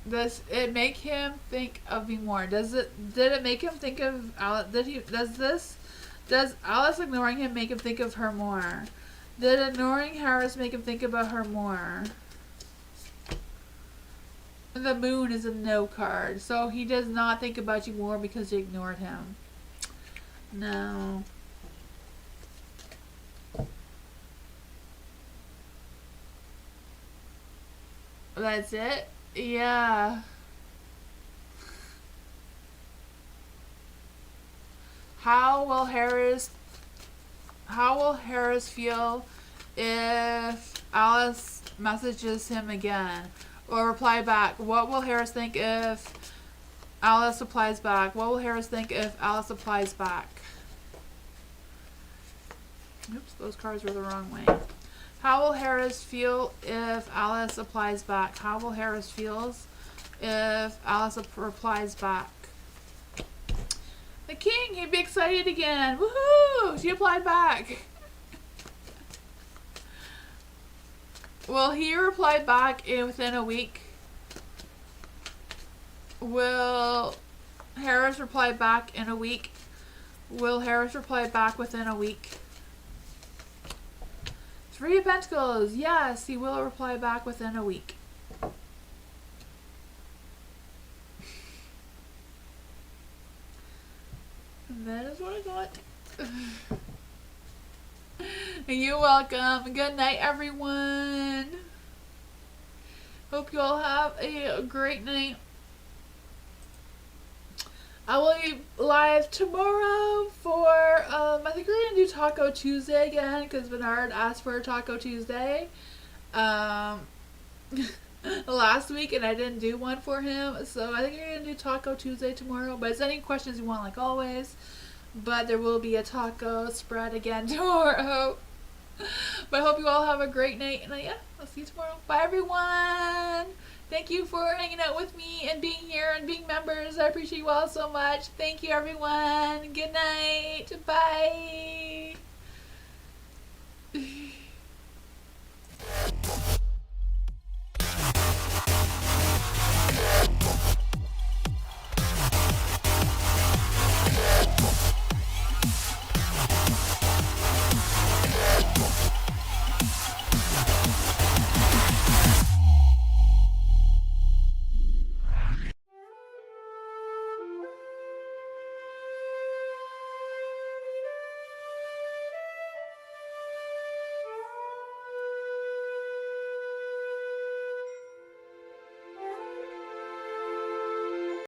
Does it make him think of me more? Did it make him think of Alice? Does Alice ignoring him make him think of her more? Did ignoring Harris make him think about her more? The Moon is a no card, so he does not think about you more because you ignored him. No. That's it? Yeah. How will Harris feel if Alice messages him again or reply back? What will Harris think if Alice replies back? What will Harris think if Alice replies back? Oops, those cards were the wrong way. How will Harris feel if Alice replies back? How will Harris feel if Alice replies back? The King, he'd be excited again. Woohoo! She replied back. Will he reply back within a week? Will Harris reply back in a week? Will Harris reply back within a week? Three of Pentacles. Yes, he will reply back within a week. And that is what I got. You're welcome. Good night, everyone. Hope you all have a great night. I will be live tomorrow for, I think we're going to do Taco Tuesday again, because Bernard asked for a Taco Tuesday last week, and I didn't do one for him, so I think we're going to do Taco Tuesday tomorrow. But it's any questions you want, like always, but there will be a taco spread again tomorrow. But I hope you all have a great night, and yeah, I'll see you tomorrow. Bye, everyone. Thank you for hanging out with me and being here and being members. I appreciate you all so much. Thank you, everyone. Good night. Bye.